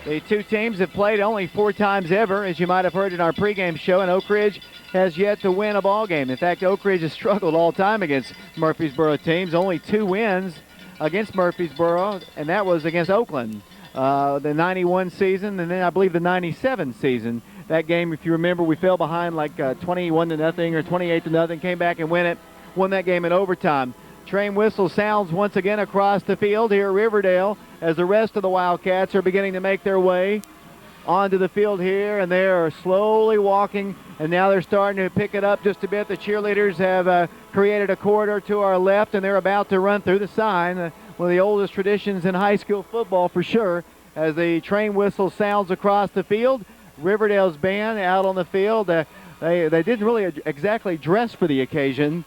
The two teams have played only 4 times ever, as you might have heard in our pregame show, and Oak Ridge has yet to win a ball game. In fact, Oak Ridge has struggled all time against Murfreesboro teams. Only 2 wins against Murfreesboro, and that was against Oakland. The 91 season, and then I believe the 97 season. That game, if you remember, we fell behind like 21-0 or 28-0, came back and won that game in overtime. Train whistle sounds once again across the field here at Riverdale as the rest of the Wildcats are beginning to make their way onto the field here, and they are slowly walking, and now they're starting to pick it up just a bit. The cheerleaders have created a corridor to our left, and they're about to run through the sign, one of the oldest traditions in high school football for sure, as the train whistle sounds across the field. Riverdale's band out on the field. They didn't really exactly dress for the occasion,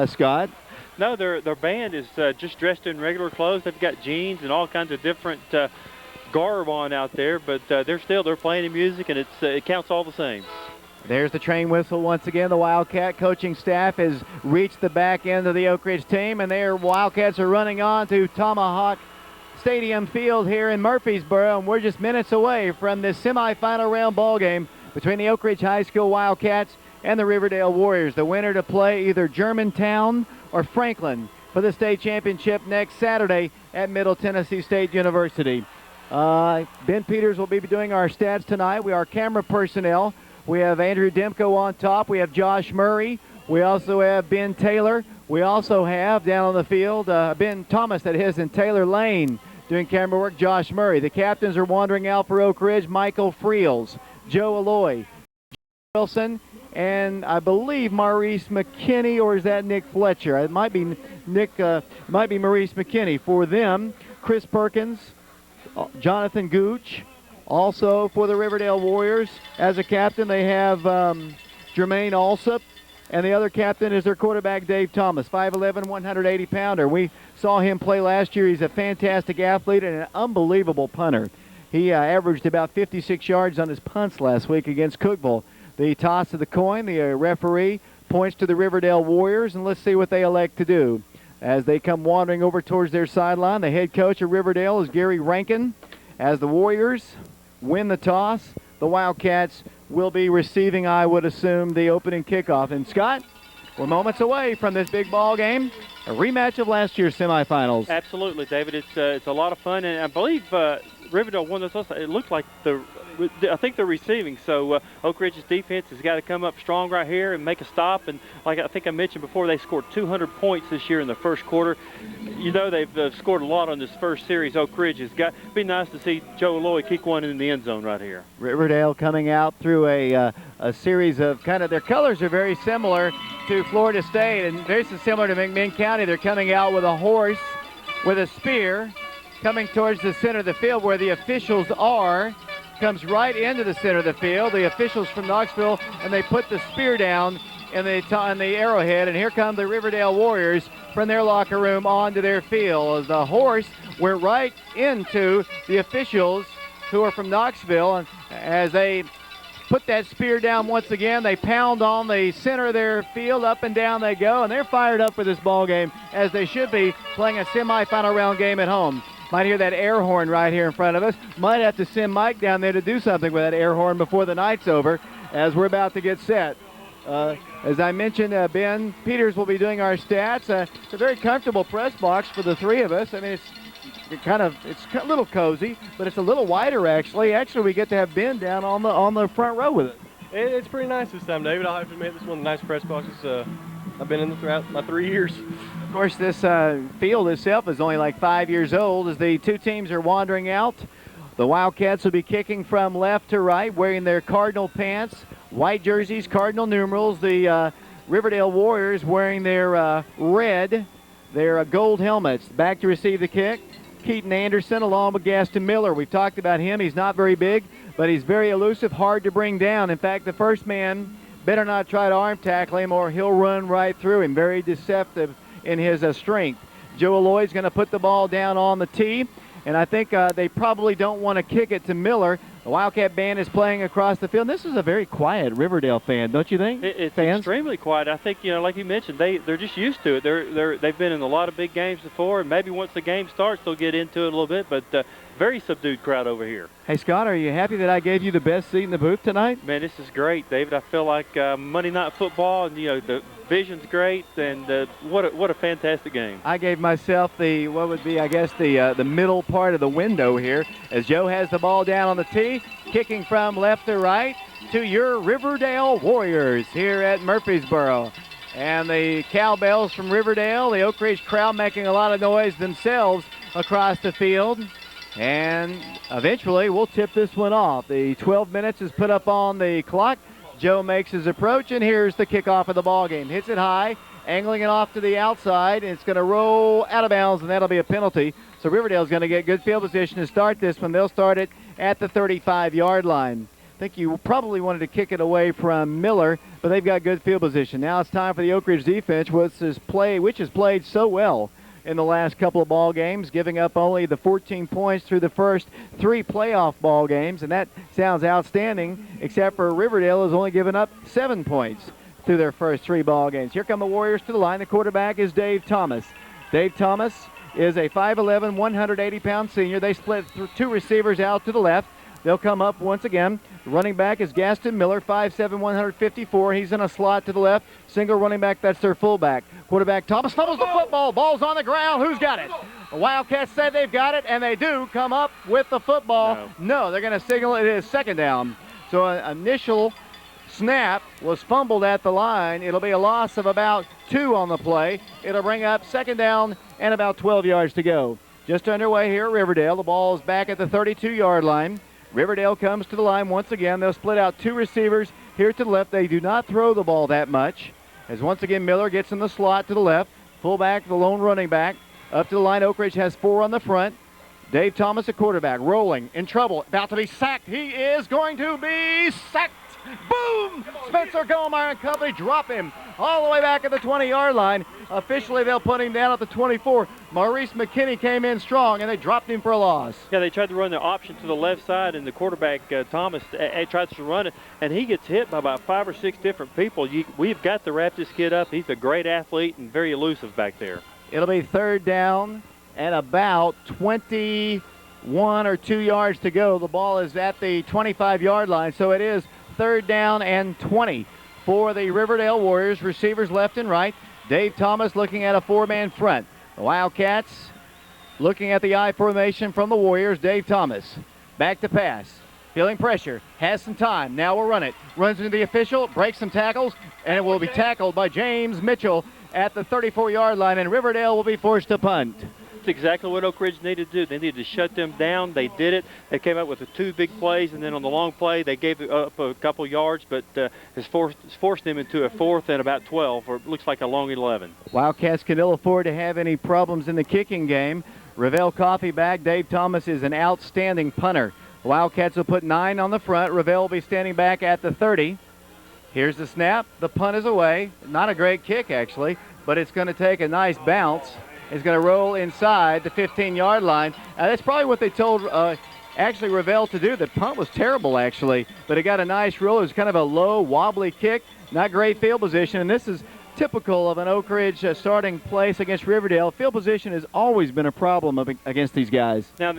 Scott. No, their band is just dressed in regular clothes. They've got jeans and all kinds of different garb on out there, but they're playing the music, and it counts all the same. There's the train whistle once again. The Wildcat coaching staff has reached the back end of the Oak Ridge team, and their Wildcats are running on to Tomahawk Stadium Field here in Murfreesboro, and we're just minutes away from this semifinal round ball game between the Oak Ridge High School Wildcats and the Riverdale Warriors. The winner to play either Germantown or Franklin for the state championship next Saturday at Middle Tennessee State University. Ben Peters will be doing our stats tonight. We are camera personnel. We have Andrew Demko on top. We have Josh Murray. We also have Ben Taylor. We also have down on the field Ben Thomas, that is, and Taylor Lane doing camera work. Josh Murray. The captains are wandering out for Oak Ridge. Michael Friels, Joe Alloy, Wilson, and I believe Maurice McKinney, or is that Nick Fletcher? It might be might be Maurice McKinney. For them, Chris Perkins, Jonathan Gooch. Also for the Riverdale Warriors, as a captain, they have Jermaine Alsop, and the other captain is their quarterback, Dave Thomas, 5'11", 180-pounder. We saw him play last year. He's a fantastic athlete and an unbelievable punter. He averaged about 56 yards on his punts last week against Cookeville. The toss of the coin, the referee points to the Riverdale Warriors, and let's see what they elect to do. As they come wandering over towards their sideline, the head coach of Riverdale is Gary Rankin. As the Warriors win the toss, the Wildcats will be receiving, I would assume, the opening kickoff. And Scott, we're moments away from this big ball game, a rematch of last year's semifinals. Absolutely, David. It's a lot of fun, and I believe Riverdale won this. It looked like I think they're receiving. So Oak Ridge's defense has got to come up strong right here and make a stop. And like I think I mentioned before, they scored 200 points this year in the first quarter. You know, they've scored a lot on this first series. Oak Ridge has got. It'd be nice to see Joe Alloy kick one in the end zone right here. Riverdale coming out through a series of their colors are very similar to Florida State and very similar to McMahon County. They're coming out with a horse with a spear coming towards the center of the field where the officials are. Comes right into the center of the field. The officials from Knoxville, and they put the spear down in the arrowhead, and here come the Riverdale Warriors from their locker room onto their field. The horse went right into the officials who are from Knoxville, and as they put that spear down once again, they pound on the center of their field. Up and down they go, and they're fired up for this ball game, as they should be, playing a semifinal round game at home. Might hear that air horn right here in front of us. Might have to send Mike down there to do something with that air horn before the night's over, as we're about to get set. As I mentioned, Ben Peters will be doing our stats. It's a very comfortable press box for the three of us. I mean, it's a little cozy, but it's a little wider actually. Actually, we get to have Ben down on the front row with it. It's pretty nice this time, David. I'll have to admit, this is one of the nice press boxes I've been in throughout my 3 years. Of course, this field itself is only like 5 years old. As the two teams are wandering out, the Wildcats will be kicking from left to right, wearing their Cardinal pants, white jerseys, Cardinal numerals. The Riverdale Warriors wearing their red, their gold helmets. Back to receive the kick, Keaton Anderson along with Gaston Miller. We've talked about him. He's not very big, but he's very elusive, hard to bring down. In fact, the first man better not try to arm tackle him or he'll run right through him. Very deceptive in his strength. Joe Alloy's going to put the ball down on the tee, and I think they probably don't want to kick it to Miller. The Wildcat band is playing across the field. This is a very quiet Riverdale fan, don't you think? It's fans? extremely quiet. I think, like you mentioned, they're just used to it. They've been in a lot of big games before, and maybe once the game starts, they'll get into it a little bit. But very subdued crowd over here. Hey, Scott, are you happy that I gave you the best seat in the booth tonight? Man, this is great, David. I feel like Monday Night Football, and the vision's great, and what a fantastic game. I gave myself the middle part of the window here as Joe has the ball down on the tee, kicking from left to right to your Riverdale Warriors here at Murfreesboro. And the cowbells from Riverdale, the Oak Ridge crowd making a lot of noise themselves across the field. And eventually we'll tip this one off. The 12 minutes is put up on the clock. Joe makes his approach, and here's the kickoff of the ball game. Hits it high, angling it off to the outside, and it's going to roll out of bounds, and that'll be a penalty. So Riverdale's going to get good field position to start this one. They'll start it at the 35-yard line. I think you probably wanted to kick it away from Miller, but they've got good field position. Now it's time for the Oak Ridge defense, which has played so well in the last couple of ball games, giving up only the 14 points through the first 3 playoff ball games, and that sounds outstanding, except for Riverdale has only given up 7 points through their first 3 ball games. Here come the Warriors to the line. The quarterback is Dave Thomas. Dave Thomas is a 5'11", 180-pound senior. They split 2 receivers out to the left. They'll come up once again. The running back is Gaston Miller, 5'7", 154. He's in a slot to the left. Single running back, that's their fullback. Quarterback Thomas fumbles the football. Ball's on the ground. Who's got it? The Wildcats said they've got it, and they do come up with the football. No, they're going to signal it is second down. So an initial snap was fumbled at the line. It'll be a loss of about 2 on the play. It'll bring up second down and about 12 yards to go. Just underway here at Riverdale. The ball is back at the 32-yard line. Riverdale comes to the line once again. They'll split out 2 receivers here to the left. They do not throw the ball that much. As once again Miller gets in the slot to the left. Fullback, the lone running back. Up to the line, Oak Ridge has 4 on the front. Dave Thomas, a quarterback, rolling, in trouble, about to be sacked. He is going to be sacked. Boom! Spencer Gulmire and company drop him all the way back at the 20-yard line. Officially, they'll put him down at the 24. Maurice McKinney came in strong, and they dropped him for a loss. Yeah, they tried to run their option to the left side, and the quarterback, Thomas, tries to run it, and he gets hit by about 5 or 6 different people. We've got to wrap this kid up. He's a great athlete and very elusive back there. It'll be third down and about 21 or 2 yards to go. The ball is at the 25-yard line, so it is third down and 20 for the Riverdale Warriors. Receivers left and right. Dave Thomas looking at a 4-man front. The Wildcats looking at the I formation from the Warriors. Dave Thomas back to pass. Feeling pressure. Has some time. Now will run it. Runs into the official. Breaks some tackles. And it will be tackled by James Mitchell at the 34-yard line. And Riverdale will be forced to punt. That's exactly what Oak Ridge needed to do. They needed to shut them down. They did it. They came up with the 2 big plays, and then on the long play, they gave up a couple yards, but it's forced them into a 4th and about 12, or it looks like a long 11. Wildcats can ill afford to have any problems in the kicking game. Ravel Coffey back. Dave Thomas is an outstanding punter. The Wildcats will put 9 on the front. Ravel will be standing back at the 30. Here's the snap. The punt is away. Not a great kick, actually, but it's going to take a nice bounce. Is going to roll inside the 15-yard line. That's probably what they told actually Ravel to do. The punt was terrible, actually, but it got a nice roll. It was kind of a low, wobbly kick. Not great field position, and this is typical of an Oak Ridge starting place against Riverdale. Field position has always been a problem against these guys. Now,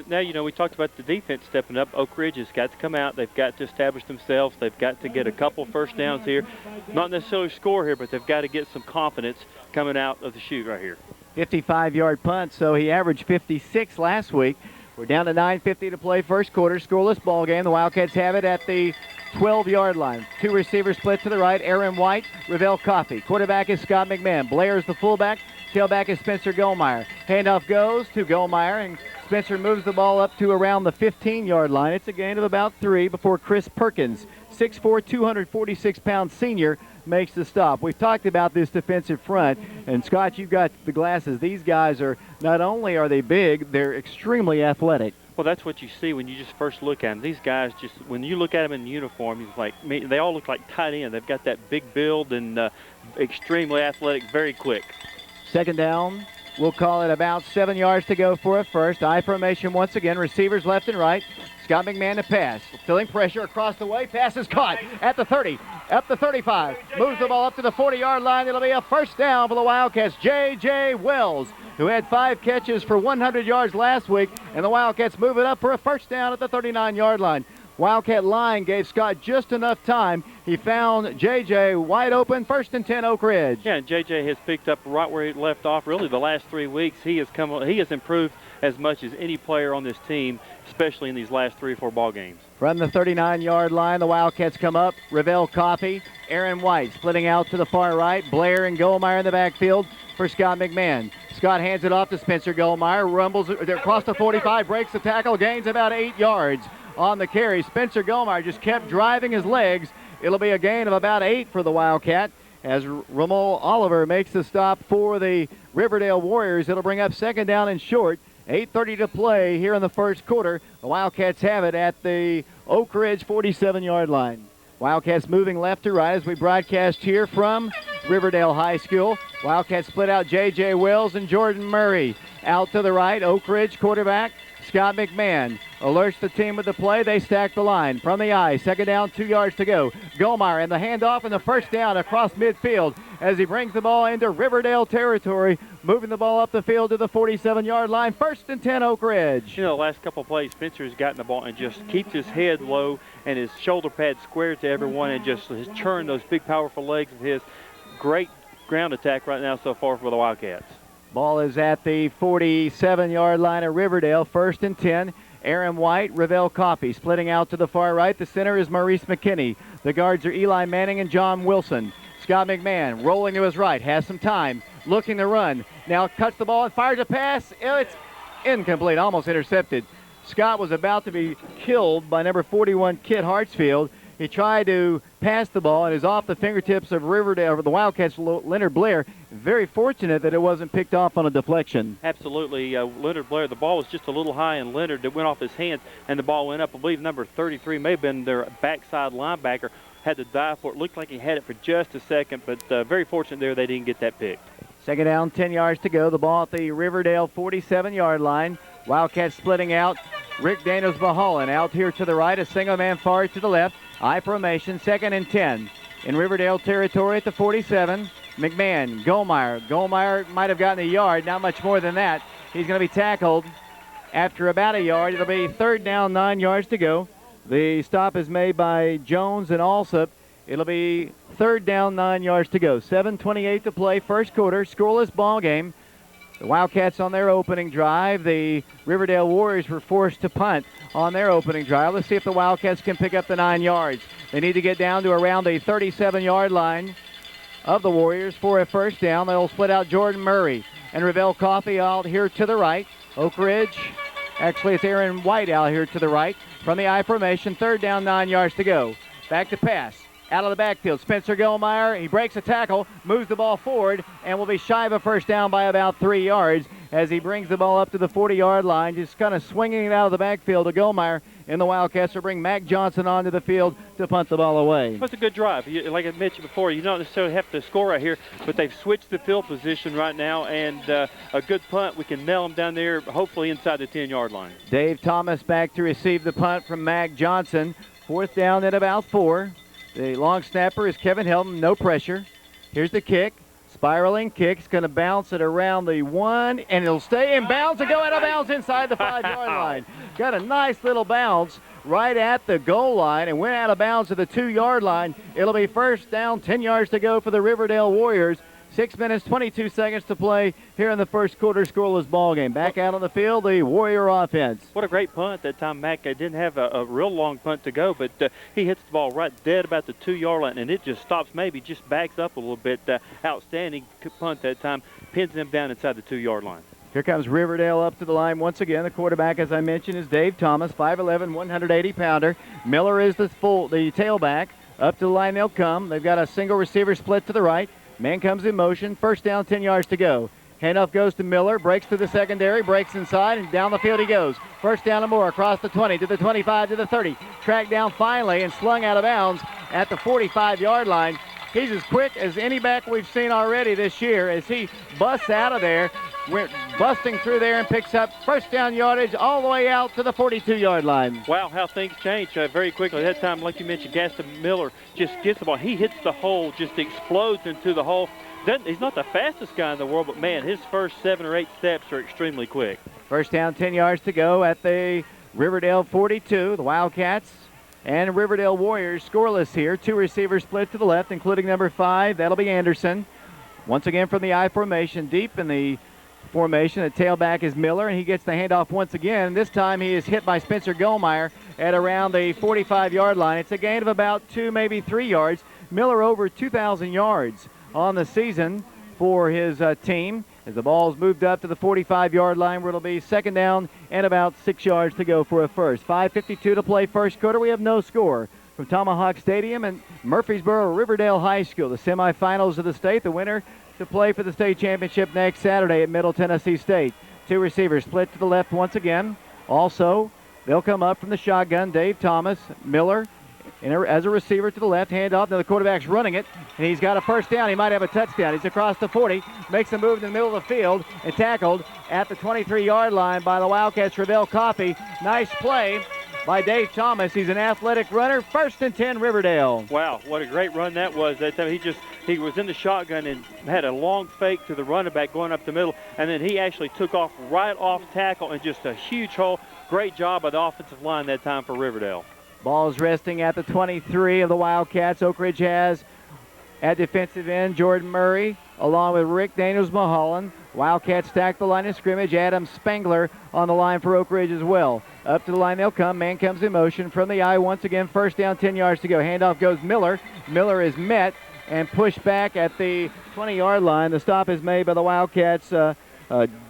we talked about the defense stepping up. Oak Ridge has got to come out. They've got to establish themselves. They've got to get a couple first downs here. Not necessarily score here, but they've got to get some confidence coming out of the chute right here. 55-yard punt, so he averaged 56 last week. We're down to 9:50 to play first quarter. Scoreless ball game. The Wildcats have it at the 12-yard line. 2 receivers split to the right. Aaron White, Ravel Coffey. Quarterback is Scott McMahon. Blair's the fullback. Tailback is Spencer Gulmire. Handoff goes to Gulmire, and Spencer moves the ball up to around the 15-yard line. It's a gain of about 3 before Chris Perkins, 6'4", 246-pound senior, makes the stop. We've talked about this defensive front, and Scott, you've got the glasses. These guys are, not only are they big, they're extremely athletic. Well, that's what you see when you just first look at them. These guys, just when you look at them in uniform, it's like, they all look like tight ends. They've got that big build and extremely athletic, very quick. Second down We'll call it about 7 yards to go for a first. I formation once again. Receivers left and right. Scott McMahon to pass. Feeling pressure across the way. Pass is caught at the 30, up the 35. Moves the ball up to the 40-yard line. It'll be a first down for the Wildcats. J.J. Wells, who had 5 catches for 100 yards last week, and the Wildcats move it up for a first down at the 39-yard line. Wildcat line gave Scott just enough time. He found J.J. wide open, 1st and 10 Oak Ridge. Yeah, and J.J. has picked up right where he left off. Really, the last 3 weeks, he has improved as much as any player on this team, especially in these last 3 or 4 ball games. From the 39-yard line, the Wildcats come up. Revell Coffey, Aaron White splitting out to the far right. Blair and Gulmire in the backfield for Scott McMahon. Scott hands it off to Spencer Gulmire, rumbles across the 45, breaks the tackle, gains about 8 yards on the carry. Spencer Gulmire just kept driving his legs. It'll be a gain of about 8 for the Wildcat as Ramon Oliver makes the stop for the Riverdale Warriors. It'll bring up 2nd down and short. 8:30 to play here in the first quarter. The Wildcats have it at the Oak Ridge 47-yard line. Wildcats moving left to right as we broadcast here from Riverdale High School. Wildcats split out J.J. Wells and Jordan Murray. Out to the right, Oak Ridge quarterback Scott McMahon alerts the team with the play. They stack the line from the eye. 2nd down, 2 yards to go. Gulmire and the handoff and the first down across midfield as he brings the ball into Riverdale territory, moving the ball up the field to the 47-yard line. 1st and 10 Oak Ridge. You know, the last couple of plays, Spencer's gotten the ball and just keeps his head low and his shoulder pad squared to everyone and just has churned those big, powerful legs of his. Great ground attack right now so far for the Wildcats. Ball is at the 47-yard line of Riverdale. 1st and 10. Aaron White, Revell Coffey splitting out to the far right. The center is Maurice McKinney. The guards are Eli Manning and John Wilson. Scott McMahon rolling to his right, has some time, looking to run. Now cuts the ball and fires a pass. It's incomplete, almost intercepted. Scott was about to be killed by number 41, Kit Hartsfield. He tried to pass the ball and is off the fingertips of Riverdale, the Wildcats, Leonard Blair. Very fortunate that it wasn't picked off on a deflection. Absolutely. Leonard Blair, the ball was just a little high, and Leonard, it went off his hands, and the ball went up. I believe number 33 may have been their backside linebacker, had to dive for it. Looked like he had it for just a second, but very fortunate there they didn't get that pick. 2nd down, 10 yards to go. The ball at the Riverdale 47-yard line. Wildcats splitting out. Rick Daniels-Mahalan out here to the right, a single man far to the left. I formation, 2nd and 10. In Riverdale territory at the 47. McMahon, Gulmire. Gulmire might have gotten a yard, not much more than that. He's going to be tackled after about a yard. It'll be 3rd down, 9 yards to go. The stop is made by Jones and Alsop. It'll be 3rd down, 9 yards to go. 7:28 to play, first quarter, scoreless ball game. The Wildcats on their opening drive. The Riverdale Warriors were forced to punt on their opening drive. Let's see if the Wildcats can pick up the 9 yards. They need to get down to around the 37-yard line of the Warriors for a first down. They'll split out Jordan Murray and Revell Coffey out here to the right. Oak Ridge, actually it's Aaron White out here to the right. From the I formation, 3rd down, 9 yards to go. Back to pass. Out of the backfield, Spencer Gulmire, he breaks a tackle, moves the ball forward, and will be shy of a first down by about 3 yards as he brings the ball up to the 40-yard line, just kind of swinging it out of the backfield to Gulmire. And the Wildcats will bring Mac Johnson onto the field to punt the ball away. That's a good drive. Like I mentioned before, you don't necessarily have to score right here, but they've switched the field position right now, and a good punt. We can nail them down there, hopefully inside the 10-yard line. Dave Thomas back to receive the punt from Mac Johnson. 4th down at about 4. The long snapper is Kevin Helton, no pressure. Here's the kick. Spiraling kick. It's going to bounce it around the 1, and it'll stay in bounds and go out of bounds inside the 5-yard line. Got a nice little bounce right at the goal line and went out of bounds to the 2-yard line. It'll be first down, 10 yards to go for the Riverdale Warriors. 6 minutes, 22 seconds to play here in the first quarter, scoreless ball game. Back out on the field, the Warrior offense. What a great punt that time. Mac didn't have a real long punt to go, but he hits the ball right dead about the 2-yard line, and it just stops, maybe just backs up a little bit. Outstanding punt that time, pins him down inside the 2-yard line. Here comes Riverdale up to the line once again. The quarterback, as I mentioned, is Dave Thomas, 5'11", 180-pounder. Miller is the tailback. Up to the line they'll come. They've got a single receiver split to the right. Man comes in motion. First down, 10 yards to go. Handoff goes to Miller, breaks to the secondary, breaks inside, and down the field he goes. First down and more across the 20 to the 25 to the 30. Tracked down finally and slung out of bounds at the 45-yard line. He's as quick as any back we've seen already this year as he busts out of there. went busting through there and picks up first down yardage all the way out to the 42-yard line. Wow, how things change very quickly. That time, like you mentioned, Gaston Miller just gets the ball. He hits the hole, just explodes into the hole. He's not the fastest guy in the world, but, man, his first 7 or 8 steps are extremely quick. First down, 10 yards to go at the Riverdale 42. The Wildcats and Riverdale Warriors scoreless here. 2 receivers split to the left, including number 5. That'll be Anderson. Once again from the I formation, deep in the formation. The tailback is Miller, and he gets the handoff once again. This time he is hit by Spencer Gulmire at around the 45-yard line. It's a gain of about 2, maybe 3 yards. Miller over 2,000 yards on the season for his team as the ball's moved up to the 45-yard line where it'll be second down and about 6 yards to go for a first. 5:52 to play first quarter. We have no score from Tomahawk Stadium and Murfreesboro Riverdale High School, the semifinals of the state. The winner to play for the state championship next Saturday at Middle Tennessee State. 2 receivers split to the left once again. Also, they'll come up from the shotgun. Dave Thomas, Miller, as a receiver to the left, handoff. Now the quarterback's running it, and he's got a first down. He might have a touchdown. He's across the 40, makes a move in the middle of the field, and tackled at the 23-yard line by the Wildcats. Revell Coffey. Nice play by Dave Thomas. He's an athletic runner. 1st and 10, Riverdale. Wow, what a great run that was. That time he was in the shotgun and had a long fake to the running back going up the middle, and then he actually took off right off tackle and just a huge hole. Great job by the offensive line that time for Riverdale. Ball is resting at the 23 of the Wildcats. Oak Ridge has at defensive end Jordan Murray along with Rick Daniels Mulholland. Wildcats stack the line of scrimmage. Adam Spangler on the line for Oak Ridge as well. Up to the line they'll come. Man comes in motion from the I once again. First down, 10 yards to go. Handoff goes Miller. Miller is met and pushed back at the 20-yard line. The stop is made by the Wildcats.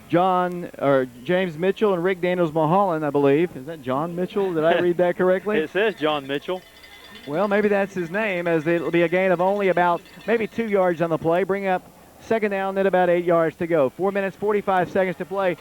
James Mitchell and Rick Daniels Mulholland, I believe. Is that John Mitchell? Did I read that correctly? It says John Mitchell. Well, maybe that's his name, as it'll be a gain of only about maybe 2 yards on the play. Bring up second down, then about 8 yards to go. 4 minutes, 45 seconds to play.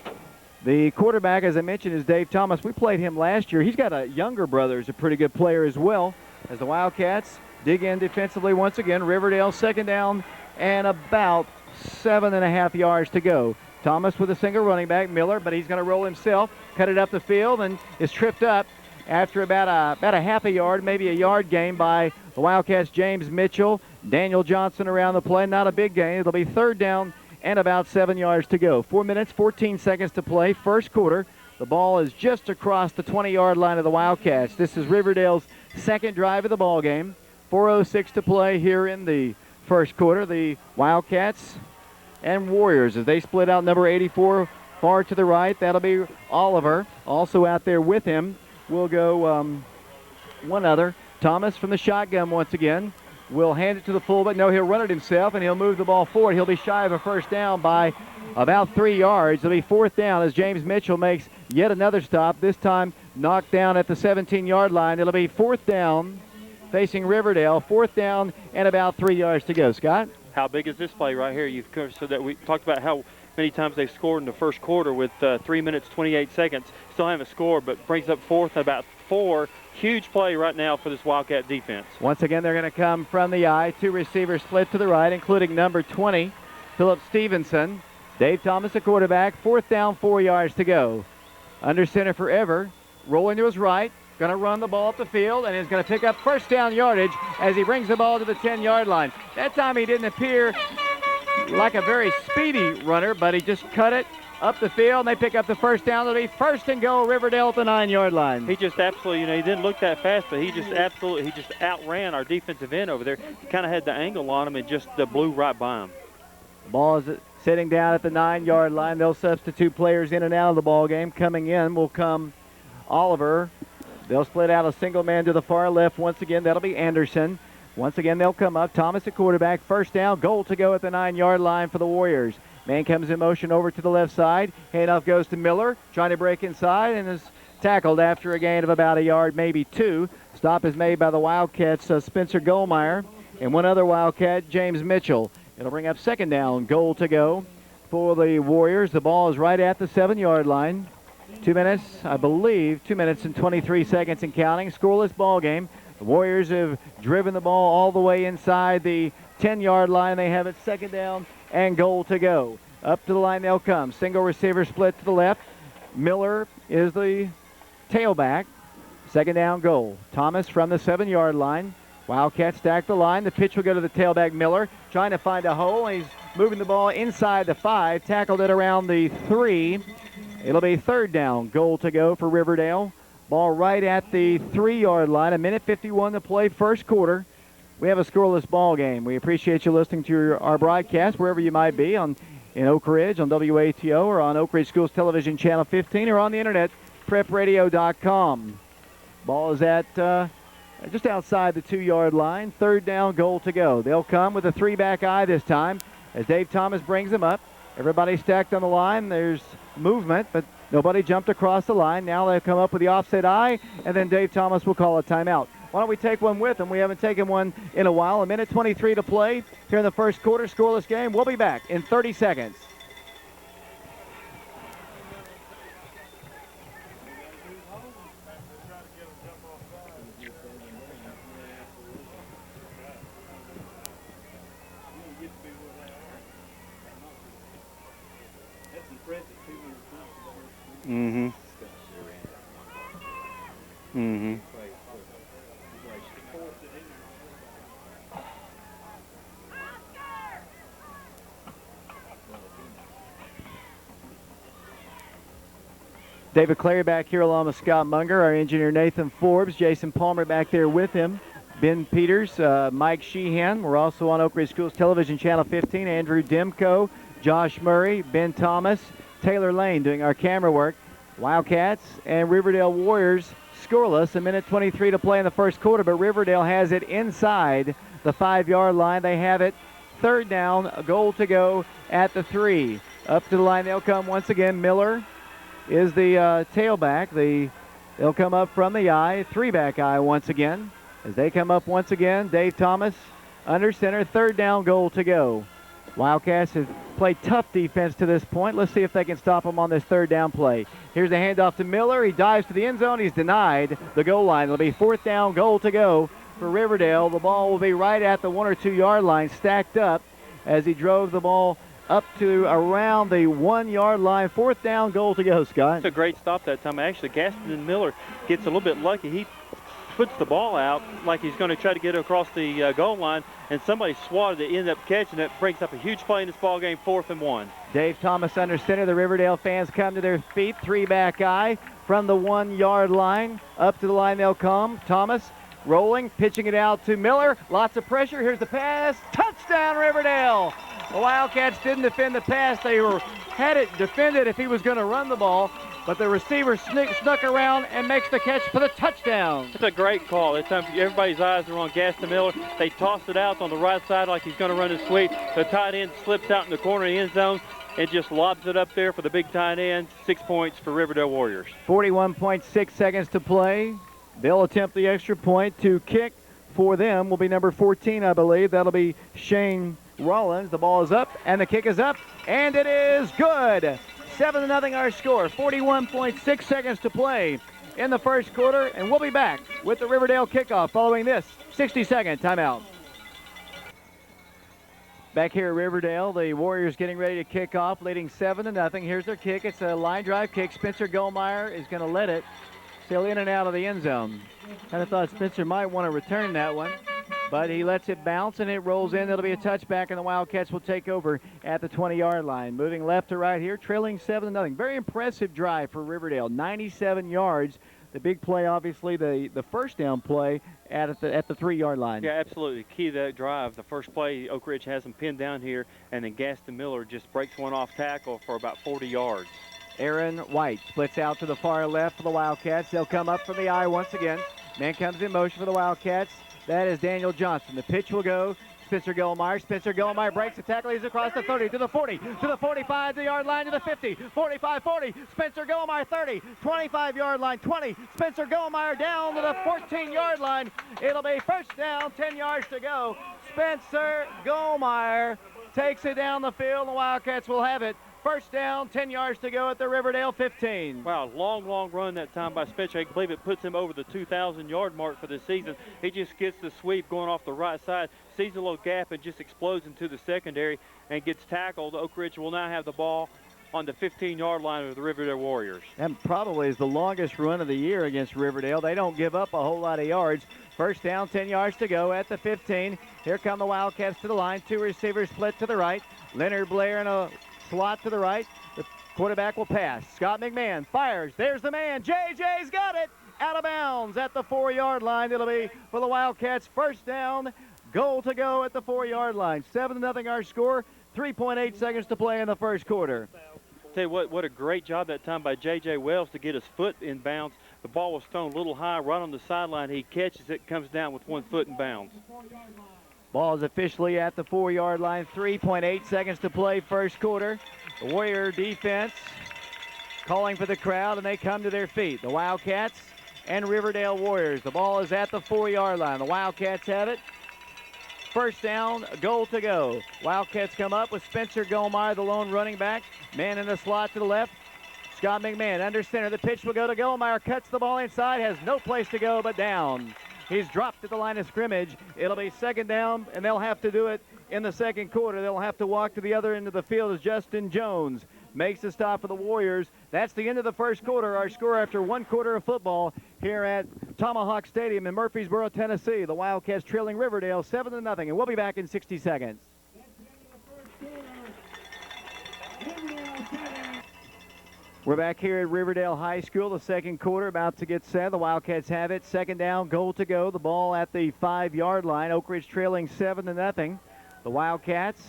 The quarterback, as I mentioned, is Dave Thomas. We played him last year. He's got a younger brother who's a pretty good player as well. As the Wildcats dig in defensively once again. Riverdale second down and about 7.5 yards to go. Thomas with a single running back, Miller, but he's going to roll himself, cut it up the field, and is tripped up after about a half a yard, maybe a yard gain by the Wildcats. James Mitchell, Daniel Johnson around the play. Not a big gain. It'll be third down and about 7 yards to go. 4 minutes, 14 seconds to play, first quarter. The ball is just across the 20-yard line of the Wildcats. This is Riverdale's second drive of the ball game. 4:06 to play here in the first quarter. The Wildcats and Warriors as they split out. Number 84 far to the right. That'll be Oliver. Also out there with him will go one other. Thomas from the shotgun once again. Will hand it to the fullback. No, he'll run it himself, and he'll move the ball forward. He'll be shy of a first down by about 3 yards. It'll be fourth down as James Mitchell makes yet another stop, this time knocked down at the 17-yard line. It'll be fourth down facing Riverdale. Fourth down and about 3 yards to go. Scott? How big is this play right here? You've so that we talked about how many times they've scored in the first quarter with 3 minutes, 28 seconds. Still haven't scored, but brings up fourth and about 4. Huge play right now for this Wildcat defense. Once again, they're going to come from the I. 2 receivers split to the right, including number 20, Philip Stevenson. Dave Thomas, the quarterback. Fourth down, 4 yards to go. Under center forever. Rolling to his right. Going to run the ball up the field, and is going to pick up first down yardage as he brings the ball to the 10-yard line. That time he didn't appear like a very speedy runner, but he just cut it up the field, and they pick up the first down. It'll be first and goal, Riverdale at the 9-yard line. He just absolutely, he didn't look that fast, but he just outran our defensive end over there. He kind of had the angle on him and just blew right by him. The ball is sitting down at the 9-yard line. They'll substitute players in and out of the ball game. Coming in will come Oliver. They'll split out a single man to the far left once again. That'll be Anderson. Once again, they'll come up. Thomas at quarterback. First down. Goal to go at the 9-yard line for the Warriors. Man comes in motion over to the left side. Handoff goes to Miller. Trying to break inside and is tackled after a gain of about a yard, maybe 2. Stop is made by the Wildcats, Spencer Gulmire. And one other Wildcat, James Mitchell. It'll bring up second down. Goal to go for the Warriors. The ball is right at the 7-yard line. 2 minutes, I believe, 2 minutes and 23 seconds and counting. Scoreless ball game. The Warriors have driven the ball all the way inside the 10-yard line. They have it second down and goal to go. Up to the line they'll come. Single receiver split to the left. Miller is the tailback. Second down goal. Thomas from the 7-yard line. Wildcats stack the line. The pitch will go to the tailback Miller, trying to find a hole. He's moving the ball inside the 5. Tackled it around the 3. It'll be third down. Goal to go for Riverdale. Ball right at the 3-yard line. 1:51 to play, first quarter. We have a scoreless ball game. We appreciate you listening to our broadcast wherever you might be, in Oak Ridge on WATO or on Oak Ridge Schools Television Channel 15 or on the internet, prepradio.com. Ball is at just outside the 2-yard line. Third down, goal to go. They'll come with a 3-back eye this time as Dave Thomas brings them up. Everybody stacked on the line. There's movement, but nobody jumped across the line. Now they'll come up with the offset eye, and then Dave Thomas will call a timeout. Why don't we take one with them? We haven't taken one in a while. 1:23 to play here in the first quarter. Scoreless game. We'll be back in 30 seconds. Mm-hmm. Mm-hmm. David Clary back here along with Scott Munger, our engineer Nathan Forbes, Jason Palmer back there with him, Ben Peters, Mike Sheehan. We're also on Oak Ridge Schools Television Channel 15, Andrew Demko, Josh Murray, Ben Thomas, Taylor Lane doing our camera work. Wildcats and Riverdale Warriors scoreless. 1:23 to play in the first quarter, but Riverdale has it inside the 5-yard line. They have it third down, a goal to go at the 3. Up to the line they'll come once again. Miller is the tailback. They'll come up from the eye, 3-back eye once again. As they come up once again, Dave Thomas under center, third down, goal to go. Wildcats have played tough defense to this point. Let's see if they can stop them on this third down play. Here's the handoff to Miller. He dives to the end zone. He's denied the goal line. It'll be fourth down, goal to go for Riverdale. The ball will be right at the 1 or 2 yard line, stacked up as he drove the ball up to around the 1 yard line. Fourth down, goal to go, Scott. It's a great stop that time. Actually, Gaston Miller gets a little bit lucky. He puts the ball out like he's going to try to get across the goal line, and somebody swatted it, ended up catching it, brings up a huge play in this ball game, 4th and 1. Dave Thomas under center. The Riverdale fans come to their feet. 3-back eye from the 1 yard line. Up to the line they'll come. Thomas rolling, pitching it out to Miller. Lots of pressure. Here's the pass. Touchdown, Riverdale. The Wildcats didn't defend the pass. They had it defended if he was going to run the ball, but the receiver snuck around and makes the catch for the touchdown. It's a great call. That time everybody's eyes are on Gaston Miller. They tossed it out on the right side like he's going to run a sweep. The tight end slips out in the corner of the end zone and just lobs it up there for the big tight end. 6 points for Riverdale Warriors. 41.6 seconds to play. They'll attempt the extra point. To kick for them will be number 14, I believe. That'll be Shane Rollins. The ball is up, and the kick is up, and it is good. 7-0 our score. 41.6 seconds to play in the first quarter, and we'll be back with the Riverdale kickoff following this 60-second timeout. Back here at Riverdale, the Warriors getting ready to kick off, leading 7-0. Here's their kick. It's a line drive kick. Spencer Gulmire is going to let it. Still in and out of the end zone. Kind of thought Spencer might want to return that one, but he lets it bounce and it rolls in. It'll be a touchback, and the Wildcats will take over at the 20-yard line. Moving left to right here, trailing 7-0. Very impressive drive for Riverdale. 97 yards. The big play, obviously, the first down play at the 3-yard line. Yeah, absolutely. Key to that drive. The first play, Oak Ridge has them pinned down here, and then Gaston Miller just breaks one off tackle for about 40 yards. Aaron White splits out to the far left for the Wildcats. They'll come up from the eye once again. Man comes in motion for the Wildcats. That is Daniel Johnson. The pitch will go. Spencer Gulmire. Spencer Gulmire breaks the tackle. He's across the 30 to the 40 to the 45, the yard line to the 50, 45, 40. Spencer Gulmire 30, 25-yard line 20. Spencer Gulmire down to the 14-yard line. It'll be first down, 10 yards to go. Spencer Gulmire takes it down the field. The Wildcats will have it First down, 10 yards to go at the Riverdale 15. Wow, long run that time by Spencer. I believe it puts him over the 2,000-yard mark for the season. He just gets the sweep going off the right side, sees a little gap, and just explodes into the secondary and gets tackled. Oak Ridge will now have the ball on the 15-yard line of the Riverdale Warriors. That probably is the longest run of the year against Riverdale. They don't give up a whole lot of yards. First down, 10 yards to go at the 15. Here come the Wildcats to the line. Two receivers split to the right. Leonard Blair in a slot to the right. The quarterback will pass. Scott McMahon fires. There's the man. JJ's got it. Out of bounds at the 4-yard line. It'll be for the Wildcats. First down. Goal to go at the 4-yard line. 7-0 our score. 3.8 seconds to play in the first quarter. Tell you what a great job that time by J.J. Wells to get his foot in bounds. The ball was thrown a little high right on the sideline. He catches it, comes down with 1 foot in bounds. Ball is officially at the 4-yard line. 3.8 seconds to play first quarter. The Warrior defense calling for the crowd, and they come to their feet. The Wildcats and Riverdale Warriors. The ball is at the 4-yard line. The Wildcats have it. First down, goal to go. Wildcats come up with Spencer Gulmire, the lone running back. Man in the slot to the left. Scott McMahon under center. The pitch will go to Gulmire. Cuts the ball inside. Has no place to go but down. He's dropped at the line of scrimmage. It'll be second down, and they'll have to do it in the second quarter. They'll have to walk to the other end of the field as Justin Jones makes the stop for the Warriors. That's the end of the first quarter. Our score after 1 quarter of football here at Tomahawk Stadium in Murfreesboro, Tennessee. The Wildcats trailing Riverdale 7-0, and we'll be back in 60 seconds. We're back here at Riverdale High School. The second quarter about to get set. The Wildcats have it. Second down, goal to go. The ball at the 5-yard line. Oak Ridge trailing 7-0. The Wildcats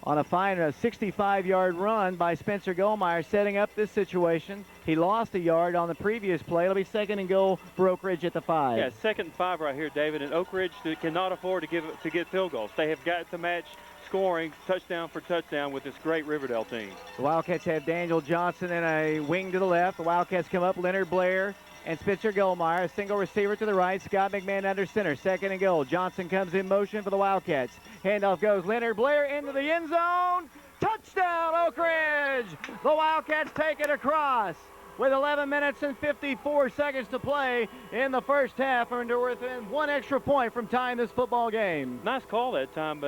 on a 65-yard run by Spencer Gulmire setting up this situation. He lost a yard on the previous play. It'll be second and goal for Oak Ridge at the 5. Yeah, 2nd and 5 right here, David. And Oak Ridge cannot afford to get field goals. They have got to match scoring touchdown for touchdown with this great Riverdale team. The Wildcats have Daniel Johnson in a wing to the left. The Wildcats come up, Leonard Blair and Spencer Gulmire. A single receiver to the right. Scott McMahon under center. Second and goal. Johnson comes in motion for the Wildcats. Handoff goes Leonard Blair into the end zone. Touchdown, Oak Ridge! The Wildcats take it across with 11 minutes and 54 seconds to play in the first half, and they're within 1 extra point from tying this football game. Nice call that time.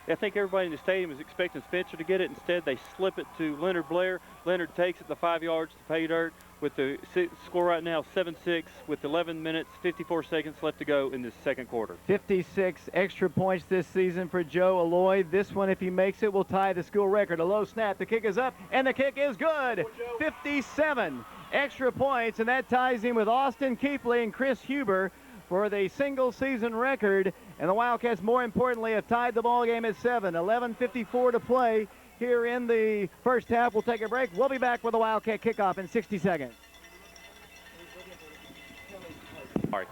I think everybody in the stadium was expecting Spencer to get it. Instead, they slip it to Leonard Blair. Leonard takes it the 5 yards to pay dirt. With the score right now 7-6 with 11 minutes, 54 seconds left to go in this second quarter. 56 extra points this season for Joe Alloy. This one, if he makes it, will tie the school record. A low snap. The kick is up, and the kick is good. 57 extra points, and that ties him with Austin Keepley and Chris Huber for the single season record. And the Wildcats, more importantly, have tied the ball game at 7. 11:54 to play here in the first half. We'll take a break. We'll be back with the Wildcat kickoff in 60 seconds. All right.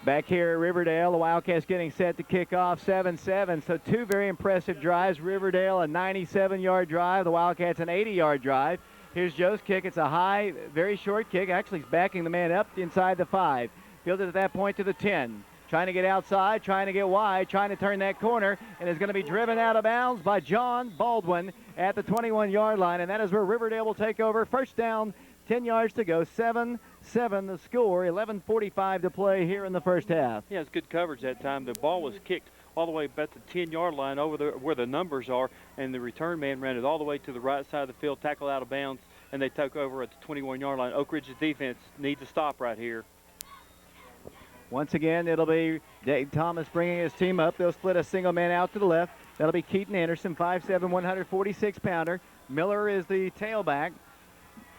Back here at Riverdale, the Wildcats getting set to kick off 7-7. So 2 very impressive drives. Riverdale, a 97-yard drive. The Wildcats, an 80-yard drive. Here's Joe's kick. It's a high, very short kick. Actually, he's backing the man up inside the 5. Fielded at that point to the 10. Trying to get outside, trying to get wide, trying to turn that corner, and is going to be driven out of bounds by John Baldwin at the 21-yard line, and that is where Riverdale will take over. First down, 10 yards to go, 7-7 the score, 11:45 to play here in the first half. Yeah, it's good coverage that time. The ball was kicked all the way back to the 10-yard line over where the numbers are, and the return man ran it all the way to the right side of the field, tackled out of bounds, and they took over at the 21-yard line. Oak Ridge's defense needs to stop right here. Once again, it'll be Dave Thomas bringing his team up. They'll split a single man out to the left. That'll be Keaton Anderson, 5'7", 146-pounder. Miller is the tailback.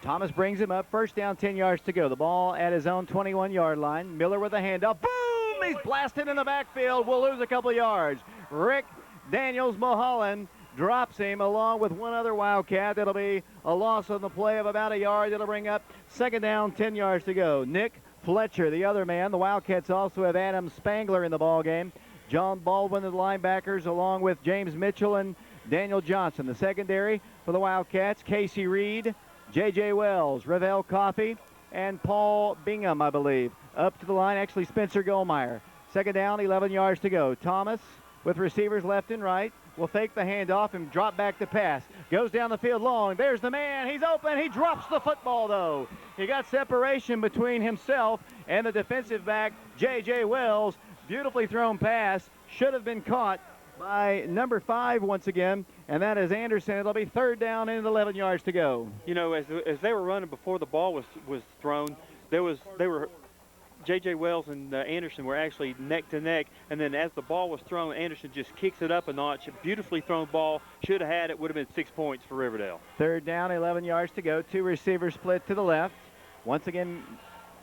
Thomas brings him up. First down, 10 yards to go. The ball at his own 21-yard line. Miller with a handoff. Boom! He's blasted in the backfield. We'll lose a couple of yards. Rick Daniels Mulholland drops him along with one other Wildcat. That'll be a loss on the play of about a yard. That'll bring up second down, 10 yards to go. Nick Fletcher, the other man. The Wildcats also have Adam Spangler in the ball game. John Baldwin, the linebackers, along with James Mitchell and Daniel Johnson. The secondary for the Wildcats, Casey Reed, J.J. Wells, Ravel Coffey, and Paul Bingham, I believe. Up to the line, actually Spencer Gulmire. Second down, 11 yards to go. Thomas with receivers left and right will fake the handoff and drop back the pass. Goes down the field long. There's the man. He's open. He drops the football, though. He got separation between himself and the defensive back, J.J. Wells. Beautifully thrown pass. Should have been caught by number 5 once again, and that is Anderson. It'll be 3rd down and 11 yards to go. You know, as they were running before the ball was thrown, J.J. Wells and Anderson were actually neck to neck, and then as the ball was thrown, Anderson just kicks it up a notch. A beautifully thrown ball. Should have had it. Would have been 6 points for Riverdale. 3rd down, 11 yards to go. 2 receivers split to the left. Once again,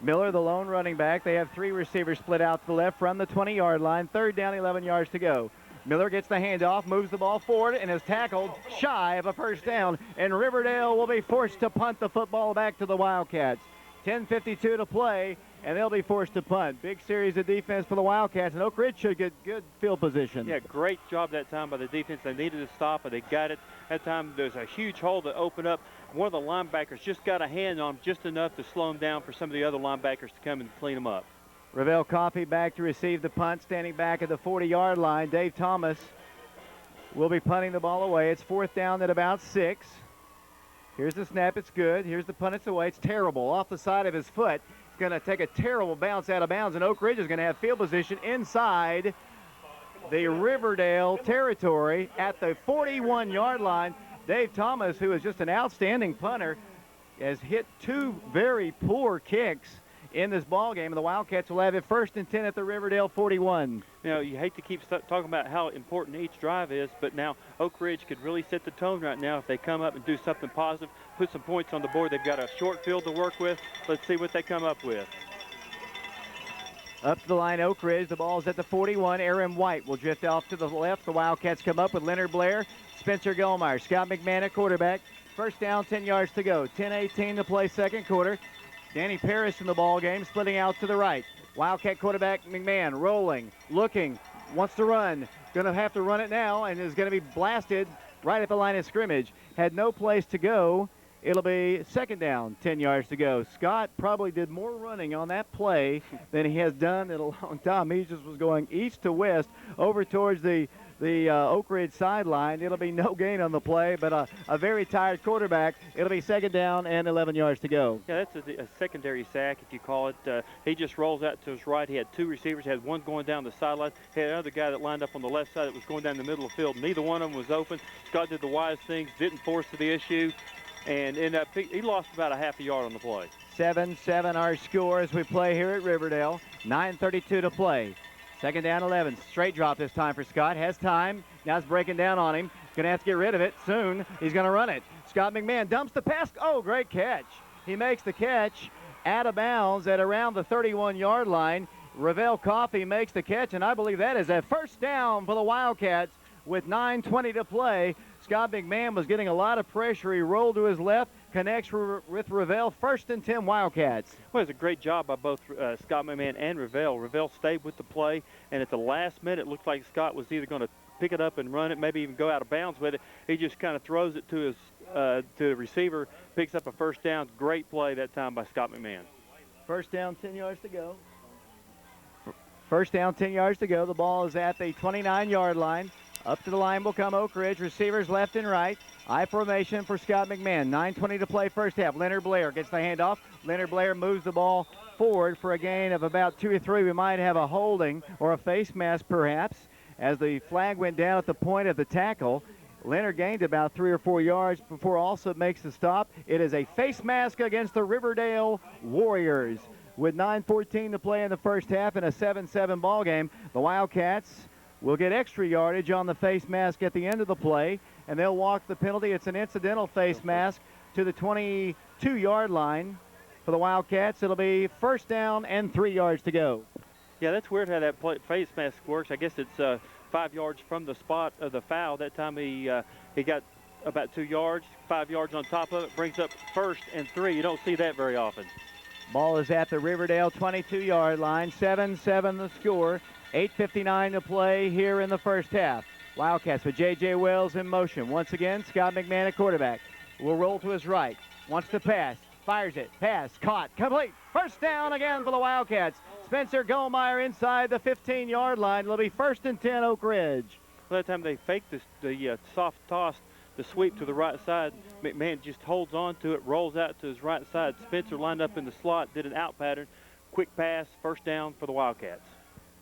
Miller, the lone running back. They have 3 receivers split out to the left from the 20-yard line. 3rd down, 11 yards to go. Miller gets the handoff, moves the ball forward, and is tackled shy of a 1st down. And Riverdale will be forced to punt the football back to the Wildcats. 10:52 to play, and they'll be forced to punt. Big series of defense for the Wildcats, and Oak Ridge should get good field position. Yeah, great job that time by the defense. They needed to stop it. They got it. That time there's a huge hole that opened up. One of the linebackers just got a hand on him just enough to slow him down for some of the other linebackers to come and clean him up. Ravel Coffey back to receive the punt, standing back at the 40-yard line. Dave Thomas will be punting the ball away. It's 4th down at about 6. Here's the snap. It's good. Here's the punt. It's away. It's terrible. Off the side of his foot. It's going to take a terrible bounce out of bounds, and Oak Ridge is going to have field position inside the Riverdale territory at the 41-yard line. Dave Thomas, who is just an outstanding punter, has hit 2 very poor kicks in this ball game, and the Wildcats will have it 1st and 10 at the Riverdale 41. You know, you hate to keep talking about how important each drive is, but now Oak Ridge could really set the tone right now if they come up and do something positive, put some points on the board. They've got a short field to work with. Let's see what they come up with. Up to the line, Oak Ridge. The ball's at the 41. Aaron White will drift off to the left. The Wildcats come up with Leonard Blair, Spencer Gulmire, Scott McMahon at quarterback. 1st down, 10 yards to go. 10:18 to play 2nd quarter. Danny Parrish in the ball game, splitting out to the right. Wildcat quarterback McMahon rolling, looking, wants to run. Going to have to run it now, and is going to be blasted right at the line of scrimmage. Had no place to go. It'll be 2nd down, 10 yards to go. Scott probably did more running on that play than he has done in a long time. He just was going east to west over towards the Oak Ridge sideline. It'll be no gain on the play, but a very tired quarterback. It'll be 2nd down and 11 yards to go. Yeah, that's a secondary sack, if you call it. He just rolls out to his right. He had 2 receivers. He had one going down the sideline. He had another guy that lined up on the left side that was going down the middle of the field. Neither one of them was open. Scott did the wise things, didn't force the issue, and ended up, he lost about a half a yard on the play. 7-7 our score as we play here at Riverdale. 9:32 to play. 2nd down, 11. Straight drop this time for Scott. Has time. Now it's breaking down on him. Going to have to get rid of it soon. He's going to run it. Scott McMahon dumps the pass. Oh, great catch. He makes the catch out of bounds at around the 31-yard line. Ravel Coffey makes the catch, and I believe that is a 1st down for the Wildcats with 9:20 to play. Scott McMahon was getting a lot of pressure. He rolled to his left, connects with Ravel. 1st and 10 Wildcats. Well, it was a great job by both Scott McMahon and Ravel. Ravel stayed with the play, and at the last minute, it looked like Scott was either going to pick it up and run it, maybe even go out of bounds with it. He just kind of throws it to the receiver, picks up a 1st down. Great play that time by Scott McMahon. 1st down, 10 yards to go. 1st down, 10 yards to go. The ball is at the 29-yard line. Up to the line will come Oak Ridge. Receivers left and right. I formation for Scott McMahon. 9:20 to play 1st half. Leonard Blair gets the handoff. Leonard Blair moves the ball forward for a gain of about 2 or 3. We might have a holding or a face mask perhaps as the flag went down at the point of the tackle. Leonard gained about 3 or 4 yards before also makes the stop. It is a face mask against the Riverdale Warriors. With 9:14 to play in the 1st half in a 7-7 ball game, the Wildcats will get extra yardage on the face mask at the end of the play, and they'll walk the penalty. It's an incidental face mask to the 22-yard line for the Wildcats. It'll be 1st down and 3 yards to go. Yeah, that's weird how that face mask works. I guess it's 5 yards from the spot of the foul. That time he got about 2 yards, 5 yards on top of it, brings up 1st and 3. You don't see that very often. Ball is at the Riverdale 22-yard line. 7-7 the score. 8:59 to play here in the 1st half. Wildcats with J.J. Wells in motion. Once again, Scott McMahon at quarterback. Will roll to his right. Wants to pass. Fires it. Pass. Caught. Complete. 1st down again for the Wildcats. Spencer Gulmire inside the 15-yard line. It'll be 1st and 10 Oak Ridge. By the time they fake the soft toss, the sweep to the right side, McMahon just holds on to it, rolls out to his right side. Spencer lined up in the slot, did an out pattern, quick pass, first down for the Wildcats.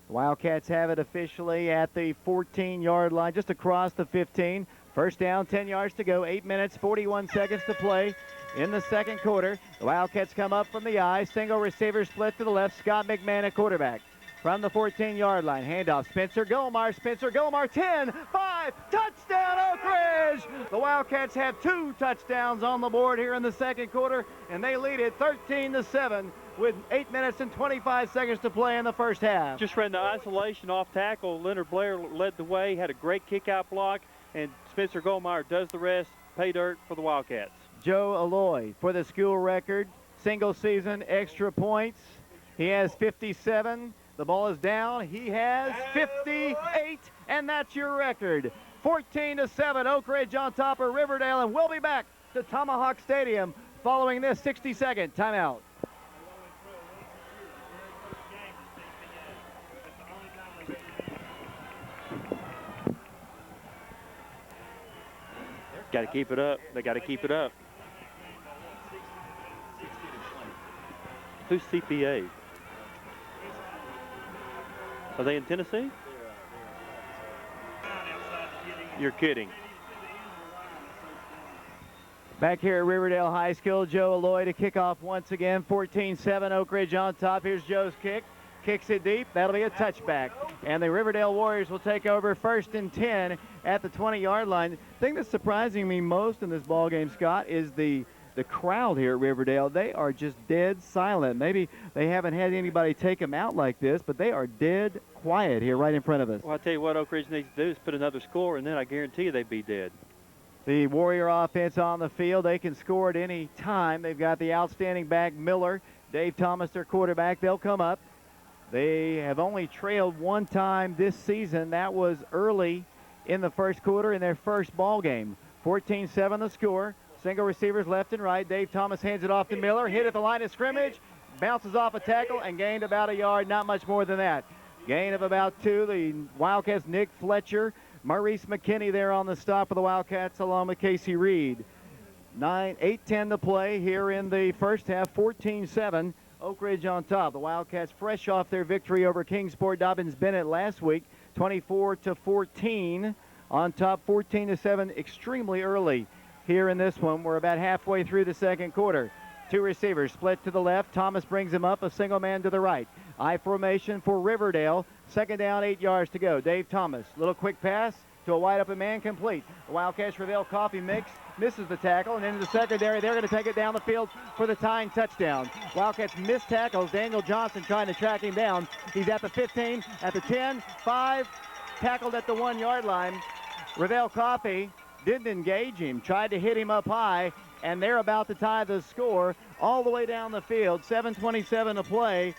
The Wildcats have it officially at the 14-yard line, just across the 15. First down, 10 yards to go, 8 minutes, 41 seconds to play in the second quarter. The Wildcats come up from the I, single receiver split to the left, Scott McMahon at quarterback. From the 14-yard line, handoff, Spencer Gulmire, 10, 5, touchdown Oak Ridge! The Wildcats have 2 touchdowns on the board here in the second quarter, and they lead it 13-7 with 8 minutes and 25 seconds to play in the first half. Just ran the isolation off tackle. Leonard Blair led the way, had a great kick-out block, and Spencer Gulmire does the rest. Pay dirt for the Wildcats. Joe Alloy for the school record, single season extra points. He has 57. The ball is down. He has 58, and that's your record. 14-7, Oak Ridge on top of Riverdale, and we'll be back to Tomahawk Stadium following this 60-second timeout. Got to keep it up. They got to keep it up. Who's CPA? Are they in Tennessee? You're kidding. Back here at Riverdale High School, Joe Alloy to kick off once again. 14-7, Oak Ridge on top. Here's Joe's kick. Kicks it deep. That'll be a touchback. And the Riverdale Warriors will take over 1st and 10 at the 20-yard line. The thing that's surprising me most in this ball game, Scott, is the crowd here at Riverdale. They are just dead silent. Maybe they haven't had anybody take them out like this, but they are dead quiet here right in front of us. Well, I'll tell you what Oak Ridge needs to do is put another score, and then I guarantee you they'd be dead. The Warrior offense on the field. They can score at any time. They've got the outstanding back Miller, Dave Thomas, their quarterback. They'll come up. They have only trailed one time this season. That was early in the first quarter in their first ball game. 14-7 the score. Single receivers left and right. Dave Thomas hands it off to Miller. Hit at the line of scrimmage. Bounces off a tackle and gained about a yard. Not much more than that. Gain of about 2. The Wildcats, Nick Fletcher. Maurice McKinney there on the stop for the Wildcats along with Casey Reed. 8-10 to play here in the first half. 14-7. Oak Ridge on top. The Wildcats fresh off their victory over Kingsport Dobbins-Bennett last week. 24-14 on top. 14-7 extremely early here in this one. We're about halfway through the second quarter. 2 receivers split to the left. Thomas brings him up, a single man to the right. I formation for Riverdale. Second down, 8 yards to go. Dave Thomas, little quick pass to a wide open man, complete. The Wildcats Revell Coffee misses the tackle, and into the secondary, they're going to take it down the field for the tying touchdown. Wildcats missed tackles. Daniel Johnson trying to track him down. He's at the 15, at the 10, 5, tackled at the 1 yard line. Revell Coffee didn't engage him, tried to hit him up high, and they're about to tie the score all the way down the field. 7:27 to play.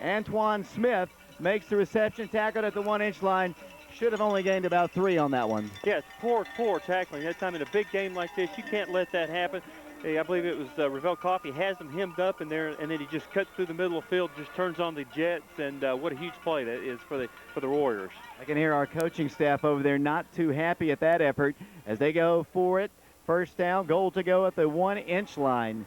Antoine Smith makes the reception, tackled at the 1 inch line. Should have only gained about 3 on that one. Yeah, it's poor tackling. That time in a big game like this, you can't let that happen. I believe it was Revell Coffey has him hemmed up in there, and then he just cuts through the middle of the field, just turns on the jets, and what a huge play that is for the Warriors. I can hear our coaching staff over there not too happy at that effort as they go for it. First down, goal to go at the 1 inch line.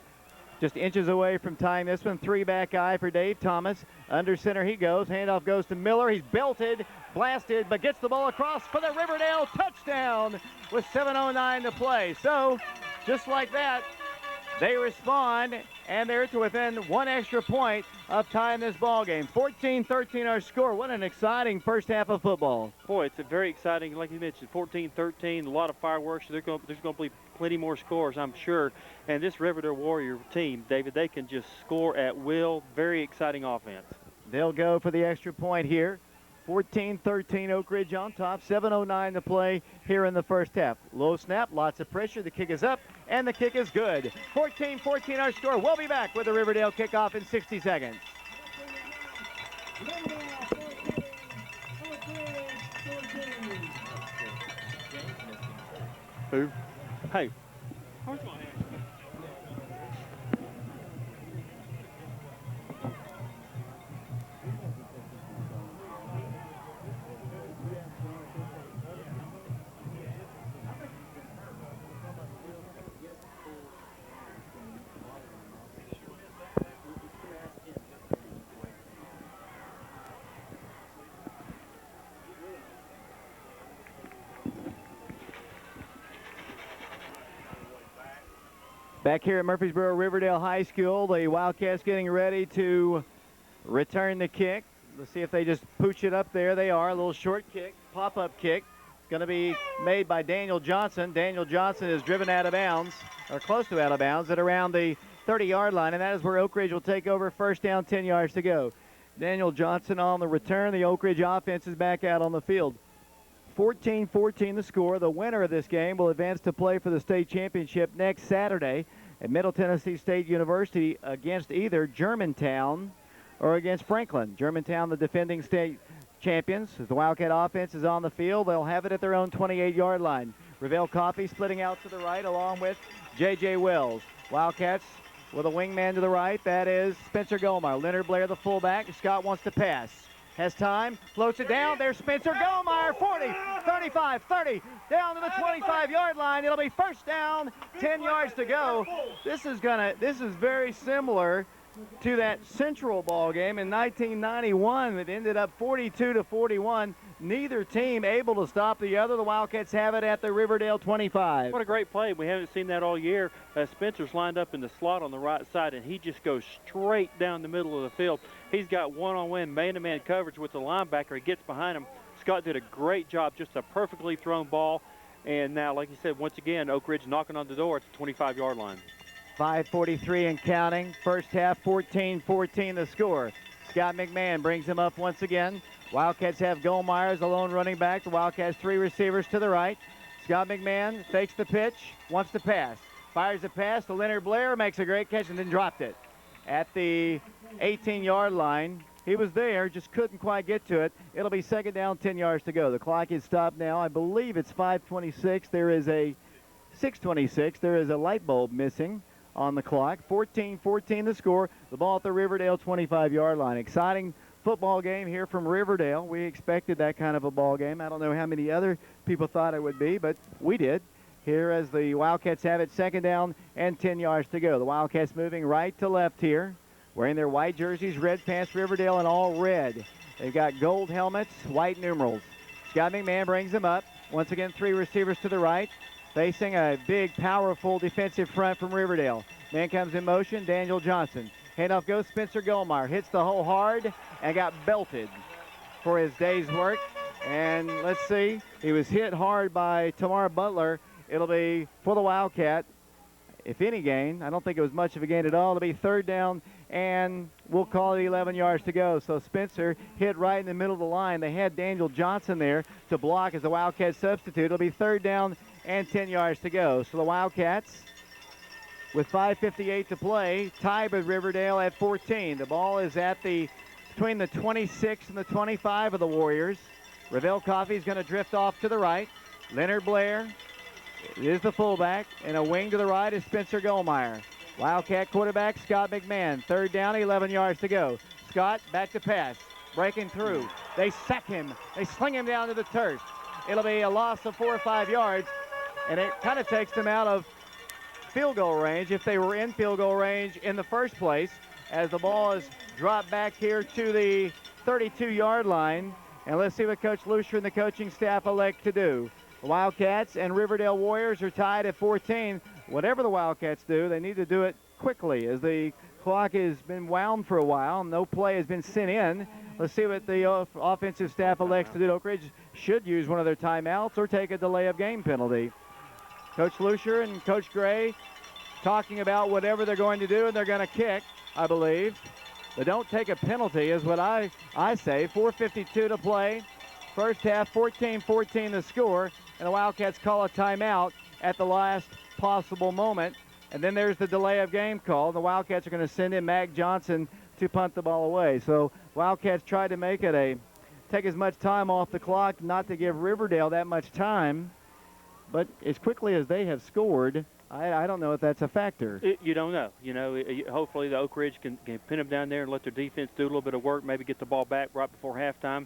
Just inches away from tying this one. 3-back eye for Dave Thomas. Under center he goes. Handoff goes to Miller. He's belted, blasted, but gets the ball across for the Riverdale touchdown with 7:09 to play. So, just like that, they respond, and they're to within 1 extra point of tying this ball game. 14-13 our score. What an exciting first half of football. Boy, it's a very exciting, like you mentioned, 14-13, a lot of fireworks. There's going to be plenty more scores, I'm sure. And this Riverdale Warrior team, David, they can just score at will. Very exciting offense. They'll go for the extra point here. 14-13 Oak Ridge on top. 7:09 to play here in the first half. Low snap, lots of pressure. The kick is up, and the kick is good. 14-14 our score. We'll be back with the Riverdale kickoff in 60 seconds. Who? Hey. Back here at Murfreesboro Riverdale High School, the Wildcats getting ready to return the kick. Let's see if they just pooch it up there. They are. A little short kick, pop-up kick. Going to be made by Daniel Johnson. Daniel Johnson is driven out of bounds, or close to out of bounds, at around the 30-yard line, and that is where Oak Ridge will take over. First down, 10 yards to go. Daniel Johnson on the return. The Oak Ridge offense is back out on the field. 14-14 the score. The winner of this game will advance to play for the state championship next Saturday at Middle Tennessee State University against either Germantown or against Franklin. Germantown, the defending state champions. As the Wildcat offense is on the field, they'll have it at their own 28-yard line. Ravel Coffey splitting out to the right along with J.J. Wells. Wildcats with a wingman to the right. That is Spencer Gulmire. Leonard Blair, the fullback. Scott wants to pass. Has time, floats it down. There's Spencer Gulmire, 40, 35, 30, down to the 25-yard line. It'll be first down, 10 yards to go. This is very similar to that Central ball game in 1991 that ended up 42-41. Neither team able to stop the other. The Wildcats have it at the Riverdale 25. What a great play. We haven't seen that all year. Spencer's lined up in the slot on the right side, and he just goes straight down the middle of the field. He's got one-on-one man-to-man coverage with the linebacker. He gets behind him. Scott did a great job, just a perfectly thrown ball. And now, like you said, once again, Oak Ridge knocking on the door at the 25-yard line. 5:43 and counting. First half, 14-14 the score. Scott McMahon brings him up once again. Wildcats have Gulmire as a lone running back. The Wildcats 3 receivers to the right. Scott McMahon fakes the pitch, wants to pass. Fires a pass to Leonard Blair, makes a great catch and then dropped it. At the 18-yard line, he was there, just couldn't quite get to it. It'll be second down, 10 yards to go. The clock is stopped now. I believe it's 5:26. There is a 6:26. There is a light bulb missing on the clock. 14-14 the score. The ball at the Riverdale 25-yard line. Exciting football game here from Riverdale. We expected that kind of a ball game. I don't know how many other people thought it would be, but we did. Here as the Wildcats have it, second down and 10 yards to go. The Wildcats moving right to left here, wearing their white jerseys, red pants, Riverdale, and all red. They've got gold helmets, white numerals. Scott McMahon brings them up. Once again, 3 receivers to the right, facing a big, powerful defensive front from Riverdale. Man comes in motion, Daniel Johnson. Handoff goes Spencer Gulmire. Hits the hole hard and got belted for his day's work. And let's see, he was hit hard by Tamar Butler. It'll be for the Wildcat, if any gain. I don't think it was much of a gain at all. It'll be third down, and we'll call it 11 yards to go. So Spencer hit right in the middle of the line. They had Daniel Johnson there to block as the Wildcat substitute. It'll be third down and 10 yards to go. So the Wildcats, with 5:58 to play, tied with Riverdale at 14. The ball is at between the 26 and the 25 of the Warriors. Ravel Coffey is going to drift off to the right. Leonard Blair is the fullback, and a wing to the right is Spencer Gulmire. Wildcat quarterback Scott McMahon. Third down, 11 yards to go. Scott back to pass, breaking through. They sack him. They sling him down to the turf. It'll be a loss of 4 or 5 yards, and it kind of takes them out of field goal range if they were in field goal range in the first place, as the ball is dropped back here to the 32-yard line. And let's see what Coach Lussier and the coaching staff elect to do. The Wildcats and Riverdale Warriors are tied at 14. Whatever the Wildcats do, they need to do it quickly, as the clock has been wound for a while. No play has been sent in. Let's see what the offensive staff elects to do. Oak Ridge should use one of their timeouts or take a delay of game penalty. Coach Lussier and Coach Gray talking about whatever they're going to do, and they're going to kick, I believe. But don't take a penalty is what I say. 4:52 to play. First half, 14-14 the score, and the Wildcats call a timeout at the last possible moment. And then there's the delay of game call. The Wildcats are going to send in Mac Johnson to punt the ball away. So Wildcats tried to make it take as much time off the clock, not to give Riverdale that much time. But as quickly as they have scored, I don't know if that's a factor. You don't know. Hopefully the Oak Ridge can pin them down there and let their defense do a little bit of work, maybe get the ball back right before halftime.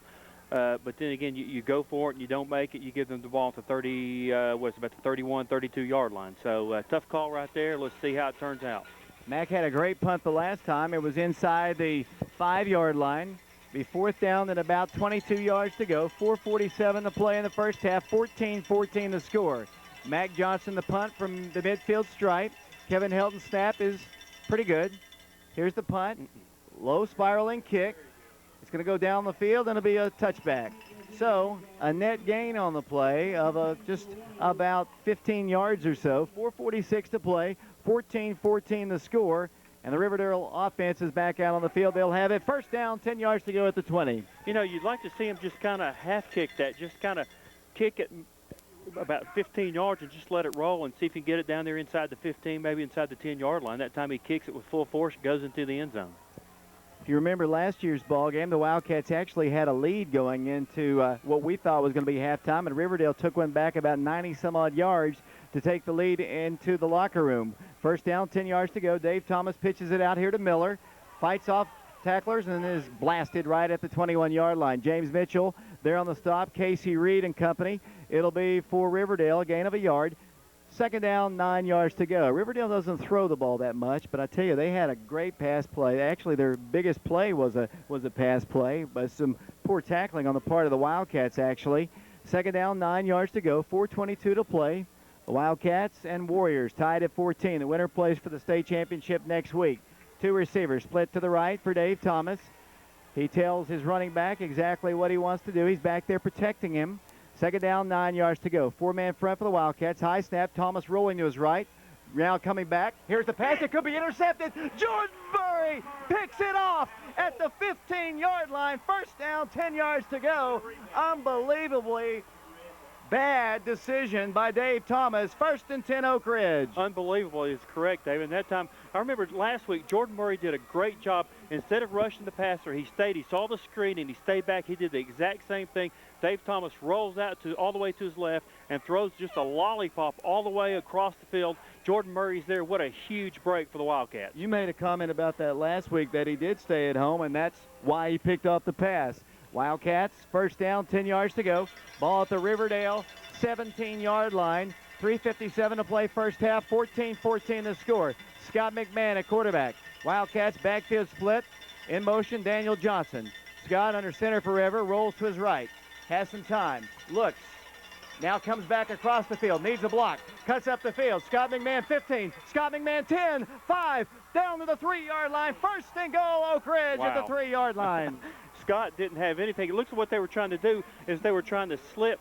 But then again, you go for it and you don't make it. You give them the ball at the 31, 32-yard line. So tough call right there. Let's see how it turns out. Mac had a great punt the last time. It was inside the 5-yard line. Be fourth down and about 22 yards to go. 4:47 to play in the first half. 14-14 the score. Mac Johnson the punt from the midfield stripe. Kevin Helton's snap is pretty good. Here's the punt. Low spiraling kick. It's going to go down the field and it'll be a touchback. So a net gain on the play of just about 15 yards or so. 4:46 to play. 14-14 the score. And the Riverdale offense is back out on the field. They'll have it first down, 10 yards to go at the 20. You know, you'd like to see him just kind of half kick that, just kind of kick it about 15 yards and just let it roll and see if he can get it down there inside the 15, maybe inside the 10-yard line. That time he kicks it with full force, goes into the end zone. If you remember last year's ball game, the Wildcats actually had a lead going into what we thought was going to be halftime, and Riverdale took one back about 90-some-odd yards to take the lead into the locker room. First down, 10 yards to go. Dave Thomas pitches it out here to Miller, fights off tacklers, and is blasted right at the 21-yard line. James Mitchell there on the stop. Casey Reed and company. It'll be for Riverdale, a gain of a yard. Second down, 9 yards to go. Riverdale doesn't throw the ball that much, but I tell you, they had a great pass play. Actually, their biggest play was a pass play, but some poor tackling on the part of the Wildcats, actually. Second down, 9 yards to go. 4:22 to play. The Wildcats and Warriors tied at 14. The winner plays for the state championship next week. Two receivers split to the right for Dave Thomas. He tells his running back exactly what he wants to do. He's back there protecting him. Second down, 9 yards to go. Four-man front for the Wildcats. High snap. Thomas rolling to his right. Now coming back. Here's the pass. It could be intercepted. Jordan Murray picks it off at the 15-yard line. First down, 10 yards to go. Unbelievably bad decision by Dave Thomas. First and 10, Oak Ridge. Unbelievable is correct, David. And that time, I remember last week, Jordan Murray did a great job. Instead of rushing the passer, he stayed. He saw the screen and he stayed back. He did the exact same thing. Dave Thomas rolls out all the way to his left and throws just a lollipop all the way across the field. Jordan Murray's there. What a huge break for the Wildcats. You made a comment about that last week, that he did stay at home, and that's why he picked off the pass. Wildcats, first down, 10 yards to go. Ball at the Riverdale 17-yard line. 3:57 to play first half. 14-14 the score. Scott McMahon at quarterback. Wildcats backfield split. In motion, Daniel Johnson. Scott under center forever, rolls to his right. Has some time. Looks. Now comes back across the field. Needs a block. Cuts up the field. Scott McMahon 15. Scott McMahon 10. 5. Down to the 3-yard line. First and goal, Oak Ridge at the 3-yard line. Scott didn't have anything. It looks like what they were trying to do is they were trying to slip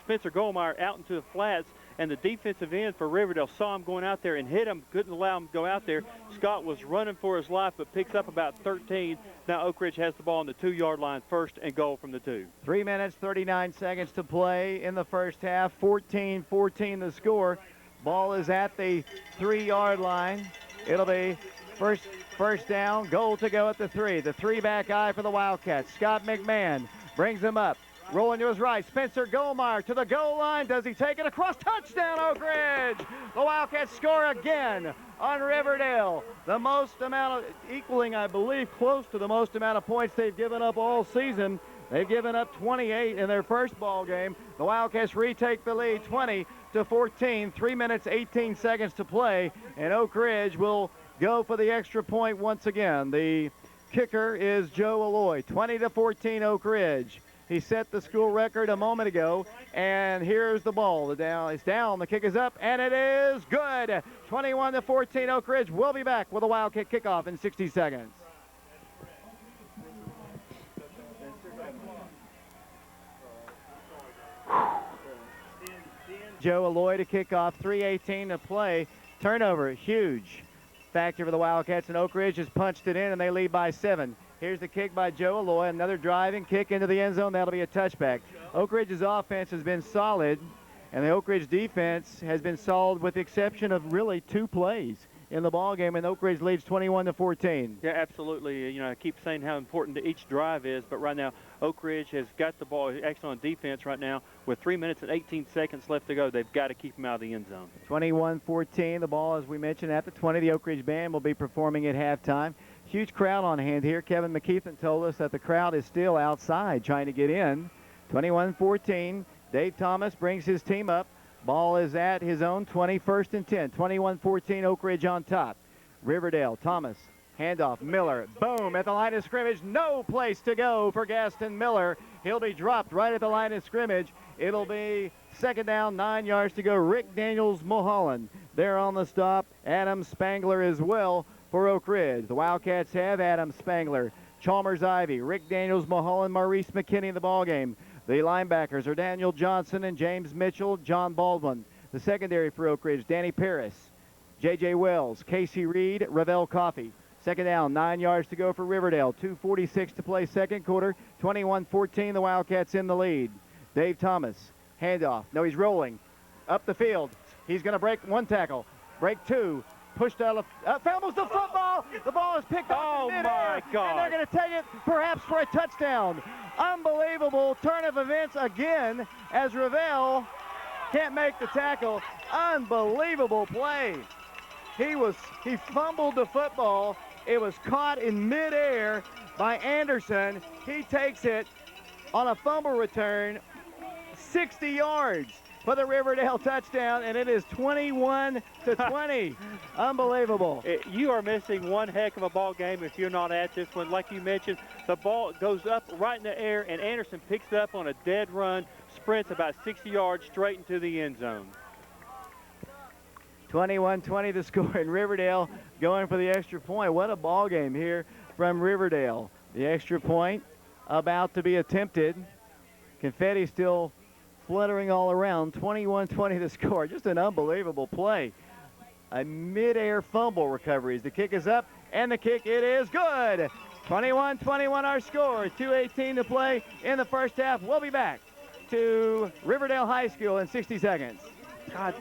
Spencer Gulmire out into the flats, and the defensive end for Riverdale saw him going out there and hit him, couldn't allow him to go out there. Scott was running for his life, but picks up about 13. Now Oak Ridge has the ball on the 2-yard line, first and goal from the 2. 3 minutes, 39 seconds to play in the first half. 14-14 the score. Ball is at the 3-yard line. It'll be first down, goal to go at the 3. The 3-back eye for the Wildcats. Scott McMahon brings him up. Rolling to his right, Spencer Gulmire to the goal line. Does he take it across? Touchdown, Oak Ridge! The Wildcats score again on Riverdale. The most amount of, equaling, I believe, close to the most amount of points they've given up all season. They've given up 28 in their first ball game. The Wildcats retake the lead 20-14. 3 minutes, 18 seconds to play, and Oak Ridge will go for the extra point once again. The kicker is Joe Alloy. 20-14 Oak Ridge. He set the school record a moment ago, and here's the ball. It's down, the kick is up, and it is good. 21-14 Oak Ridge. We'll be back with a Wildcat kickoff in 60 seconds. Joe Alloy to kick off, 3:18 to play. Turnover, huge factor for the Wildcats, and Oak Ridge has punched it in, and they lead by 7. Here's the kick by Joe Alloy, another driving kick into the end zone. That'll be a touchback. Oak Ridge's offense has been solid, and the Oak Ridge defense has been solid with the exception of really 2 plays in the ball game, and Oak Ridge leads 21-14. Yeah, absolutely. You know, I keep saying how important each drive is, but right now Oak Ridge has got the ball actually on defense right now with 3 minutes and 18 seconds left to go. They've got to keep him out of the end zone. 21-14, the ball, as we mentioned, at the 20. The Oak Ridge band will be performing at halftime. Huge crowd on hand here. Kevin McKeithen told us that the crowd is still outside trying to get in. 21-14. Dave Thomas brings his team up. Ball is at his own 20, first and 10. 21-14, Oak Ridge on top. Riverdale, Thomas, handoff, Miller, boom, at the line of scrimmage. No place to go for Gaston Miller. He'll be dropped right at the line of scrimmage. It'll be second down, 9 yards to go. Rick Daniels Mulholland there on the stop. Adam Spangler as well for Oak Ridge. The Wildcats have Adam Spangler, Chalmers Ivy, Rick Daniels, Mulholland, Maurice McKinney in the ballgame. The linebackers are Daniel Johnson and James Mitchell, John Baldwin. The secondary for Oak Ridge, Danny Paris, J.J. Wells, Casey Reed, Ravel Coffey. Second down, 9 yards to go for Riverdale. 2:46 to play second quarter. 21-14, the Wildcats in the lead. Dave Thomas, handoff. No, he's rolling up the field. He's going to break one tackle, break two, pushed out of, fumbles the football. The ball is picked up in midair, my God. and they're going to take it perhaps for a touchdown. Unbelievable turn of events again as Ravel can't make the tackle. Unbelievable play. He fumbled the football. It was caught in midair by Anderson. He takes it on a fumble return, 60 yards for the Riverdale touchdown, and it is 21-20. Unbelievable. You are missing one heck of a ball game if you're not at this one. Like you mentioned, the ball goes up right in the air, and Anderson picks it up on a dead run, sprints about 60 yards straight into the end zone. 21-20 the score, and Riverdale going for the extra point. What a ball game here from Riverdale. The extra point about to be attempted. Confetti still fluttering all around. 21-20 the score. Just an unbelievable play. A mid-air fumble recovery. The kick is up, and the kick, it is good. 21-21 our score. 2:18 to play in the first half. We'll be back to Riverdale High School in 60 seconds. God,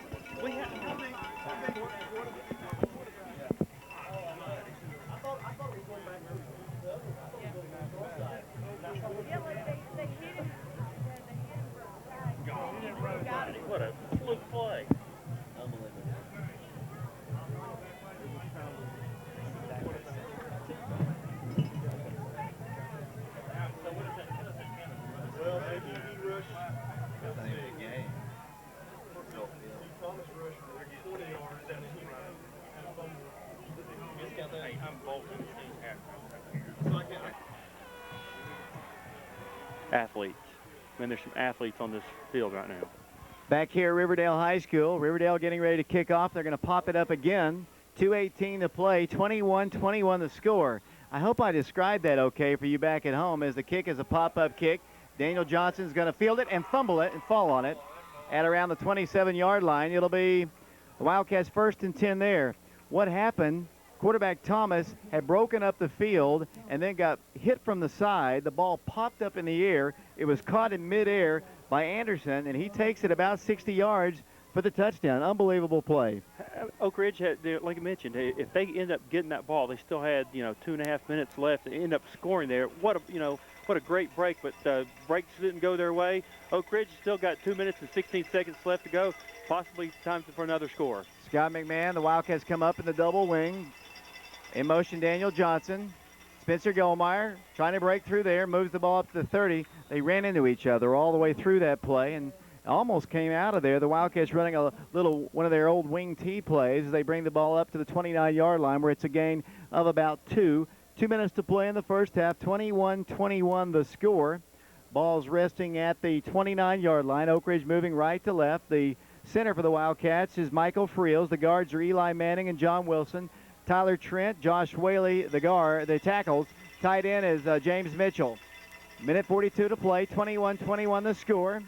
what a fluke play. Well, maybe he rushed. That's not even a game. Thomas rushed for 20 yards and he ran. Athletes. I mean, there's some athletes on this field right now. Back here at Riverdale High School. Riverdale getting ready to kick off. They're going to pop it up again. 2:18 to play. 21-21 the score. I hope I described that okay for you back at home, as the kick is a pop-up kick. Daniel Johnson's going to field it and fumble it and fall on it at around the 27-yard line. It'll be the Wildcats 1st and 10 there. What happened, quarterback Thomas had broken up the field and then got hit from the side. The ball popped up in the air. It was caught in midair by Anderson, and he takes it about 60 yards for the touchdown. Unbelievable play. Oak Ridge had, like I mentioned, if they end up getting that ball, they still had 2.5 minutes left and end up scoring there. What a great break, but breaks didn't go their way. Oak Ridge still got 2 minutes and 16 seconds left to go. Possibly time for another score. Scott McMahon, the Wildcats come up in the double wing. In motion, Daniel Johnson. Spencer Gulmire trying to break through there, moves the ball up to the 30. They ran into each other all the way through that play and almost came out of there. The Wildcats running one of their old wing T plays as they bring the ball up to the 29-yard line, where it's a gain of about 2. 2 minutes to play in the first half. 21-21 the score. Ball's resting at the 29-yard line. Oak Ridge moving right to left. The center for the Wildcats is Michael Friels. The guards are Eli Manning and John Wilson. Tyler Trent, Josh Whaley, the tackles. Tight end is James Mitchell. Minute 42 to play. 21-21 the score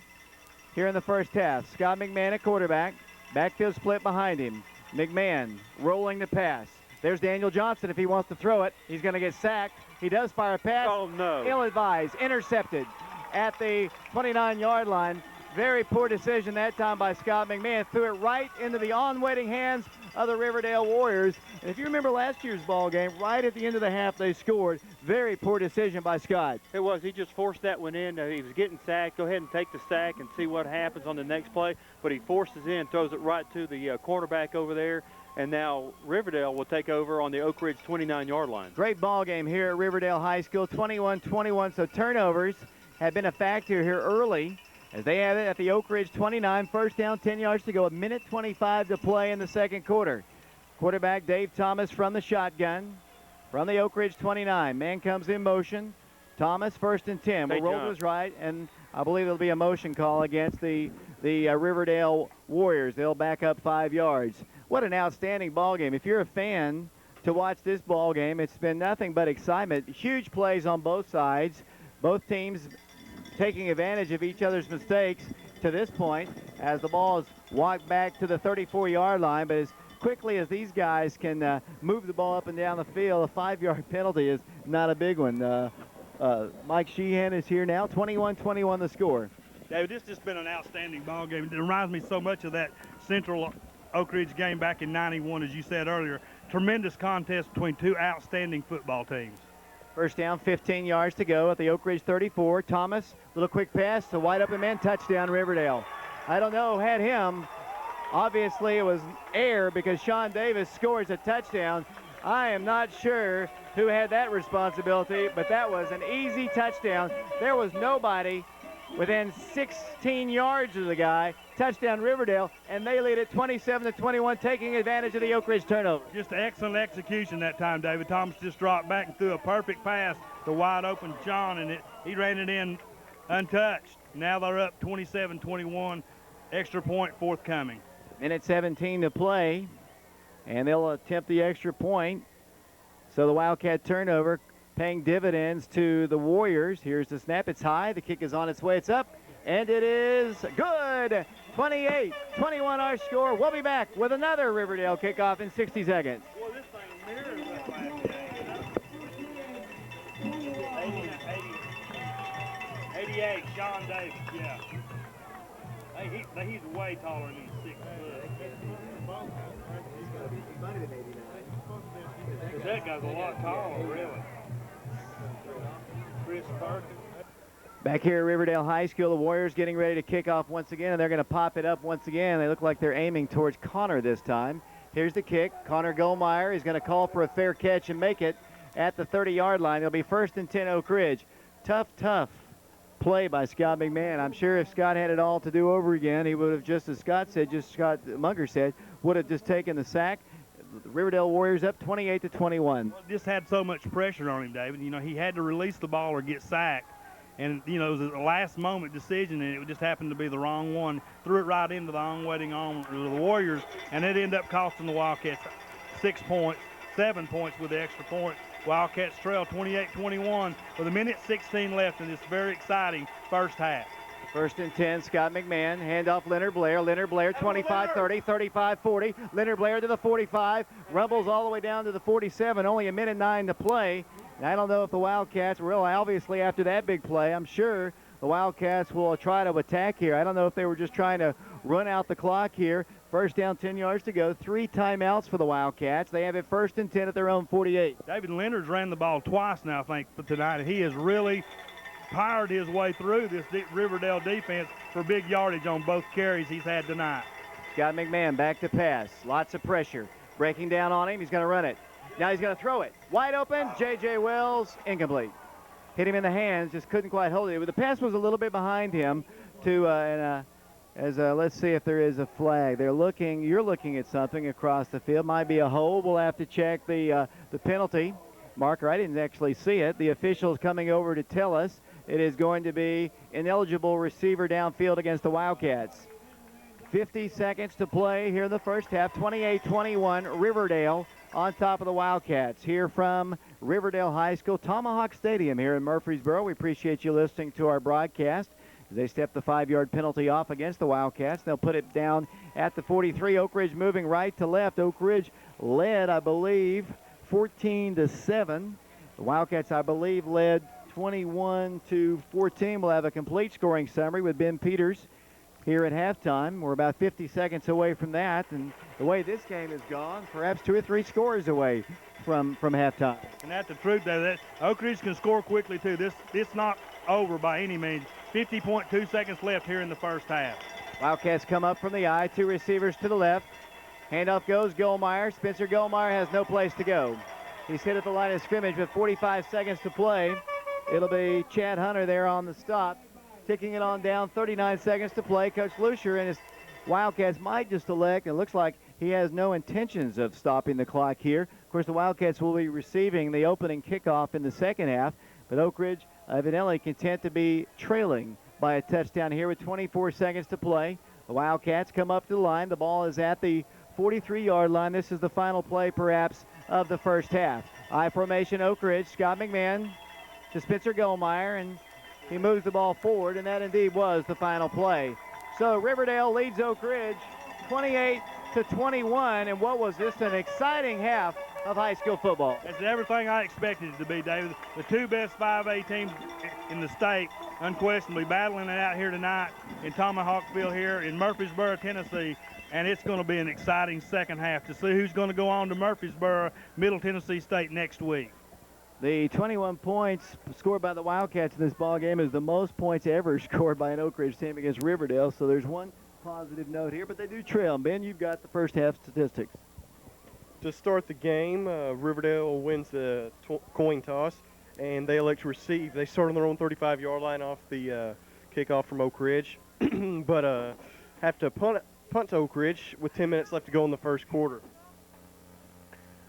here in the first half. Scott McMahon at quarterback. Backfield split behind him. McMahon rolling the pass. There's Daniel Johnson if he wants to throw it. He's going to get sacked. He does fire a pass. Oh, no. Ill-advised. Intercepted at the 29-yard line. Very poor decision that time by Scott McMahon. Threw it right into the on-waiting hands of the Riverdale Warriors. And if you remember last year's ball game, right at the end of the half they scored. Very poor decision by Scott. It was. He just forced that one in. He was getting sacked. Go ahead and take the sack and see what happens on the next play. But he forces in, throws it right to the cornerback over there. And now Riverdale will take over on the Oak Ridge 29-yard line. Great ball game here at Riverdale High School, 21-21. So turnovers have been a factor here early, as they have it at the Oak Ridge 29. First down, 10 yards to go. A minute 25 to play in the second quarter. Quarterback Dave Thomas from the shotgun from the Oak Ridge 29. Man comes in motion. Thomas, 1st and 10. Will roll to his right, and I believe it'll be a motion call against the Riverdale Warriors. They'll back up 5 yards. What an outstanding ball game. If you're a fan to watch this ball game, it's been nothing but excitement. Huge plays on both sides. Both teams taking advantage of each other's mistakes to this point as the ball is walked back to the 34-yard line. But as quickly as these guys can move the ball up and down the field, a 5-yard penalty is not a big one. Mike Sheehan is here now. 21-21 the score. David, this has just been an outstanding ball game. It reminds me so much of that Central Oak Ridge game back in '91, as you said earlier. Tremendous contest between two outstanding football teams. First down, 15 yards to go at the Oak Ridge 34. Thomas, little quick pass to wide open man, touchdown Riverdale. I don't know who had him. Obviously it was air because Sean Davis scores a touchdown. I am not sure who had that responsibility, but that was an easy touchdown. There was nobody within 16 yards of the guy. Touchdown Riverdale, and they lead it 27-21, taking advantage of the Oak Ridge turnover. Just excellent execution that time, David. Thomas just dropped back and threw a perfect pass to wide open John, and he ran it in untouched. Now they're up 27-21, extra point forthcoming. Minute 17 to play, and they'll attempt the extra point. So the Wildcat turnover paying dividends to the Warriors. Here's the snap. It's high. The kick is on its way. It's up, and it is good. 28-21 our score. We'll be back with another Riverdale kickoff in 60 seconds. Well, this thing mirrors that last game. 88, Sean Davis, yeah. He's way taller than he's 6 foot. That guy's a lot taller, really. Chris Perkins. Back here at Riverdale High School, the Warriors getting ready to kick off once again, and they're going to pop it up once again. They look like they're aiming towards Connor this time. Here's the kick. Connor Gulmire is going to call for a fair catch and make it at the 30-yard line. It'll be 1st and 10 Oak Ridge. Tough play by Scott McMahon. I'm sure if Scott had it all to do over again, he would have, just as Scott Munger said, would have just taken the sack. The Riverdale Warriors up 28-21. Well, just had so much pressure on him, David. You know, he had to release the ball or get sacked. And, you know, it was a last-moment decision, and it just happened to be the wrong one. Threw it right into the on-waiting arm of the Warriors, and it ended up costing the Wildcats 6 points, 7 points with the extra point. Wildcats trail 28-21 with 1:16 left in this very exciting first half. 1st and 10, Scott McMahon, handoff Leonard Blair. Leonard Blair, 25-30, 35-40. Leonard Blair to the 45, rumbles all the way down to the 47, only 1:09 to play. And I don't know if the Wildcats, well, obviously after that big play, I'm sure the Wildcats will try to attack here. I don't know if they were just trying to run out the clock here. First down, 10 yards to go. 3 timeouts for the Wildcats. They have it 1st and 10 at their own 48. David Leonard's ran the ball twice now, I think, for tonight. He has really powered his way through this Riverdale defense for big yardage on both carries he's had tonight. Scott McMahon back to pass. Lots of pressure. Breaking down on him. He's going to run it. Now he's going to throw it. Wide open. J.J. Wells, incomplete. Hit him in the hands, just couldn't quite hold it. The pass was a little bit behind him to, let's see if there is a flag. You're looking at something across the field. Might be a hold. We'll have to check the penalty marker. I didn't actually see it. The official's coming over to tell us it is going to be ineligible receiver downfield against the Wildcats. 50 seconds to play here in the first half. 28-21, Riverdale on top of the Wildcats. Here from Riverdale High School, Tomahawk Stadium here in Murfreesboro. We appreciate you listening to our broadcast. They step the 5-yard penalty off against the Wildcats. They'll put it down at the 43. Oak Ridge moving right to left. Oak Ridge led, I believe, 14-7. The Wildcats, I believe, led 21-14. We'll have a complete scoring summary with Ben Peters here at halftime. We're about 50 seconds away from that, and the way this game has gone, perhaps 2 or 3 scores away from halftime. And that's the truth, that Oak Ridge can score quickly too. This not over by any means. 50.2 seconds left here in the first half. Wildcats come up from the eye. 2 receivers to the left. Handoff goes Gulmire. Spencer Gulmire has no place to go. He's hit at the line of scrimmage with 45 seconds to play. It'll be Chad Hunter there on the stop. Ticking it on down, 39 seconds to play. Coach Lussier and his Wildcats might just elect, it looks like he has no intentions of stopping the clock here. Of course, the Wildcats will be receiving the opening kickoff in the second half, but Oak Ridge evidently content to be trailing by a touchdown here with 24 seconds to play. The Wildcats come up to the line. The ball is at the 43-yard line. This is the final play, perhaps, of the first half. I formation, Oak Ridge. Scott McMahon to Spencer Gulmire, and he moves the ball forward, and that indeed was the final play. So Riverdale leads Oak Ridge 28-21, and what was this, an exciting half of high school football. It's everything I expected it to be, David. The two best 5A teams in the state, unquestionably, battling it out here tonight in Tomahawk Field here in Murfreesboro, Tennessee. And it's going to be an exciting second half to see who's going to go on to Murfreesboro, Middle Tennessee State next week. The 21 points scored by the Wildcats in this ball game is the most points ever scored by an Oak Ridge team against Riverdale. So there's one positive note here, but they do trail. Ben, you've got the first half statistics. To start the game, Riverdale wins the coin toss, and they elect to receive. They start on their own 35-yard line off the kickoff from Oak Ridge, but have to punt to Oak Ridge with 10 minutes left to go in the first quarter.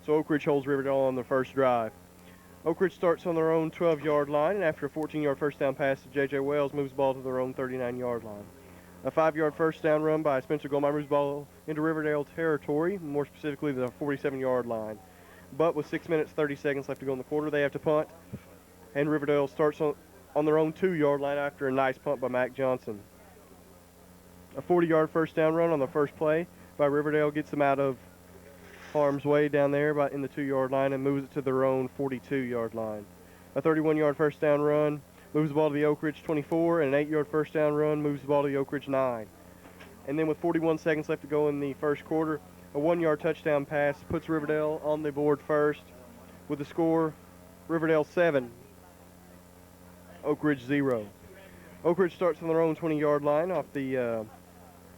So Oak Ridge holds Riverdale on the first drive. Oak Ridge starts on their own 12-yard line, and after a 14-yard first down pass to J.J. Wells, moves the ball to their own 39-yard line. A 5-yard first down run by Spencer Gulmire moves the ball into Riverdale territory, more specifically the 47-yard line. But with 6 minutes, 30 seconds left to go in the quarter, they have to punt, and Riverdale starts on their own 2-yard line after a nice punt by Mac Johnson. A 40-yard first down run on the first play by Riverdale gets them out of harm's way down there in the 2-yard line and moves it to their own 42-yard line. A 31-yard first down run moves the ball to the Oak Ridge 24, and an 8-yard first down run moves the ball to the Oak Ridge 9. And then with 41 seconds left to go in the first quarter, a 1-yard touchdown pass puts Riverdale on the board first with the score Riverdale 7, Oak Ridge 0. Oak Ridge starts on their own 20-yard line off the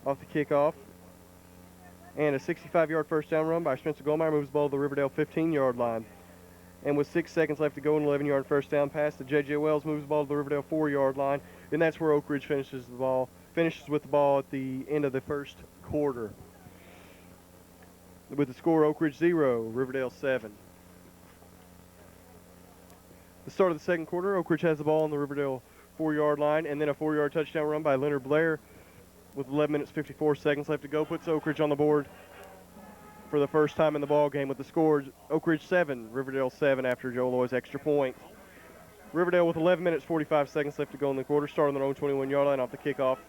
kickoff. And a 65-yard first down run by Spencer Gulmire moves the ball to the Riverdale 15-yard line. And with 6 seconds left to go, an 11-yard first down pass to J.J. Wells moves the ball to the Riverdale 4-yard line. And that's where Oak Ridge finishes with the ball at the end of the first quarter. With the score Oak Ridge 0, Riverdale 7. The start of the second quarter, Oak Ridge has the ball on the Riverdale 4-yard line, and then a 4-yard touchdown run by Leonard Blair with 11 minutes 54 seconds left to go puts Oak Ridge on the board for the first time in the ball game with the score Oak Ridge 7, Riverdale 7 after Joe Loy's extra point. Riverdale with 11 minutes 45 seconds left to go in the quarter, starting on their own 21-yard line off the kickoff.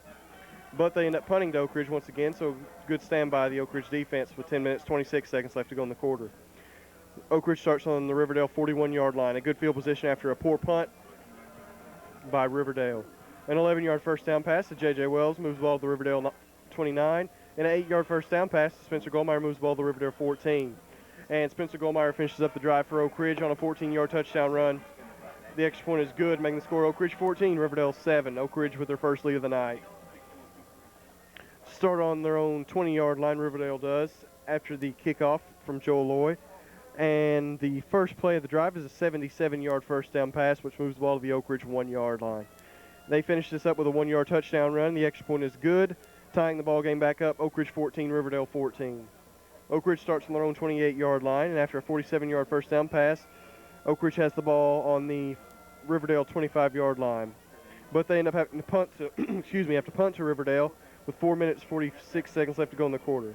But they end up punting to Oak Ridge once again, so good stand by the Oak Ridge defense with 10 minutes 26 seconds left to go in the quarter. Oak Ridge starts on the Riverdale 41-yard line, a good field position after a poor punt by Riverdale. An 11-yard first down pass to J.J. Wells moves the ball to the Riverdale 29. And an 8-yard first down pass to Spencer Gulmire moves the ball to the Riverdale 14. And Spencer Gulmire finishes up the drive for Oak Ridge on a 14-yard touchdown run. The extra point is good, making the score Oak Ridge 14, Riverdale 7. Oak Ridge with their first lead of the night. Start on their own 20-yard line, Riverdale does, after the kickoff from Joel Loy. And the first play of the drive is a 77-yard first down pass, which moves the ball to the Oak Ridge 1-yard line. They finish this up with a 1-yard touchdown run. The extra point is good, tying the ball game back up, Oak Ridge 14, Riverdale 14. Oak Ridge starts on their own 28-yard line, and after a 47-yard first down pass, Oak Ridge has the ball on the Riverdale 25-yard line. But they end up having to punt to Riverdale with 4 minutes 46 seconds left to go in the quarter.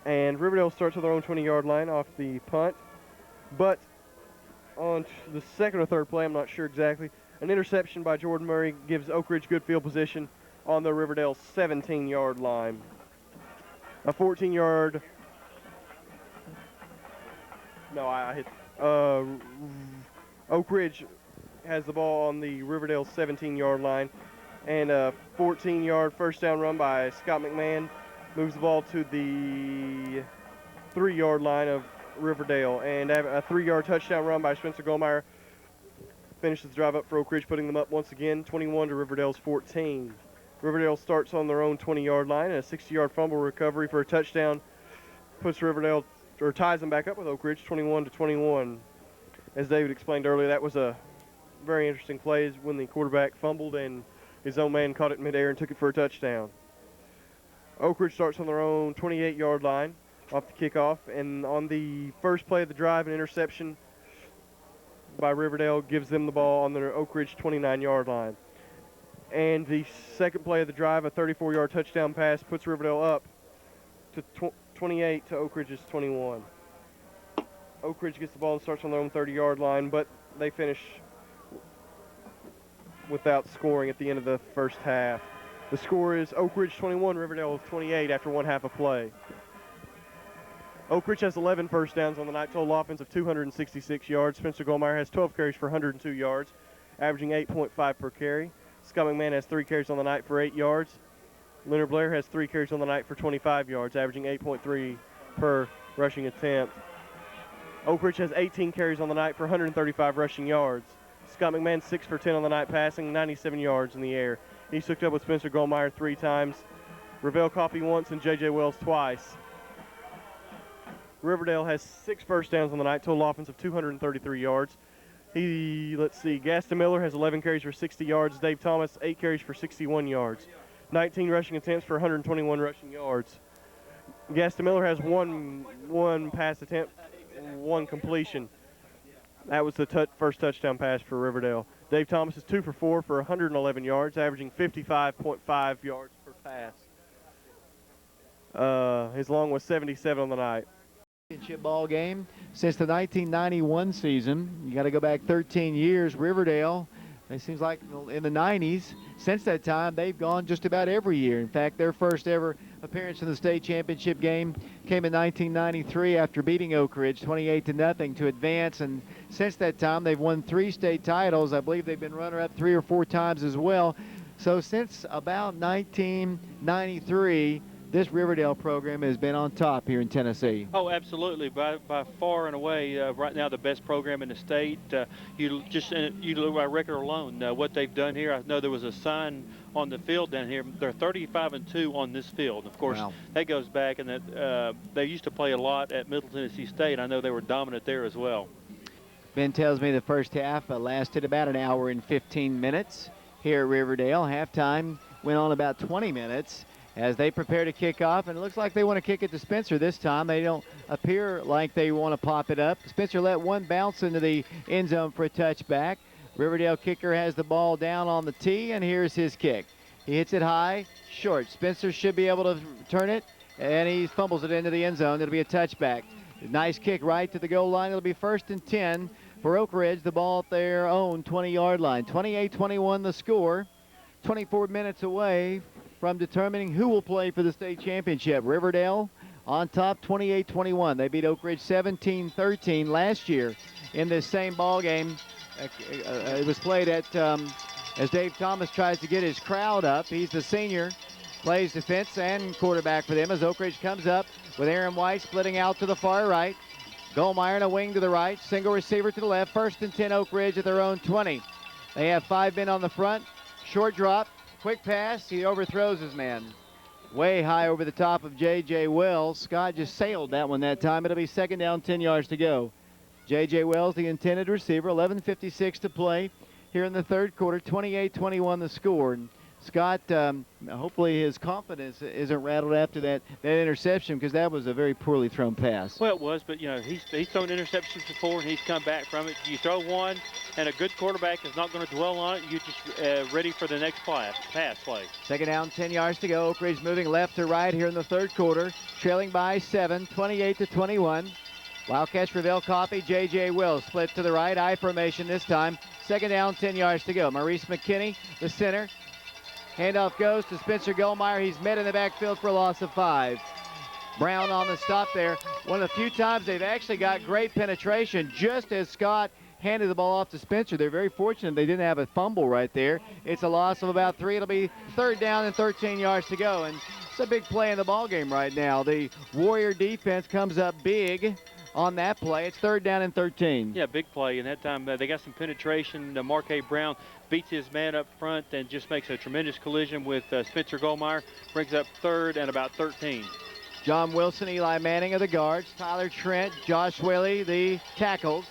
And Riverdale starts on their own 20-yard line off the punt, but on the second or third play, I'm not sure exactly, an interception by Jordan Murray gives Oak Ridge good field position on the Riverdale 17-yard line. A 14-yard... No, I hit... Oak Ridge has the ball on the Riverdale 17-yard line, and a 14-yard first down run by Scott McMahon moves the ball to the 3-yard line of Riverdale, and a 3-yard touchdown run by Spencer Gulmire finishes the drive up for Oak Ridge, putting them up once again, 21 to Riverdale's 14. Riverdale starts on their own 20-yard line, and a 60-yard fumble recovery for a touchdown puts Riverdale, or ties them back up with Oak Ridge, 21 to 21. As David explained earlier, that was a very interesting play when the quarterback fumbled and his own man caught it in midair and took it for a touchdown. Oak Ridge starts on their own 28-yard line off the kickoff, and on the first play of the drive, an interception by Riverdale gives them the ball on their Oak Ridge 29-yard line. And the second play of the drive, a 34-yard touchdown pass, puts Riverdale up to 28 to Oak Ridge's 21. Oak Ridge gets the ball and starts on their own 30-yard line, but they finish without scoring at the end of the first half. The score is Oak Ridge 21, Riverdale 28 after one half of play. Oak Ridge has 11 first downs on the night, total offense of 266 yards. Spencer Gulmire has 12 carries for 102 yards, averaging 8.5 per carry. Scott McMahon has 3 carries on the night for 8 yards. Leonard Blair has 3 carries on the night for 25 yards, averaging 8.3 per rushing attempt. Oak Ridge has 18 carries on the night for 135 rushing yards. Scott McMahon 6 for 10 on the night, passing 97 yards in the air. He's hooked up with Spencer Gulmire 3 times, Ravel Coffey once, and J.J. Wells twice. Riverdale has 6 first downs on the night, total offense of 233 yards. Gaston Miller has 11 carries for 60 yards. Dave Thomas, 8 carries for 61 yards. 19 rushing attempts for 121 rushing yards. Gaston Miller has one pass attempt, 1 completion. That was the first touchdown pass for Riverdale. Dave Thomas is 2 for 4 for 111 yards, averaging 55.5 yards per pass. His long was 77 on the night. Championship ball game since the 1991 season. You got to go back 13 years. Riverdale, it seems like in the 90s, since that time, they've gone just about every year. In fact, their first ever appearance in the state championship game came in 1993 after beating Oak Ridge 28-0 to advance. And since that time, they've won 3 state titles. I believe they've been runner-up 3 or 4 times as well. So since about 1993, this Riverdale program has been on top here in Tennessee. Oh, absolutely. By far and away, right now, the best program in the state. You look by record alone, what they've done here. I know there was a sign on the field down here. They're 35-2 on this field. Of course, that goes back, and they used to play a lot at Middle Tennessee State. I know they were dominant there as well. Ben tells me the first half lasted about an hour and 15 minutes here at Riverdale. Halftime went on about 20 minutes. As they prepare to kick off, and it looks like they want to kick it to Spencer this time. They don't appear like they want to pop it up. Spencer let one bounce into the end zone for a touchback. Riverdale kicker has the ball down on the tee, and here's his kick. He hits it high, short. Spencer should be able to turn it, and he fumbles it into the end zone. It'll be a touchback. Nice kick right to the goal line. It'll be 1st and 10 for Oak Ridge. The ball at their own 20-yard line. 28-21 the score. 24 minutes away from determining who will play for the state championship. Riverdale on top 28-21. They beat Oak Ridge 17-13 last year in this same ball game. It was played at as Dave Thomas tries to get his crowd up. He's the senior, plays defense and quarterback for them as Oak Ridge comes up with Aaron White splitting out to the far right. Gulmire in a wing to the right, single receiver to the left. 1st and 10 Oak Ridge at their own 20. They have 5 men on the front. Short drop. Quick pass, he overthrows his man. Way high over the top of J.J. Wells. Scott just sailed that one that time. It'll be 2nd down, 10 yards to go. J.J. Wells, the intended receiver, 11:56 to play here in the 3rd quarter, 28-21 the score. And Scott, hopefully his confidence isn't rattled after that interception, because that was a very poorly thrown pass. Well, it was, but, you know, he's thrown interceptions before, and he's come back from it. You throw one, and a good quarterback is not going to dwell on it. You're just ready for the next pass play. 2nd down, 10 yards to go. Oak Ridge moving left to right here in the 3rd quarter, trailing by 7, 28-21. Wildcats, Ravel Coffey, J.J. Wells split to the right, I formation this time. 2nd down, 10 yards to go. Maurice McKinney, the center. Handoff goes to Spencer Gulmire. He's met in the backfield for a loss of 5. Brown on the stop there. One of the few times they've actually got great penetration just as Scott handed the ball off to Spencer. They're very fortunate they didn't have a fumble right there. It's a loss of about 3. It'll be 3rd down and 13 yards to go. And it's a big play in the ball game right now. The Warrior defense comes up big on that play. It's 3rd down and 13. Yeah, big play. And that time they got some penetration. Marquez Brown beats his man up front and just makes a tremendous collision with Spencer Gulmire. Brings up 3rd and about 13. John Wilson, Eli Manning are the guards. Tyler Trent, Josh Whaley, the tackles.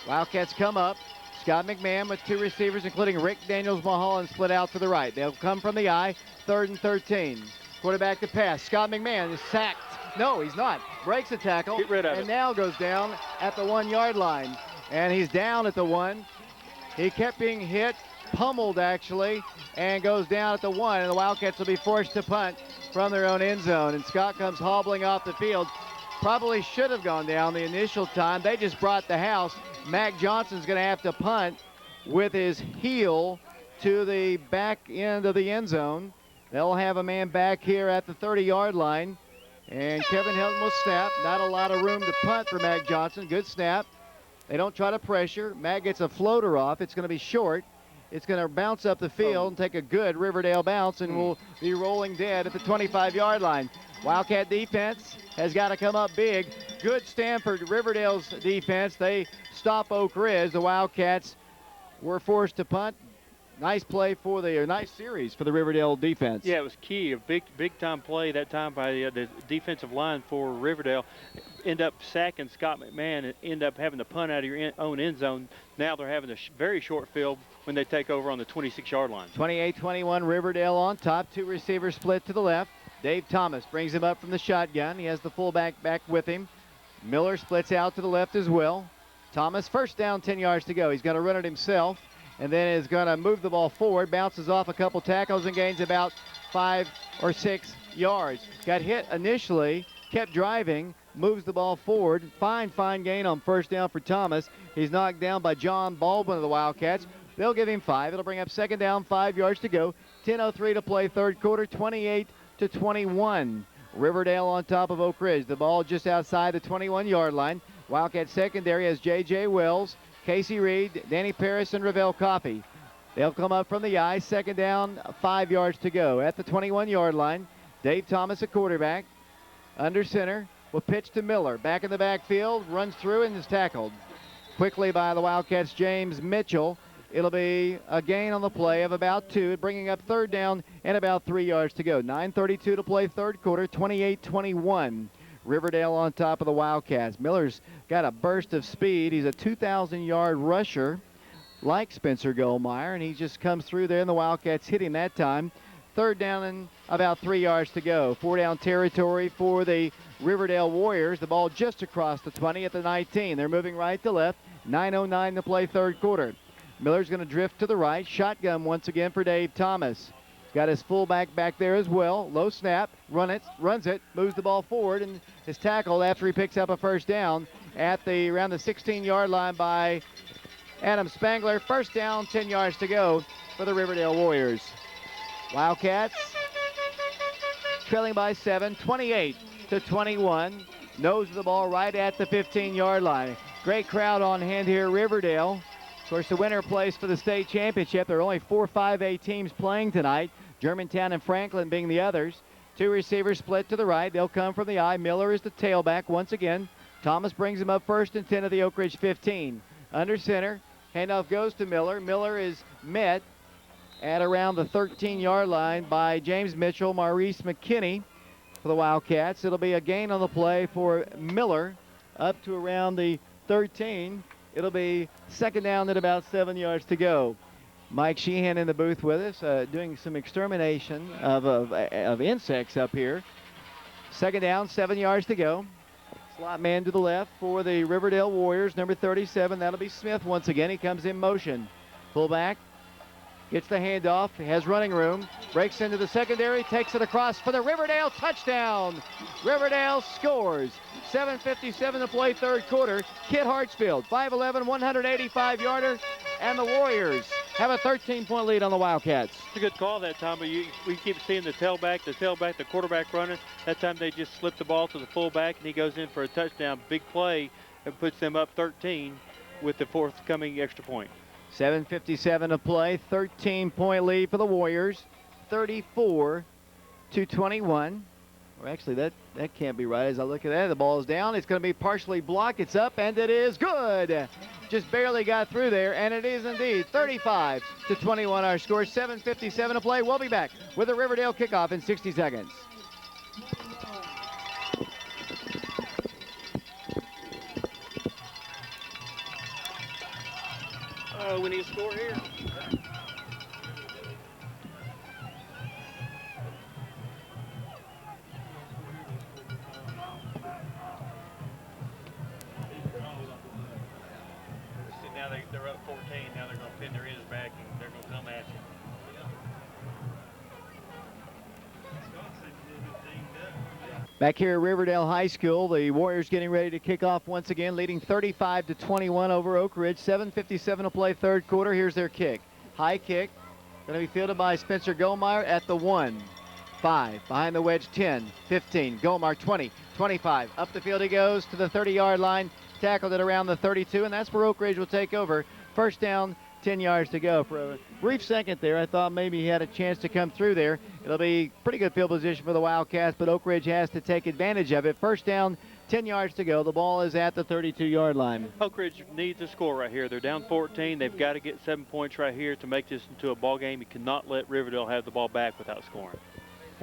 Wildcats come up. Scott McMahon with 2 receivers, including Rick Daniels, Mulholland split out to the right. They'll come from the I. 3rd and 13. Quarterback to pass. Scott McMahon is sacked. No, he's not. Breaks the tackle. Get rid of and now goes down at the 1-yard line. And he's down at the 1. He kept being hit, pummeled actually, and goes down at the 1. And the Wildcats will be forced to punt from their own end zone. And Scott comes hobbling off the field. Probably should have gone down the initial time. They just brought the house. Mac Johnson's going to have to punt with his heel to the back end of the end zone. They'll have a man back here at the 30-yard line. And Kevin Helton will snap. Not a lot of room to punt for Mac Johnson. Good snap. They don't try to pressure. Mac gets a floater off. It's going to be short. It's going to bounce up the field and take a good Riverdale bounce, and will be rolling dead at the 25-yard line. Wildcat defense has got to come up big. Good Stanford Riverdale's defense. They stop Oak Ridge. The Wildcats were forced to punt. Nice play for nice series for the Riverdale defense. Yeah, it was key. A big time play that time by the defensive line for Riverdale. End up sacking Scott McMahon and end up having to punt out of your own end zone. Now they're having a very short field when they take over on the 26-yard line. 28-21 Riverdale on top. Two receivers split to the left. Dave Thomas brings him up from the shotgun. He has the fullback back with him. Miller splits out to the left as well. Thomas, first down, 10 yards to go. He's going to run it himself, and then is going to move the ball forward, bounces off a couple tackles and gains about 5 or 6 yards. Got hit initially, kept driving, moves the ball forward. Fine gain on first down for Thomas. He's knocked down by John Baldwin of the Wildcats. They'll give him 5. It'll bring up second down, 5 yards to go. 10:03 to play third quarter, 28-21. Riverdale on top of Oak Ridge. The ball just outside the 21-yard line. Wildcat secondary has J.J. Wells, Casey Reed, Danny Paris, and Ravel Coffey. They'll come up from the eye. Second down, 5 yards to go. At the 21-yard line, Dave Thomas, a quarterback. Under center, will pitch to Miller. Back in the backfield, runs through and is tackled quickly by the Wildcats' James Mitchell. It'll be a gain on the play of about 2, bringing up third down and about 3 yards to go. 9:32 to play third quarter, 28-21. Riverdale on top of the Wildcats. Miller's got a burst of speed. He's a 2,000-yard rusher like Spencer Gulmire, and he just comes through there, and the Wildcats hit him that time. Third down and about 3 yards to go. 4-down territory for the Riverdale Warriors. The ball just across the 20 at the 19. They're moving right to left. 9:09 to play third quarter. Miller's going to drift to the right. Shotgun once again for Dave Thomas. Got his fullback back there as well. Low snap, runs it, moves the ball forward, and is tackled after he picks up a first down at around the 16-yard line by Adam Spangler. First down, 10 yards to go for the Riverdale Warriors. Wildcats trailing by 7, 28-21. Nose of the ball right at the 15-yard line. Great crowd on hand here, Riverdale. Of course, the winner plays for the state championship. There are only 4 5A teams playing tonight, Germantown and Franklin being the others. Two receivers split to the right. They'll come from the eye. Miller is the tailback once again. Thomas brings him up first and 10 of the Oak Ridge 15. Under center, handoff goes to Miller. Miller is met at around the 13-yard line by James Mitchell, Maurice McKinney for the Wildcats. It'll be a gain on the play for Miller up to around the 13. It'll be second down at about 7 yards to go. Mike Sheehan in the booth with us, doing some extermination of insects up here. Second down, 7 yards to go. Slot man to the left for the Riverdale Warriors, number 37. That'll be Smith once again. He comes in motion. Fullback gets the handoff, has running room, breaks into the secondary, takes it across for the Riverdale touchdown. Riverdale scores. 7:57 to play third quarter. Kit Hartsfield, 5'11", 185-yarder, and the Warriors have a 13-point lead on the Wildcats. It's a good call that time, but we keep seeing the tailback, the quarterback running. That time they just slip the ball to the fullback, and he goes in for a touchdown. Big play and puts them up 13 with the forthcoming extra point. 7:57 to play, 13-point lead for the Warriors, 34-21. Well, actually, that can't be right. As I look at that, the ball is down. It's going to be partially blocked. It's up, and it is good. Just barely got through there, and it is indeed 35-21 our score. 7:57 to play. We'll be back with a Riverdale kickoff in 60 seconds. Oh, we need a score here. Now they're up 14. Now they're going to pin their ears back and they're going to come at you. Back here at Riverdale High School, the Warriors getting ready to kick off once again, leading 35-21 over Oak Ridge. 7:57 to play third quarter. Here's their kick. High kick. Going to be fielded by Spencer Gulmire at the 1. 5. Behind the wedge, 10, 15. Gulmire, 20, 25. Up the field he goes to the 30-yard line. Tackled it around the 32, and that's where Oak Ridge will take over. First down, 10 yards to go. For a brief second there, I thought maybe he had a chance to come through there. It'll be pretty good field position for the Wildcats, but Oak Ridge has to take advantage of it. First down, 10 yards to go. The ball is at the 32-yard line. Oak Ridge needs a score right here. They're down 14. They've got to get 7 points right here to make this into a ball game. You cannot let Riverdale have the ball back without scoring.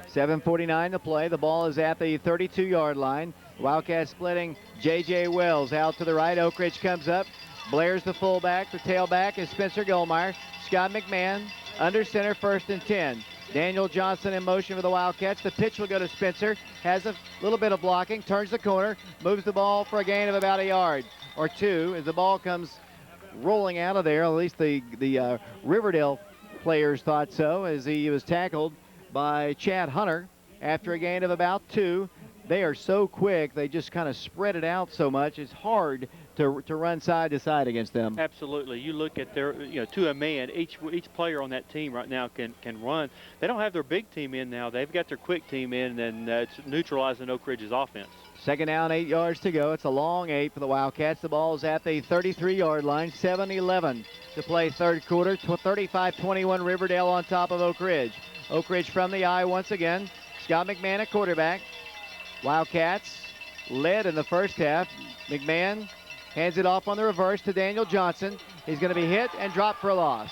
7:49 to play. The ball is at the 32-yard line. Wildcats splitting. J.J. Wells out to the right. Oak Ridge comes up. Blair's the fullback. The tailback is Spencer Gulmire. Scott McMahon under center, 1st and 10. Daniel Johnson in motion for the Wildcats. The pitch will go to Spencer. Has a little bit of blocking. Turns the corner. Moves the ball for a gain of about a yard or 2 as the ball comes rolling out of there. At least the Riverdale players thought so, as he was tackled by Chad Hunter after a gain of about 2. They are so quick. They just kind of spread it out so much. It's hard to run side to side against them. Absolutely. You look at their, to a man, each player on that team right now can run. They don't have their big team in now. They've got their quick team in, and it's neutralizing Oak Ridge's offense. Second down, 8 yards to go. It's a long 8 for the Wildcats. The ball is at the 33-yard line. 7:11 to play third quarter. 35-21 Riverdale on top of Oak Ridge. Oak Ridge from the eye once again. Scott McMahon at quarterback. Wildcats led in the first half. McMahon hands it off on the reverse to Daniel Johnson. He's going to be hit and dropped for a loss.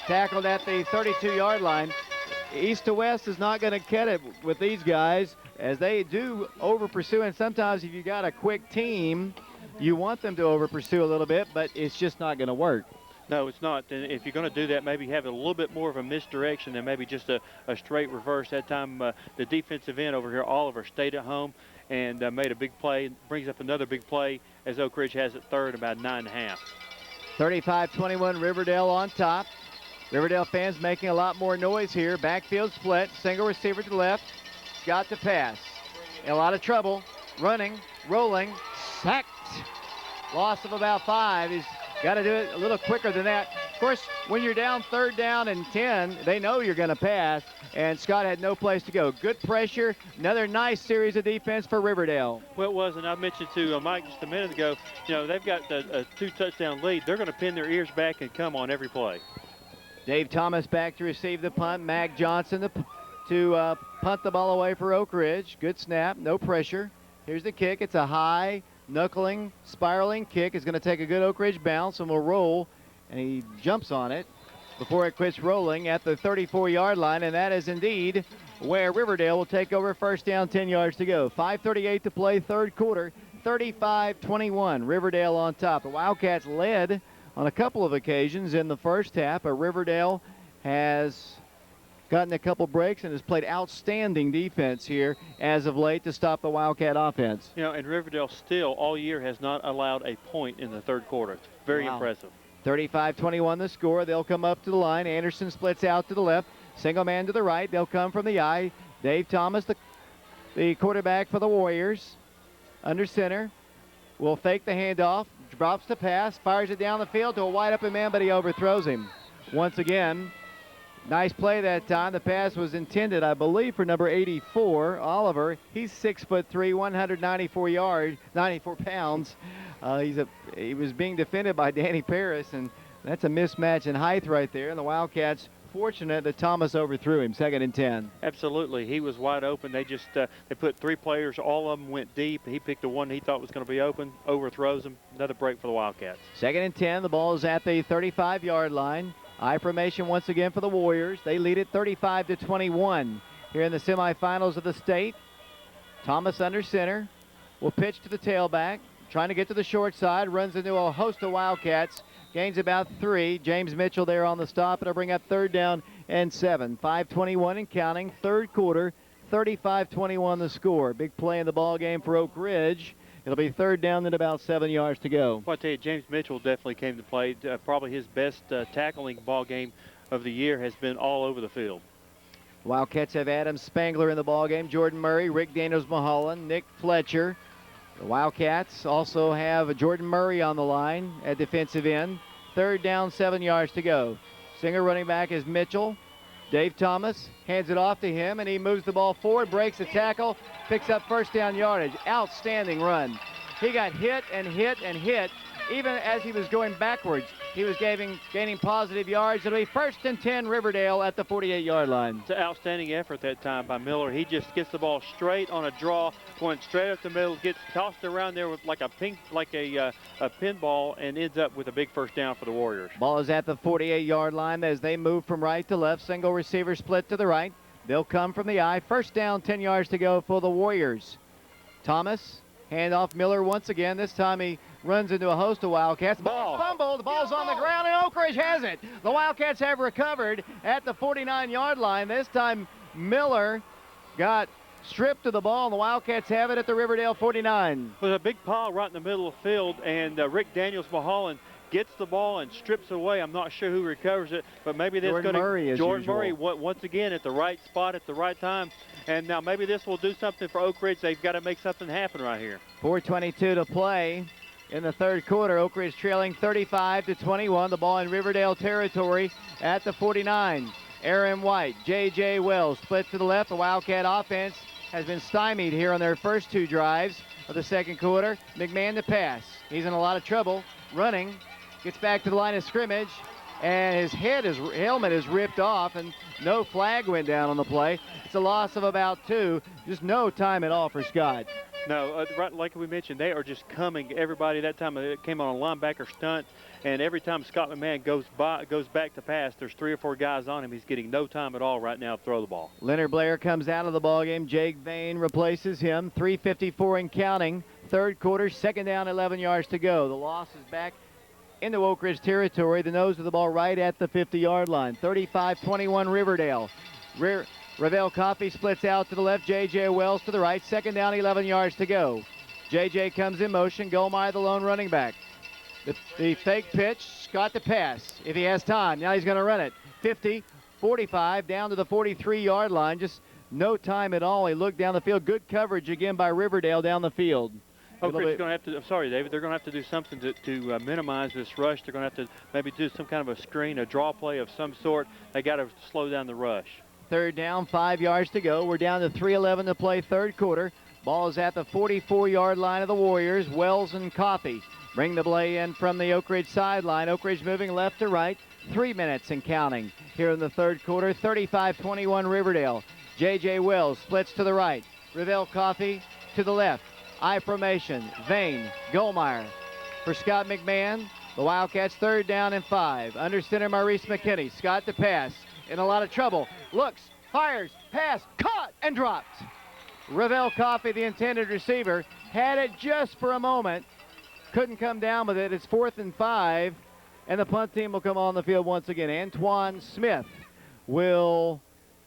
Tackled at the 32-yard line. East to west is not going to cut it with these guys, as they do over pursue, and sometimes if you got a quick team, you want them to over pursue a little bit, but it's just not going to work. No, it's not. And if you're going to do that, maybe have a little bit more of a misdirection than maybe just a straight reverse. That time, the defensive end over here, Oliver, stayed at home and made a big play. Brings up another big play as Oak Ridge has it third, about 9.5. 35-21 Riverdale on top. Riverdale fans making a lot more noise here. Backfield split, single receiver to the left. Got to pass. In a lot of trouble. Running, rolling, sacked. Loss of about 5. He's got to do it a little quicker than that. Of course, when you're down 3rd down and 10, they know you're going to pass, and Scott had no place to go. Good pressure. Another nice series of defense for Riverdale. Well, it was, and I mentioned to Mike just a minute ago, they've got a 2-touchdown lead. They're going to pin their ears back and come on every play. Dave Thomas back to receive the punt. Mag Johnson to punt the ball away for Oak Ridge. Good snap, no pressure. Here's the kick. It's a high, knuckling, spiraling kick. It's going to take a good Oak Ridge bounce and will roll, and he jumps on it before it quits rolling at the 34-yard line, and that is indeed where Riverdale will take over. First down, 10 yards to go. 5:38 to play third quarter. 35-21, Riverdale on top. The Wildcats led on a couple of occasions in the first half, but Riverdale has gotten a couple breaks and has played outstanding defense here as of late to stop the Wildcat offense. And Riverdale still all year has not allowed a point in the third quarter. It's very impressive. 35-21 the score. They'll come up to the line. Anderson splits out to the left. Single man to the right. They'll come from the eye. Dave Thomas, the quarterback for the Warriors, under center, will fake the handoff. Drops the pass, fires it down the field to a wide open man, but he overthrows him. Once again, nice play that time. The pass was intended, I believe, for number 84, Oliver. He's 6'3", 94 pounds. He was being defended by Danny Paris, and that's a mismatch in height right there. And the Wildcats fortunate that Thomas overthrew him. 2nd and 10. Absolutely. He was wide open. They just they put 3 players. All of them went deep. He picked the one he thought was going to be open, overthrows him. Another break for the Wildcats. 2nd and 10. The ball is at the 35-yard line. I formation once again for the Warriors. They lead it 35-21 here in the semifinals of the state. Thomas under center will pitch to the tailback, trying to get to the short side, runs into a host of Wildcats. Gains about 3. James Mitchell there on the stop. It'll bring up 3rd down and 7. 5:21 and counting. Third quarter, 35-21 the score. Big play in the ball game for Oak Ridge. It'll be 3rd down and about 7 yards to go. Well, I tell you, James Mitchell definitely came to play. Probably his best tackling ball game of the year has been all over the field. Wildcats have Adam Spangler in the ballgame, Jordan Murray, Rick Daniels-Mulholland, Nick Fletcher. The Wildcats also have Jordan Murray on the line at defensive end. Third down, 7 yards to go. Singer running back is Mitchell. Dave Thomas hands it off to him, and he moves the ball forward, breaks a tackle, picks up first down yardage. Outstanding run. He got hit and hit and hit. Even as he was going backwards, he was gaining positive yards. It'll be 1st and 10 Riverdale at the 48-yard line. It's an outstanding effort that time by Miller. He just gets the ball straight on a draw, going straight up the middle, gets tossed around there with like a pinball, and ends up with a big first down for the Warriors. Ball is at the 48-yard line as they move from right to left. Single receiver split to the right. They'll come from the I. First down, 10 yards to go for the Warriors. Thomas, hand off Miller once again. This time he runs into a host of Wildcats. Ball fumbled. The ball's on the ground, and Oak Ridge has it. The Wildcats have recovered at the 49-yard line. This time Miller got stripped of the ball, and the Wildcats have it at the Riverdale 49. There's a big pile right in the middle of the field, and Rick Daniels-Mulholland gets the ball and strips it away. I'm not sure who recovers it, but maybe that's going to Jordan Murray once again at the right spot at the right time. And now maybe this will do something for Oak Ridge. They've got to make something happen right here. 4:22 to play in the third quarter. Oak Ridge trailing 35-21. The ball in Riverdale territory at the 49. Aaron White, J.J. Wells split to the left. The Wildcat offense has been stymied here on their first 2 drives of the second quarter. McMahon to pass. He's in a lot of trouble running. Gets back to the line of scrimmage, and his helmet is ripped off, and no flag went down on the play. It's a loss of about 2. Just no time at all for Scott. No, right, like we mentioned, they are just coming. Everybody that time it came on a linebacker stunt, and every time Scott McMahon goes back to pass, there's 3 or 4 guys on him. He's getting no time at all right now to throw the ball. Leonard Blair comes out of the ballgame. Jake Vane replaces him. 3:54 and counting. Third quarter, second down, 11 yards to go. The loss is back into Oak Ridge territory. The nose of the ball right at the 50-yard line. 35-21 Riverdale. Ravel Coffey splits out to the left. J.J. Wells to the right. Second down, 11 yards to go. J.J. comes in motion. Gulmire, the lone running back. The fake pitch. Scott to pass if he has time. Now he's going to run it. 50, 45, down to the 43-yard line. Just no time at all. He looked down the field. Good coverage again by Riverdale down the field. Oak Ridge is going to have to, I'm sorry, David, they're going to have to do something to minimize this rush. They're going to have to maybe do some kind of a screen, a draw play of some sort. They got to slow down the rush. Third down, 5 yards to go. We're down to 3:11 to play third quarter. Ball is at the 44-yard line of the Warriors. Wells and Coffey bring the play in from the Oak Ridge sideline. Oak Ridge moving left to right. 3 minutes and counting here in the third quarter. 35-21 Riverdale. J.J. Wells splits to the right. Ravel Coffey to the left. I formation. Vane, Gulmire for Scott McMahon. The Wildcats third down and 5. Under center Maurice McKinney. Scott to pass. In a lot of trouble. Looks, fires, pass, caught, and dropped. Ravel Coffey, the intended receiver, had it just for a moment. Couldn't come down with it. It's 4th and 5. And the punt team will come on the field once again. Antoine Smith will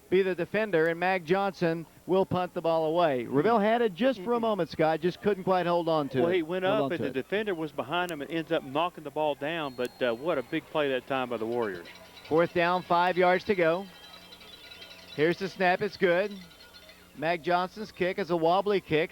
be the defender, and Mag Johnson will punt the ball away. Ravel had it just for a moment, Scott, just couldn't quite hold on to it. Well, he went up, and the defender was behind him and ends up knocking the ball down, but what a big play that time by the Warriors. 4th down, 5 yards to go. Here's the snap, it's good. Mag Johnson's kick is a wobbly kick,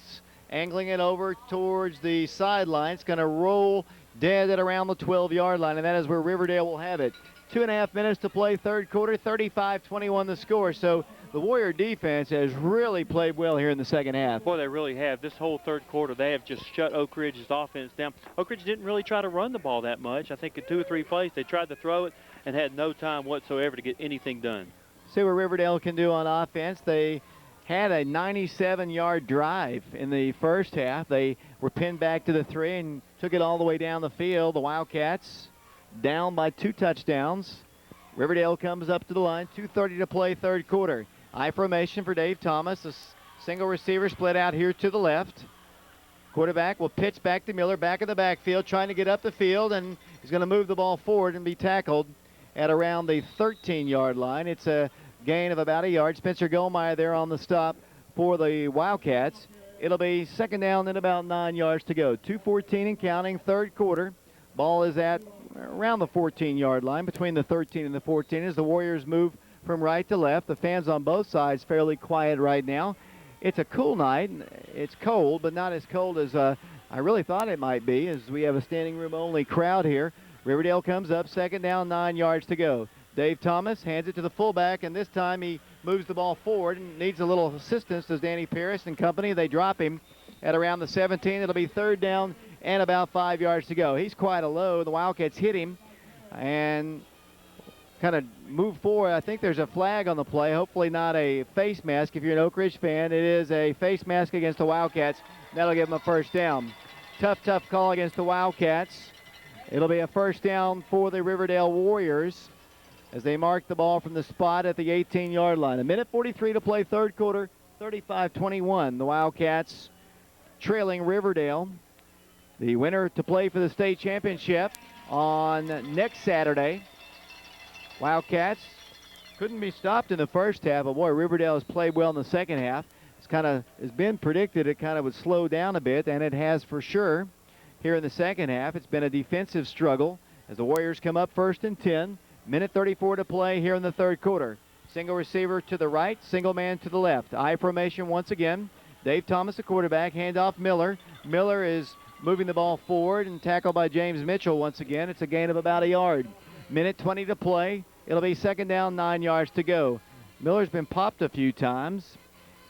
angling it over towards the sideline. It's going to roll dead at around the 12-yard line, and that is where Riverdale will have it. 2.5 minutes to play third quarter, 35-21 the score. So the Warrior defense has really played well here in the second half. Boy, they really have. This whole third quarter, they have just shut Oak Ridge's offense down. Oak Ridge didn't really try to run the ball that much. I think in 2 or 3 plays they tried to throw it and had no time whatsoever to get anything done. See what Riverdale can do on offense. They had a 97-yard drive in the first half. They were pinned back to the 3 and took it all the way down the field. The Wildcats down by 2 touchdowns. Riverdale comes up to the line. 2:30 to play third quarter. I formation for Dave Thomas. A single receiver split out here to the left. Quarterback will pitch back to Miller, back in the backfield, trying to get up the field, and he's going to move the ball forward and be tackled at around the 13-yard line. It's a gain of about a yard. Spencer Gulmire there on the stop for the Wildcats. It'll be second down and about 9 yards to go. 2:14 and counting, third quarter. Ball is at around the 14-yard line, between the 13 and the 14, as the Warriors move from right to left. The fans on both sides fairly quiet right now. It's a cool night. It's cold, but not as cold as I really thought it might be, as we have a standing room only crowd here. Riverdale comes up, second down, 9 yards to go. Dave Thomas hands it to the fullback, and this time he moves the ball forward and needs a little assistance. Does Danny Paris and company. They drop him at around the 17. It'll be third down and about 5 yards to go. He's quite a low. The Wildcats hit him and kind of move forward. I think there's a flag on the play, hopefully not a face mask. If you're an Oak Ridge fan, it is a face mask against the Wildcats. That'll give them a first down. Tough call against the Wildcats. It'll be a first down for the Riverdale Warriors as they mark the ball from the spot at the 18-yard line. 1:43 to play, third quarter, 35-21. The Wildcats trailing Riverdale. The winner to play for the state championship on next Saturday. Wildcats couldn't be stopped in the first half, but boy, Riverdale has played well in the second half. It's has been predicted it kind of would slow down a bit, and it has for sure here in the second half. It's been a defensive struggle as the Warriors come up first and 10. 1:34 to play here in the third quarter. Single receiver to the right, single man to the left. I formation once again. Dave Thomas, the quarterback, handoff Miller. Miller is moving the ball forward and tackled by James Mitchell once again. It's a gain of about a yard. 1:20 to play. It'll be second down, 9 yards to go. Miller's been popped a few times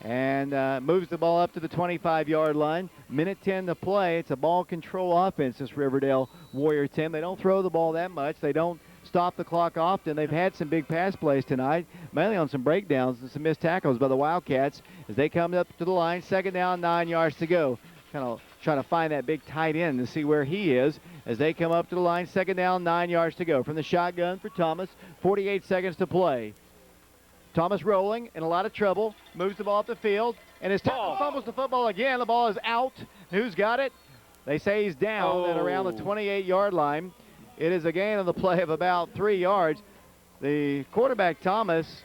and moves the ball up to the 25-yard line. 1:10 to play. It's a ball control offense, this Riverdale Warrior team. They don't throw the ball that much. They don't stop the clock often. They've had some big pass plays tonight, mainly on some breakdowns and some missed tackles by the Wildcats as they come up to the line. Second down, 9 yards to go. Kind of trying to find that big tight end to see where he is as they come up to the line. Second down, 9 yards to go. From the shotgun for Thomas, 48 seconds to play. Thomas rolling in a lot of trouble, moves the ball up the field, and his tackle fumbles the football again. The ball is out. Who's got it? They say he's down at around the 28-yard line. It is a gain on the play of about 3 yards. The quarterback, Thomas,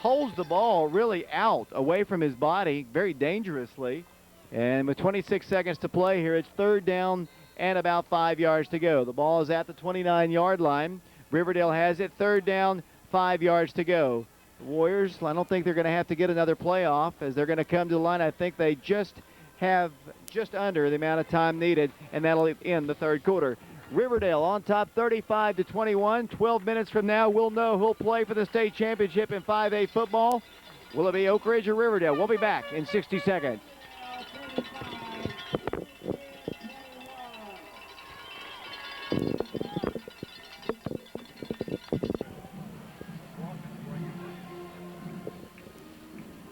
holds the ball really out, away from his body, very dangerously. And with 26 seconds to play here, it's third down and about 5 yards to go. The ball is at the 29-yard line. Riverdale has it, third down, 5 yards to go. The Warriors, I don't think they're going to have to get another playoff as they're going to come to the line. I think they just have just under the amount of time needed, and that'll end the third quarter. Riverdale on top 35-21. 12 minutes from now, we'll know who'll play for the state championship in 5A football. Will it be Oak Ridge or Riverdale? We'll be back in 60 seconds.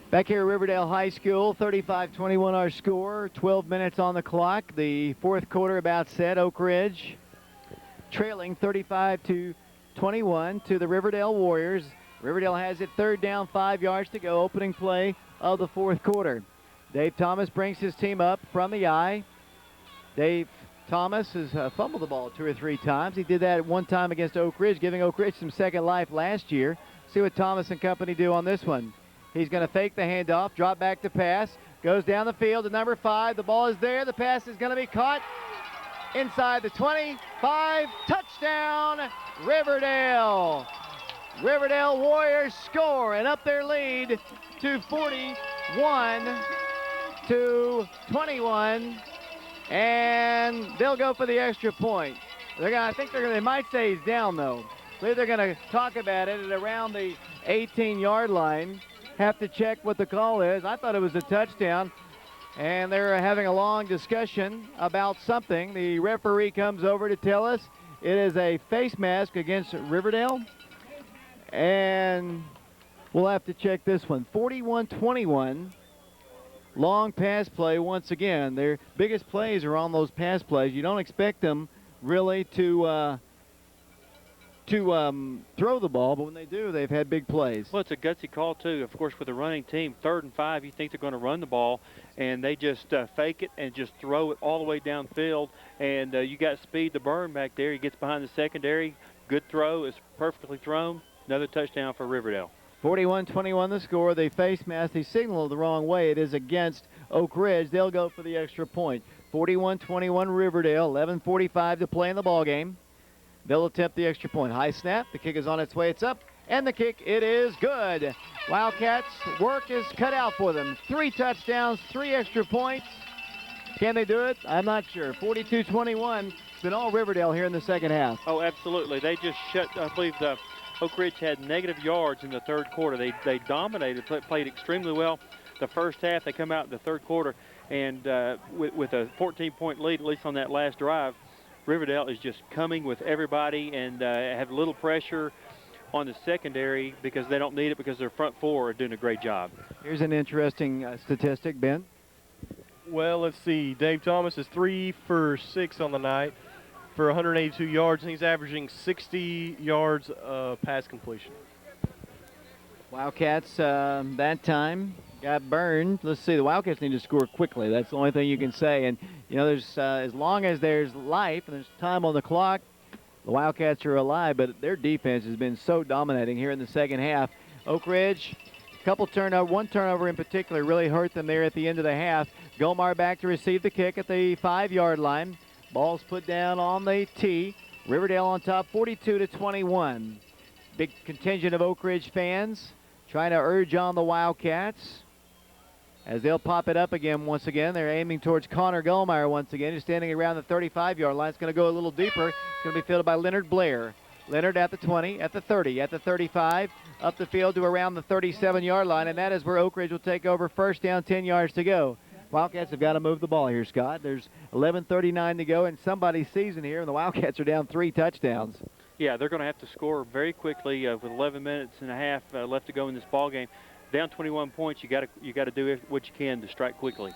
Back here at Riverdale High School, 35-21 our score, 12 minutes on the clock. The fourth quarter about set. Oak Ridge trailing 35-21 to the Riverdale Warriors. Riverdale has it, third down, 5 yards to go, opening play of the fourth quarter. Dave Thomas brings his team up from the eye. Dave Thomas has fumbled the ball 2 or 3 times. He did that one time against Oak Ridge, giving Oak Ridge some second life last year. See what Thomas and company do on this one. He's going to fake the handoff, drop back to pass, goes down the field to number 5. The ball is there. The pass is going to be caught inside the 25. Touchdown, Riverdale. Riverdale Warriors score and up their lead to 41-21. And they'll go for the extra point. They might say he's down though. I believe they're going to talk about it at around the 18-yard line. Have to check what the call is. I thought it was a touchdown, and they're having a long discussion about something. The referee comes over to tell us it is a face mask against Riverdale, and we'll have to check this one. 41-21, long pass play once again. Their biggest plays are on those pass plays. You don't expect them really to throw the ball, but when they do, they've had big plays. Well, it's a gutsy call, too. Of course, with a running team, 3rd and 5, you think they're going to run the ball, and they just fake it and just throw it all the way downfield, and you got speed to burn back there. He gets behind the secondary. Good throw. It's perfectly thrown. Another touchdown for Riverdale. 41-21 the score. They face mask. They signaled the wrong way. It is against Oak Ridge. They'll go for the extra point. 41-21 Riverdale. 11:45 to play in the ball game. They'll attempt the extra point. High snap. The kick is on its way. It's up. And the kick, it is good. Wildcats, work is cut out for them. 3 touchdowns, 3 extra points. Can they do it? I'm not sure. 42-21. It's been all Riverdale here in the second half. Oh, absolutely. They just shut, I believe the Oak Ridge had negative yards in the third quarter. They dominated, played extremely well the first half. They come out in the third quarter, and with a 14-point lead, at least on that last drive, Riverdale is just coming with everybody and have little pressure on the secondary because they don't need it because their front four are doing a great job. Here's an interesting statistic, Ben. Well, let's see. Dave Thomas is 3 for 6 on the night for 182 yards, and he's averaging 60 yards pass completion. Wildcats that time got burned. Let's see. The Wildcats need to score quickly. That's the only thing you can say. And, you know, there's as long as there's life and there's time on the clock, the Wildcats are alive, but their defense has been so dominating here in the second half. Oak Ridge, one turnover in particular really hurt them there at the end of the half. Gulmire back to receive the kick at the 5-yard line. Ball's put down on the tee. Riverdale on top, 42-21. Big contingent of Oak Ridge fans trying to urge on the Wildcats as they'll pop it up again once again. They're aiming towards Connor Gulmire once again. He's standing around the 35-yard line. It's going to go a little deeper. It's going to be fielded by Leonard Blair. Leonard at the 20, at the 30, at the 35, up the field to around the 37-yard line, and that is where Oak Ridge will take over. First down, 10 yards to go. Wildcats have got to move the ball here, Scott. There's 11:39 to go, and somebody's season here, and the Wildcats are down 3 touchdowns. Yeah, they're going to have to score very quickly with 11 minutes and a half left to go in this ball game. Down 21 points, you got to do what you can to strike quickly.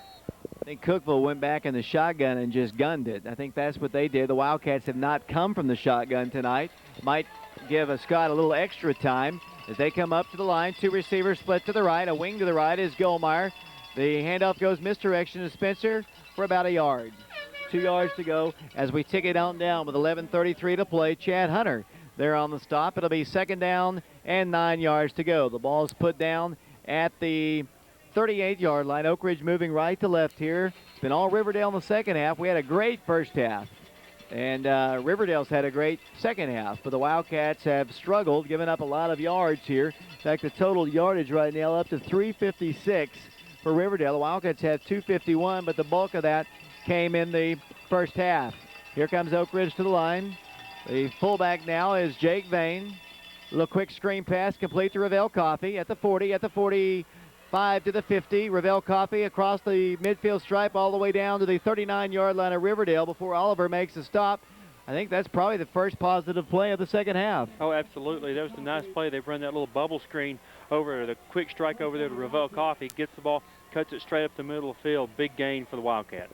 I think Cookeville went back in the shotgun and just gunned it. I think that's what they did. The Wildcats have not come from the shotgun tonight. Might give Scott a little extra time as they come up to the line. 2 receivers split to the right. A wing to the right is Gulmire. The handoff goes misdirection to Spencer for about a yard. 2 yards to go as we tick it on down with 11:33 to play. Chad Hunter there on the stop. It'll be second down and 9 yards to go. The ball's put down at the 38-yard line. Oak Ridge moving right to left here. It's been all Riverdale in the second half. We had a great first half, and Riverdale's had a great second half, but the Wildcats have struggled, giving up a lot of yards here. In fact, the total yardage right now up to 356 for Riverdale. The Wildcats have 251, but the bulk of that came in the first half. Here comes Oak Ridge to the line. The fullback now is Jake Vane. A little quick screen pass complete to Ravel Coffey at the 40, at the 45 to the 50. Ravel Coffey across the midfield stripe all the way down to the 39-yard line of Riverdale before Oliver makes a stop. I think that's probably the first positive play of the second half. Oh, absolutely. That was a nice play. They've run that little bubble screen over the quick strike over there to Ravel Coffey. Gets the ball, cuts it straight up the middle of the field. Big gain for the Wildcats.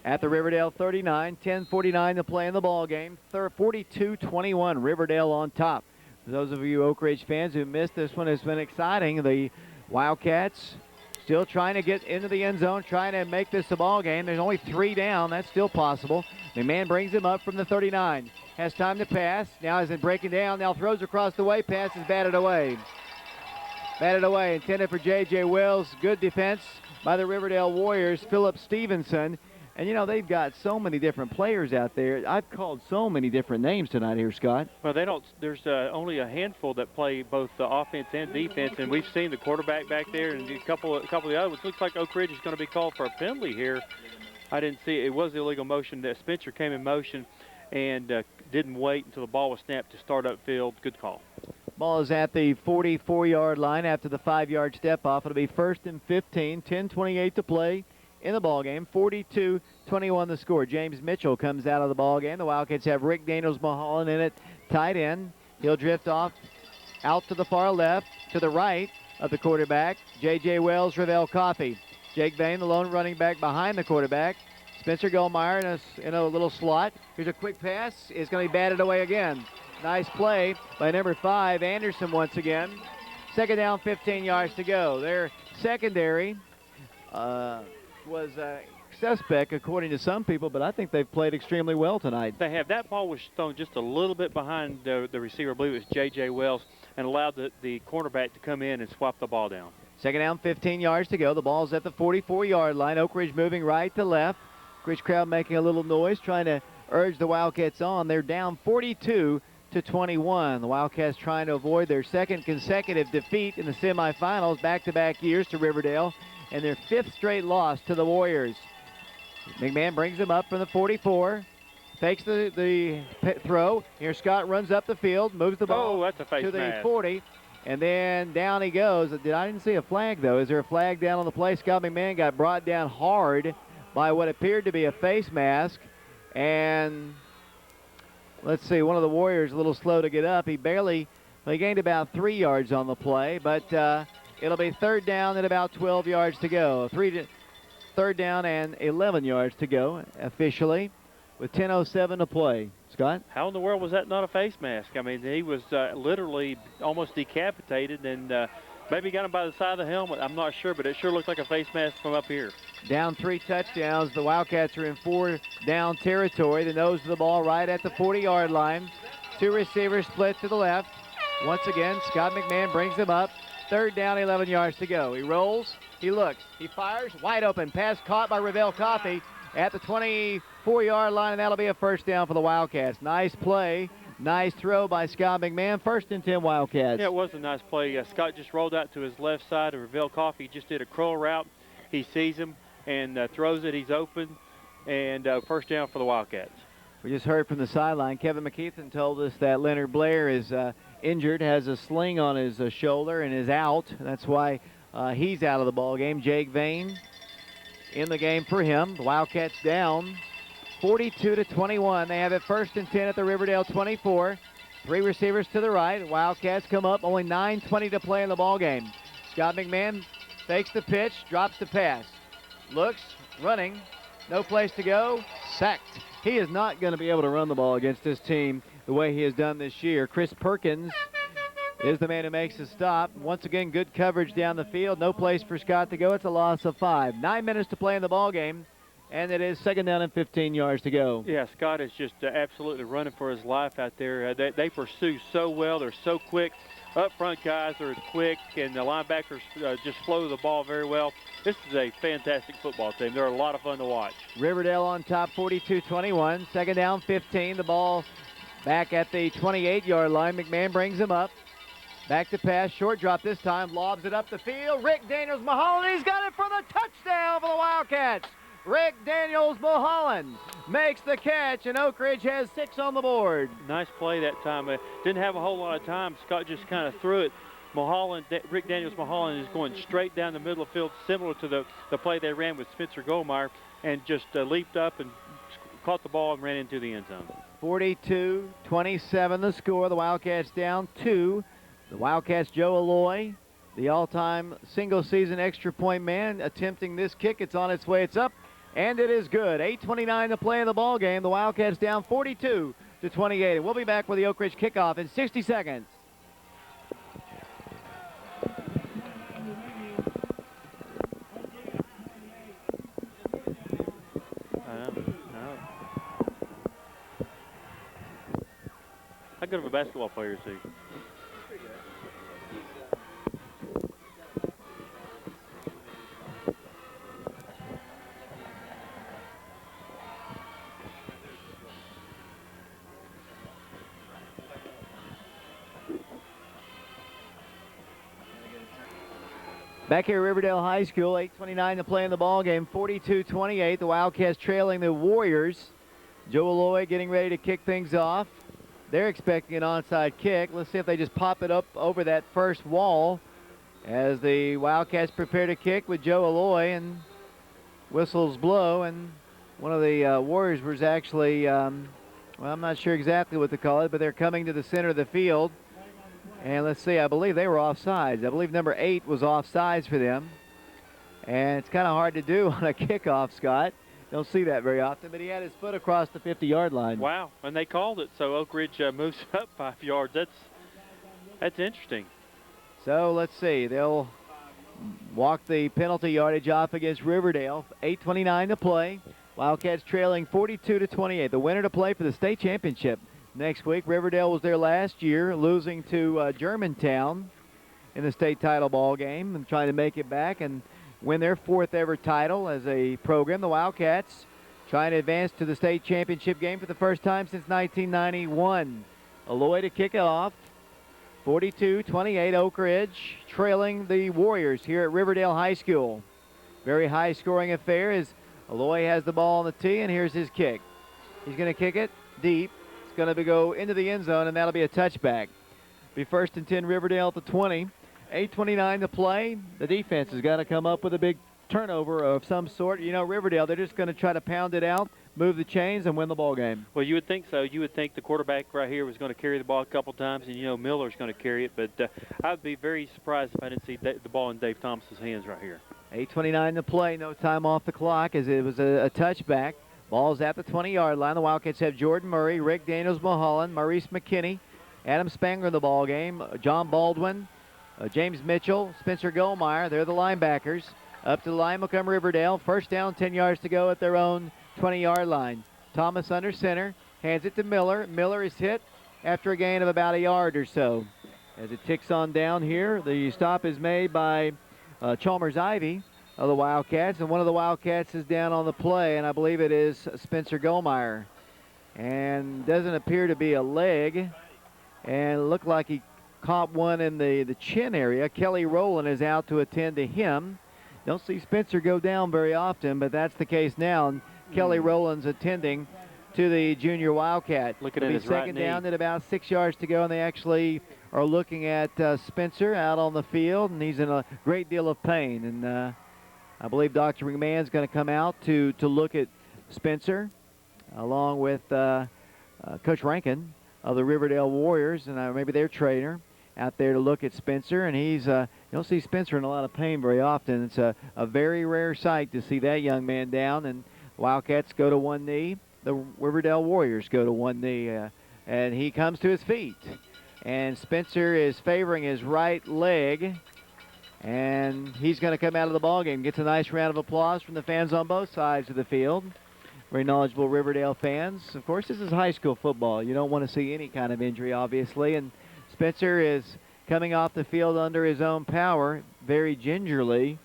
At the Riverdale 39, 10:49 to play in the ball game. 42-21, Riverdale on top. For those of you Oak Ridge fans who missed this one, it's been exciting. The Wildcats still trying to get into the end zone, trying to make this a ball game. There's only 3 down. That's still possible. McMahon brings him up from the 39. Has time to pass. Now isn't breaking down. Now throws across the way. Pass is batted away. Batted away. Intended for J.J. Wells. Good defense by the Riverdale Warriors. Philip Stevenson. And, you know, they've got so many different players out there. I've called so many different names tonight here, Scott. Well, they don't. There's only a handful that play both the offense and defense, and we've seen the quarterback back there and a couple of the other ones. Looks like Oak Ridge is going to be called for a penalty here. I didn't see it. It was illegal motion. Spencer came in motion and didn't wait until the ball was snapped to start upfield. Good call. Ball is at the 44-yard line after the 5-yard step off. It'll be 1st and 15. 10:28 to play in the ball game. 42-21 the score. James Mitchell comes out of the ball game. The Wildcats have Rick Daniels Mulholland in it, tight end. He'll drift off out to the far left, to the right of the quarterback. J.J. Wells, Ravel Coffey. Jake Vane, the lone running back behind the quarterback. Spencer Gulmire in a little slot. Here's a quick pass. It's going to be batted away again. Nice play by number 5, Anderson once again. Second down, 15 yards to go. Their secondary was suspect according to some people, but I think they've played extremely well tonight. They have. That ball was thrown just a little bit behind the receiver. I believe it was J.J. Wells, and allowed the cornerback to come in and swap the ball down. Second down, 15 yards to go. The ball's at the 44-yard line. Oak Ridge moving right to left. Oak Ridge crowd making a little noise, trying to urge the Wildcats on. They're down 42-21 21. The Wildcats trying to avoid their second consecutive defeat in the semifinals, back-to-back years to Riverdale, and their 5th straight loss to the Warriors. McMahon brings them up from the 44, fakes the throw. Here Scott runs up the field, moves the ball that's a face to the mask. 40, and then down he goes. I didn't see a flag, though. Is there a flag down on the play? Scott McMahon got brought down hard by what appeared to be a face mask, and let's see, one of the Warriors a little slow to get up. He gained about 3 yards on the play, but it'll be 3rd down and about 12 yards to go. 3rd down and 11 yards to go officially with 10:07 to play. Scott? How in the world was that not a face mask? I mean, he was literally almost decapitated, and maybe got him by the side of the helmet. I'm not sure, but it sure looked like a face mask from up here. Down 3 touchdowns. The Wildcats are in 4 down territory. The nose of the ball right at the 40-yard line. 2 receivers split to the left. Once again, Scott McMahon brings them up. 3rd down, 11 yards to go. He rolls, he looks, he fires, wide open. Pass caught by Revell Coffey at the 24-yard line, and that'll be a 1st down for the Wildcats. Nice play, nice throw by Scott McMahon. 1st and 10 Wildcats. Yeah, it was a nice play. Scott just rolled out to his left side, and Revell Coffey just did a curl route. He sees him and throws it. He's open, and 1st down for the Wildcats. We just heard from the sideline. Kevin McKeithen told us that Leonard Blair is injured, has a sling on his shoulder, and is out. That's why he's out of the ball game. Jake Vane in the game for him. The Wildcats down 42-21. They have it 1st and 10 at the Riverdale 24. 3 receivers to the right. Wildcats come up. Only 9:20 to play in the ball game. Scott McMahon fakes the pitch, drops the pass. Looks, running, no place to go, sacked. He is not going to be able to run the ball against this team the way he has done this year. Chris Perkins is the man who makes the stop. Once again, good coverage down the field. No place for Scott to go. It's a loss of 5. 9 minutes to play in the ball game, and it is 2nd down and 15 yards to go. Yeah, Scott is just absolutely running for his life out there. They pursue so well. They're so quick. Up front guys are quick, and the linebackers just flow the ball very well. This is a fantastic football team. They're a lot of fun to watch. Riverdale on top, 42-21. 2nd down, 15. The ball back at the 28-yard line. McMahon brings him up. Back to pass, short drop this time. Lobs it up the field. Rick Daniels-Mulholland, he's got it for the touchdown for the Wildcats. Rick Daniels-Mulholland makes the catch, and Oak Ridge has 6 on the board. Nice play that time. Didn't have a whole lot of time. Scott just kind of threw it. Rick Daniels-Mulholland is going straight down the middle of the field, similar to the play they ran with Spencer Gulmire, and just leaped up and caught the ball and ran into the end zone. 42-27 the score. The Wildcats down 2. The Wildcats' Joe Alloy, the all-time single-season extra-point man, attempting this kick. It's on its way. It's up, and it is good. 8:29 to play in the ball game. The Wildcats down 42-28. And we'll be back with the Oak Ridge kickoff in 60 seconds. How good of a basketball player is he? Back here at Riverdale High School, 8:29 to play in the ball game, 42-28. The Wildcats trailing the Warriors. Joe Alloy getting ready to kick things off. They're expecting an onside kick. Let's see if they just pop it up over that first wall as the Wildcats prepare to kick with Joe Alloy, and whistles blow, and one of the Warriors was actually, well, I'm not sure exactly what to call it, but they're coming to the center of the field. And let's see, I believe they were offsides. I believe number 8 was offsides for them. And it's kind of hard to do on a kickoff, Scott. Don't see that very often, but he had his foot across the 50-yard line. Wow, and they called it, so Oak Ridge moves up 5 yards. That's interesting. So let's see, they'll walk the penalty yardage off against Riverdale. 8:29 to play. Wildcats trailing 42-28. The winner to play for the state championship next week. Riverdale was there last year, losing to Germantown in the state title ball game and trying to make it back and win their 4th ever title as a program. The Wildcats trying to advance to the state championship game for the first time since 1991. Aloy to kick it off. 42-28 Oak Ridge trailing the Warriors here at Riverdale High School. Very high-scoring affair as Aloy has the ball on the tee, and here's his kick. He's going to kick it deep. It's going to go into the end zone, and that'll be a touchback. Be first and 10 Riverdale at the 20. 8:29 to play. The defense has got to come up with a big turnover of some sort. You know, Riverdale, they're just going to try to pound it out, move the chains, and win the ball game. Well, you would think so. You would think the quarterback right here was going to carry the ball a couple times, and, you know, Miller's going to carry it. But I'd be very surprised if I didn't see the ball in Dave Thomas's hands right here. 8:29 to play. No time off the clock as it was a touchback. Ball's at the 20-yard line. The Wildcats have Jordan Murray, Rick Daniels-Mulholland, Maurice McKinney, Adam Spangler in the ball game, John Baldwin, James Mitchell, Spencer Gulmire. They're the linebackers. Up to the line will come Riverdale. First down, 10 yards to go at their own 20-yard line. Thomas under center, hands it to Miller. Miller is hit after a gain of about a yard or so. As it ticks on down here, the stop is made by Chalmers Ivy of the Wildcats, and one of the Wildcats is down on the play, and I believe it is Spencer Gulmire. And doesn't appear to be a leg, and it looked like he caught one in the chin area. Kelly Rowland is out to attend to him. Don't see Spencer go down very often, but that's the case now. And Kelly Rowland's attending to the junior Wildcat. Looking at his right second knee. down at about 6 yards to go, and they actually are looking at Spencer out on the field, and he's in a great deal of pain. And I believe Dr. McMahon's going to come out to look at Spencer, along with Coach Rankin of the Riverdale Warriors, and maybe their trainer out there to look at Spencer. And he's you don't see Spencer in a lot of pain very often. It's a very rare sight to see that young man down. And Wildcats go to one knee. The Riverdale Warriors go to one knee, and he comes to his feet. And Spencer is favoring his right leg, and he's going to come out of the ballgame. Gets a nice round of applause from the fans on both sides of the field. Very knowledgeable Riverdale fans. Of course, this is high school football. You don't want to see any kind of injury, obviously. And Spencer is coming off the field under his own power, very gingerly.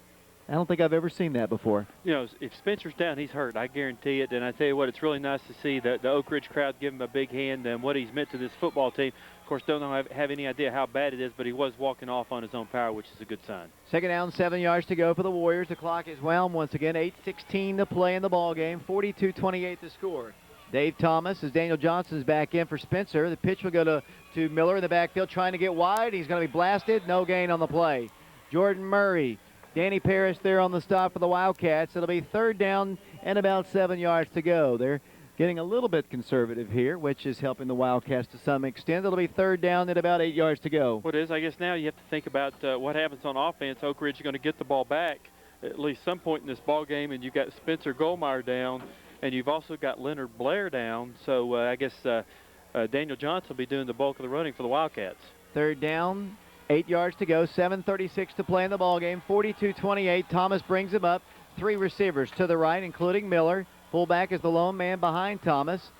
I don't think I've ever seen that before. You know, if Spencer's down, he's hurt. I guarantee it. And I tell you what, it's really nice to see the Oak Ridge crowd give him a big hand and what he's meant to this football team. Of course, don't have any idea how bad it is, but he was walking off on his own power, which is a good sign. Second down, 7 yards to go for the Warriors. The clock is wound once again. 8:16 to play in the ball game. 42-28 to score. Dave Thomas, as Daniel Johnson's back in for Spencer. The pitch will go to Miller in the backfield, trying to get wide. He's going to be blasted. No gain on the play. Jordan Murray, Danny Parrish there on the stop for the Wildcats. It'll be third down and about 7 yards to go. They're getting a little bit conservative here, which is helping the Wildcats to some extent. It'll be third down and about 8 yards to go. What is, I guess now you have to think about what happens on offense. Oak Ridge is going to get the ball back at least some point in this ball game, and you've got Spencer Gulmire down, and you've also got Leonard Blair down. So I guess Daniel Johnson will be doing the bulk of the running for the Wildcats. Third down, 8 yards to go, 7:36 to play in the ball game. 42-28. Thomas brings him up. Three receivers to the right, including Miller. Fullback is the lone man behind Thomas.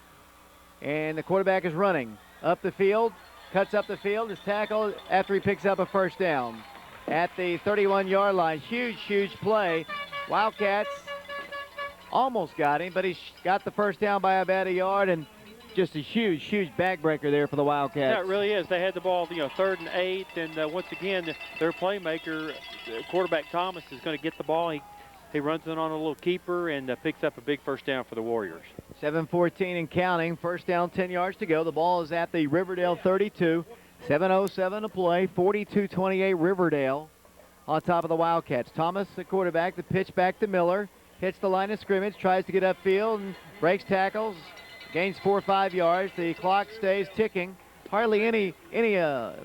And the quarterback is running up the field, cuts up the field, is tackled after he picks up a first down at the 31-yard line. Huge play. Wildcats almost got him, but he got the first down by about a yard, and just a huge backbreaker there for the Wildcats. Yeah, it really is. They had the ball, third and 8, and once again, their playmaker, quarterback Thomas, is going to get the ball. He runs it on a little keeper and picks up a big first down for the Warriors. 7:14 and counting. First down, 10 yards to go. The ball is at the Riverdale 32. 7:07 to play. 42-28 Riverdale on top of the Wildcats. Thomas, the quarterback, the pitch back to Miller. Hits the line of scrimmage, tries to get upfield, and breaks tackles. Gains 4 or 5 yards. The clock stays ticking. Hardly any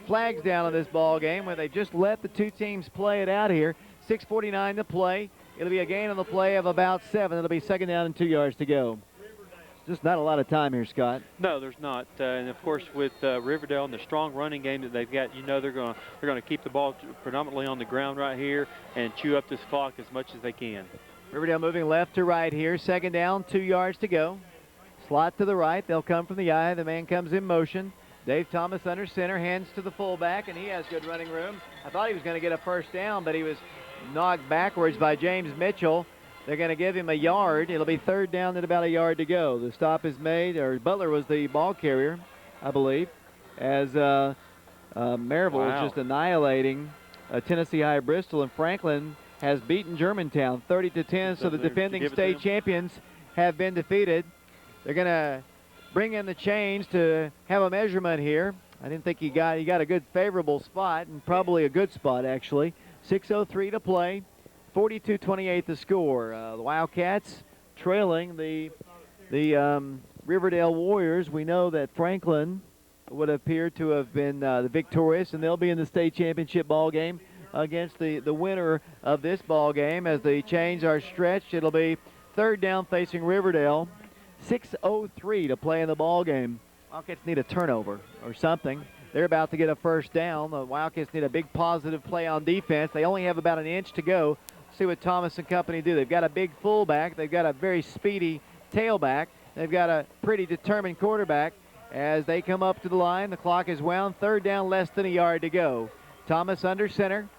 flags down in this ball game where they just let the two teams play it out here. 6:49 to play. It'll be a gain on the play of about 7. It'll be second down and 2 yards to go. Just not a lot of time here, Scott. No, there's not. And of course, with Riverdale and the strong running game that they've got, they're going to keep the ball predominantly on the ground right here and chew up this clock as much as they can. Riverdale moving left to right here. Second down, 2 yards to go. Slot to the right. They'll come from the eye. The man comes in motion. Dave Thomas under center, hands to the fullback, and he has good running room. I thought he was going to get a first down, but he was knocked backwards by James Mitchell. They're going to give him a yard. It'll be third down and about a yard to go. The stop is made, or Butler was the ball carrier, I believe. as Maryville is just annihilating Tennessee High Bristol, and Franklin has beaten Germantown 30-10. So the defending state champions have been defeated. They're going to bring in the chains to have a measurement here. I didn't think he got a good favorable spot, and probably a good spot actually. 6:03 to play, 42-28 the score. The Wildcats trailing the Riverdale Warriors. We know that Franklin would appear to have been the victorious, and they'll be in the state championship ball game against the winner of this ball game. As the chains are stretched, it'll be third down facing Riverdale. 6:03 to play in the ball game. Wildcats need a turnover or something. They're about to get a first down. The Wildcats need a big positive play on defense. They only have about an inch to go. See what Thomas and company do. They've got a big fullback. They've got a very speedy tailback. They've got a pretty determined quarterback. As they come up to the line, the clock is wound. Third down, less than a yard to go. Thomas under center.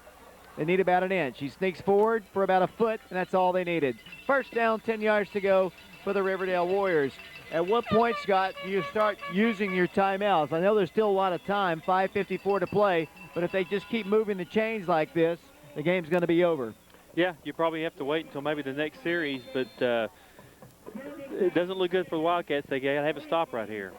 They need about an inch. He sneaks forward for about a foot, and that's all they needed. First down, 10 yards to go for the Riverdale Warriors. At what point, Scott, do you start using your timeouts? I know there's still a lot of time, 5:54 to play, but if they just keep moving the chains like this, the game's going to be over. Yeah, you probably have to wait until maybe the next series, but it doesn't look good for the Wildcats. They got to have a stop right here.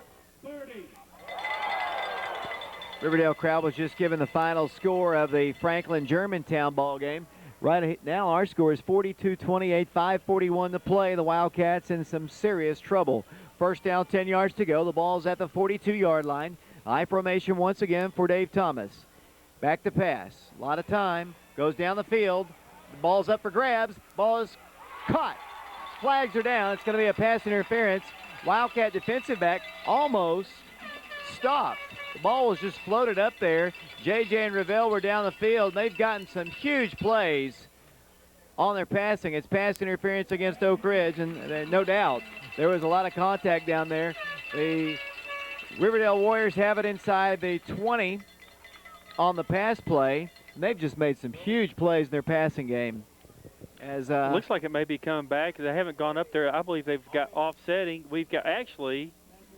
Riverdale crowd was just given the final score of the Franklin-Germantown ball game. Right now our score is 42-28, 5:41 to play. The Wildcats in some serious trouble. First down, 10 yards to go. The ball's at the 42-yard line. High formation once again for Dave Thomas. Back to pass. A lot of time. Goes down the field. The ball's up for grabs. Ball is caught. Flags are down. It's going to be a pass interference. Wildcat defensive back almost stopped. The ball was just floated up there. JJ and Revelle were down the field. They've gotten some huge plays on their passing. It's pass interference against Oak Ridge, and no doubt there was a lot of contact down there. The Riverdale Warriors have it inside the 20 on the pass play, and they've just made some huge plays in their passing game. As looks like it may be coming back. They haven't gone up there. I believe they've got offsetting. We've got actually.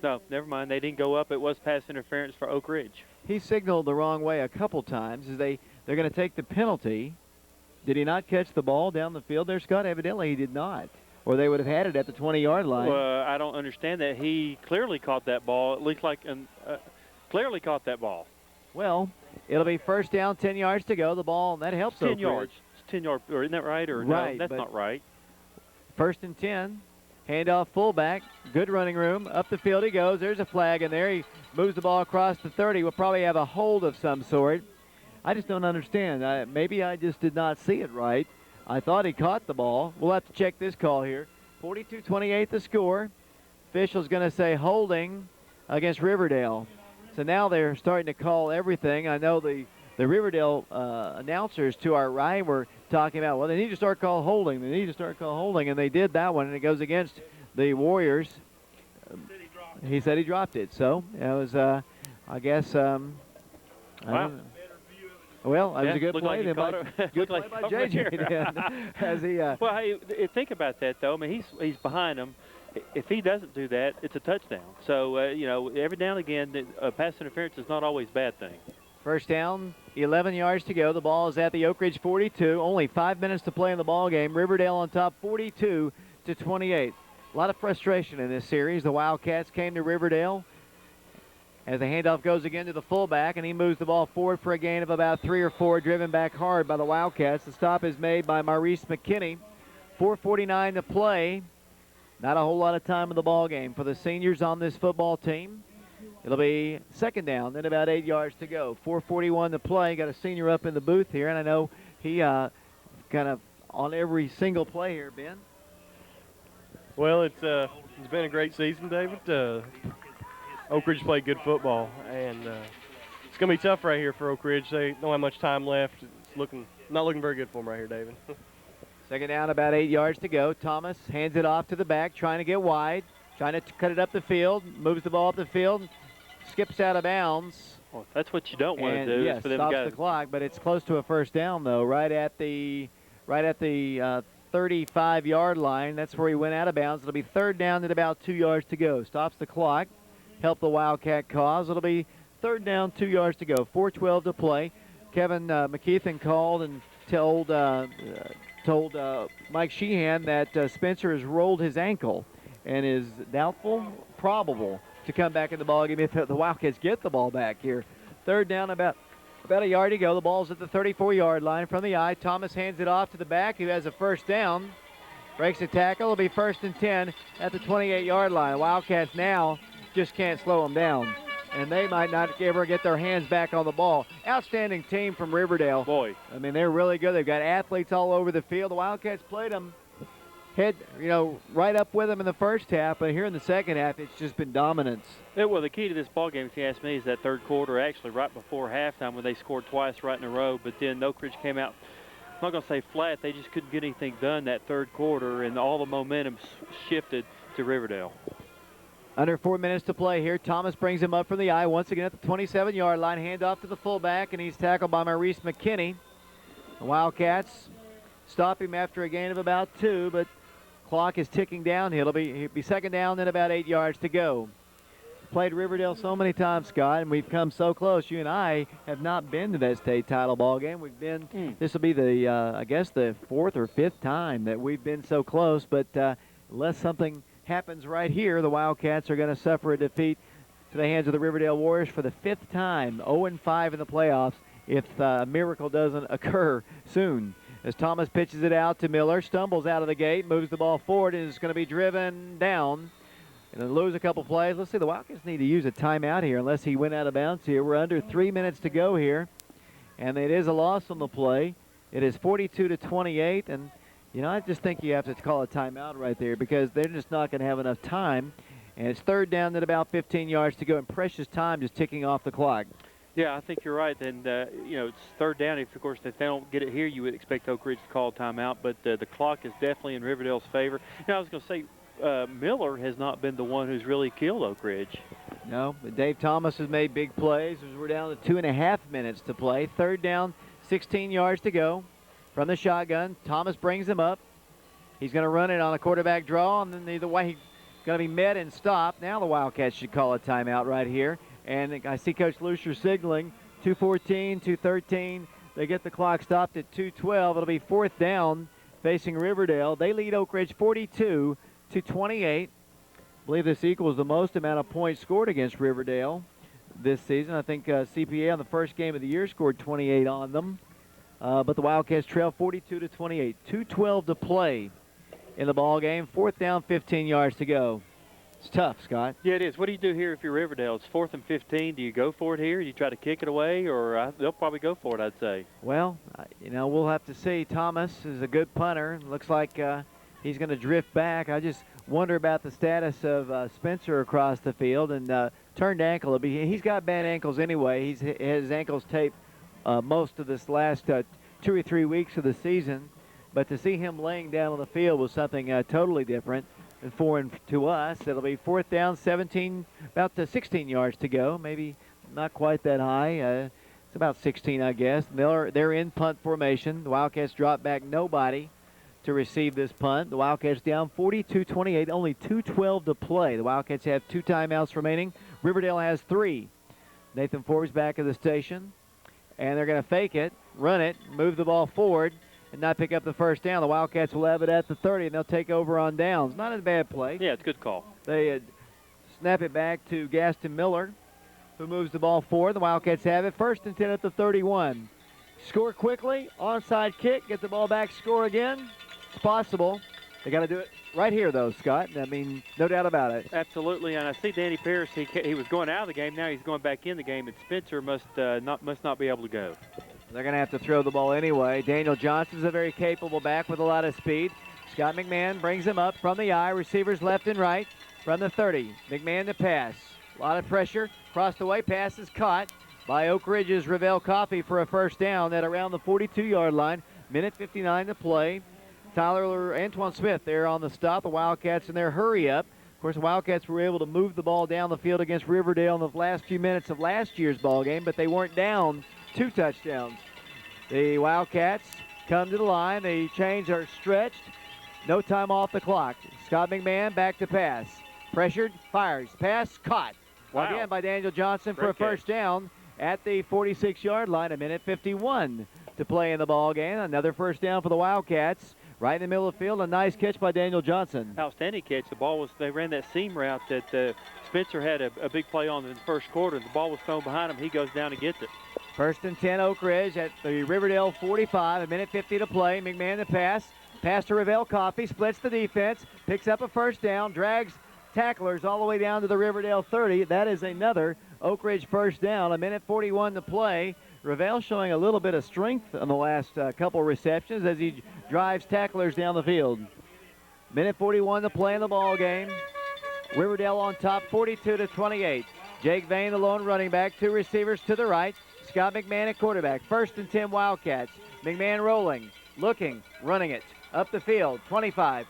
No, never mind. They didn't go up. It was pass interference for Oak Ridge. He signaled the wrong way a couple times. As they're going to take the penalty. Did he not catch the ball down the field there, Scott? Evidently he did not, or they would have had it at the 20-yard line. Well, I don't understand that. He clearly caught that ball. It looked like clearly caught that ball. Well, it'll be first down, 10 yards to go. The ball, that helps Oak Ridge. 10 yards. It's 10 yards. Or isn't that right? Or right, no, that's not right. First and 10. Handoff fullback, good running room. Up the field he goes. There's a flag in there. He moves the ball across the 30. We'll probably have a hold of some sort. I just don't understand. Maybe I just did not see it right. I thought he caught the ball. We'll have to check this call here. 42-28 the score. Official's going to say holding against Riverdale. So now they're starting to call everything. I know the Riverdale announcers to our right were talking about, well, they need to start call holding. They need to start call holding, and they did that one, and it goes against the Warriors. He said he dropped it. So it was, I guess, wow. Well, it was a good play. Like Good play by JJ. As he, well, hey, think about that, though. I mean, he's behind him. If he doesn't do that, it's a touchdown. So, every now and again, pass interference is not always a bad thing. First down, 11 yards to go. The ball is at the Oak Ridge 42. Only 5 minutes to play in the ball game. Riverdale on top, 42-28. A lot of frustration in this series. The Wildcats came to Riverdale as the handoff goes again to the fullback, and he moves the ball forward for a gain of about 3 or 4, driven back hard by the Wildcats. The stop is made by Maurice McKinney. 4:49 to play. Not a whole lot of time in the ball game for the seniors on this football team. It'll be second down, then about 8 yards to go. 4:41 to play. Got a senior up in the booth here, and I know he kind of on every single play here, Ben. Well, it's been a great season, David. Oak Ridge played good football, and it's going to be tough right here for Oak Ridge. They don't have much time left. It's not looking very good for them right here, David. Second down, about 8 yards to go. Thomas hands it off to the back, trying to get wide, trying to cut it up the field, moves the ball up the field, skips out of bounds. Well, that's what you don't want to do. Yes, stops the clock, but it's close to a first down though, right at the 35-yard line. That's where he went out of bounds. It'll be third down at about 2 yards to go. Stops the clock. Help the Wildcat cause. It'll be Third down, 2 yards to go. 4:12 to play. Kevin McKeithen called and told Mike Sheehan that Spencer has rolled his ankle and is doubtful, probable to come back in the ballgame if the Wildcats get the ball back here. Third down, about a yard to go. The ball's at the 34-yard line from the eye. Thomas hands it off to the back, who has a first down. Breaks a tackle. It'll be 1st and 10 at the 28-yard line. The Wildcats now just can't slow them down, and they might not ever get their hands back on the ball. Outstanding team from Riverdale. Boy. I mean, they're really good. They've got athletes all over the field. The Wildcats played them right up with them in the first half, but here in the second half, it's just been dominance. Well, the key to this ball game, if you ask me, is that third quarter, actually right before halftime when they scored twice right in a row, but then Oak Ridge came out, I'm not going to say flat, they just couldn't get anything done that third quarter, and all the momentum shifted to Riverdale. Under 4 minutes to play here. Thomas brings him up from the eye once again at the 27-yard line. Handoff to the fullback, and he's tackled by Maurice McKinney. The Wildcats stop him after a gain of about 2, but clock is ticking down. He'll be 2nd down and about 8 yards to go. Played Riverdale so many times, Scott, and we've come so close. You and I have not been to that state title ball game. We've been. This will be the I guess the 4th or 5th time that we've been so close. But unless something happens right here, the Wildcats are going to suffer a defeat to the hands of the Riverdale Warriors for the 5th time. 0-5 in the playoffs if a miracle doesn't occur soon. As Thomas pitches it out to Miller, stumbles out of the gate, moves the ball forward, and is going to be driven down. And then lose a couple plays. Let's see, the Wildcats need to use a timeout here unless he went out of bounds here. We're under 3 minutes to go here. And it is a loss on the play. It is 42-28. And, I just think you have to call a timeout right there because they're just not going to have enough time. And it's third down at about 15 yards to go, and precious time just ticking off the clock. Yeah, I think you're right. And, it's third down. If they don't get it here, you would expect Oak Ridge to call a timeout. But the clock is definitely in Riverdale's favor. I was going to say, Miller has not been the one who's really killed Oak Ridge. No, but Dave Thomas has made big plays. We're down to 2.5 minutes to play. Third down, 16 yards to go from the shotgun. Thomas brings him up. He's going to run it on a quarterback draw, and then either way he's going to be met and stopped. Now the Wildcats should call a timeout right here. And I see Coach Lussier signaling 2:14, 2:13. They get the clock stopped at 2:12. It'll be 4th down facing Riverdale. They lead Oak Ridge 42-28. I believe this equals the most amount of points scored against Riverdale this season. I think CPA on the first game of the year scored 28 on them. But the Wildcats trail 42-28. 2:12 to play in the ball game. 4th down, 15 yards to go. It's tough, Scott. Yeah, it is. What do you do here if you're Riverdale? It's 4th and 15. Do you go for it here? Do you try to kick it away? Or they'll probably go for it, I'd say. Well, we'll have to see. Thomas is a good punter. Looks like he's going to drift back. I just wonder about the status of Spencer across the field. And turned ankle. He's got bad ankles anyway. His ankles taped most of this last 2 or 3 weeks of the season. But to see him laying down on the field was something totally different and foreign to us. It'll be 4th down, 17, about 16 yards to go. Maybe not quite that high. It's about 16, I guess. They're in punt formation. The Wildcats drop back nobody to receive this punt. The Wildcats down 42-28, only 2:12 to play. The Wildcats have 2 timeouts remaining. Riverdale has 3. Nathan Forbes back at the station, and they're going to fake it, run it, move the ball forward, and not pick up the first down. The Wildcats will have it at the 30, and they'll take over on downs. Not a bad play. Yeah, it's a good call. They snap it back to Gaston Miller, who moves the ball forward. The Wildcats have it. 1st and 10 at the 31. Score quickly. Onside kick. Get the ball back. Score again. It's possible. They got to do it right here, though, Scott. I mean, no doubt about it. Absolutely. And I see Danny Pierce. He was going out of the game. Now he's going back in the game. And Spencer must not be able to go. They're going to have to throw the ball anyway. Daniel Johnson's a very capable back with a lot of speed. Scott McMahon brings him up from the eye. Receivers left and right from the 30. McMahon to pass. A lot of pressure. Across the way. Pass is caught by Oak Ridge's Ravel Coffey for a first down at around the 42-yard line. Minute 59 to play. Antoine Smith there on the stop. The Wildcats in their hurry up. Of course, the Wildcats were able to move the ball down the field against Riverdale in the last few minutes of last year's ball game, but they weren't down 2 touchdowns. The Wildcats come to the line. The chains are stretched. No time off the clock. Scott McMahon back to pass. Pressured, fires. Pass, caught Wow. Again by Daniel Johnson for a Great first down at the 46-yard line. 1:51 to play in the ball game. Another first down for the Wildcats. Right in the middle of the field, a nice catch by Daniel Johnson. Outstanding catch. The ball was, they ran that seam route that Spencer had a big play on in the first quarter. The ball was thrown behind him. He goes down and gets it. First and 10, Oak Ridge at the Riverdale 45. 1:50 to play. McMahon to pass. Pass to Revell Coffey. Splits the defense. Picks up a first down. Drags tacklers all the way down to the Riverdale 30. That is another Oak Ridge first down. 1:41 to play. Revell showing a little bit of strength on the last couple receptions as he drives tacklers down the field. 1:41 to play in the ball game. Riverdale on top, 42-28. Jake Vane, the lone running back. Two receivers to the right. Scott McMahon at quarterback. First and 10 Wildcats. McMahon rolling, looking, running it up the field. 25.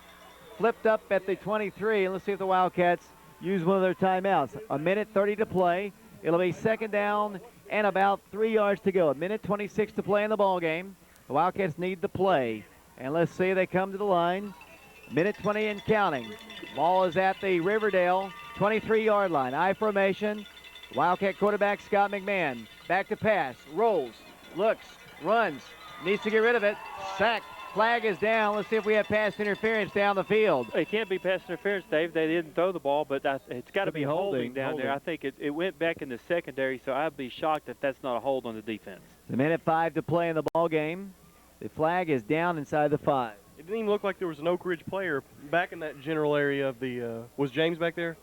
Flipped up at the 23. And let's see if the Wildcats use one of their timeouts. 1:30 to play. It'll be second down and about 3 yards to go. 1:26 to play in the ball game. The Wildcats need the play. And let's see, they come to the line. 1:20 and counting. Ball is at the Riverdale 23-yard line. I formation. Wildcat quarterback Scott McMahon. Back to pass. Rolls. Looks. Runs. Needs to get rid of it. Sack. Flag is down. Let's see if we have pass interference down the field. It can't be pass interference, Dave. They didn't throw the ball, but it's got to be holding down there. I think it went back in the secondary, so I'd be shocked if that's not a hold on the defense. 1:05 to play in the ball game. The flag is down inside the 5. It didn't even look like there was an Oak Ridge player back in that general area of the, was James back there?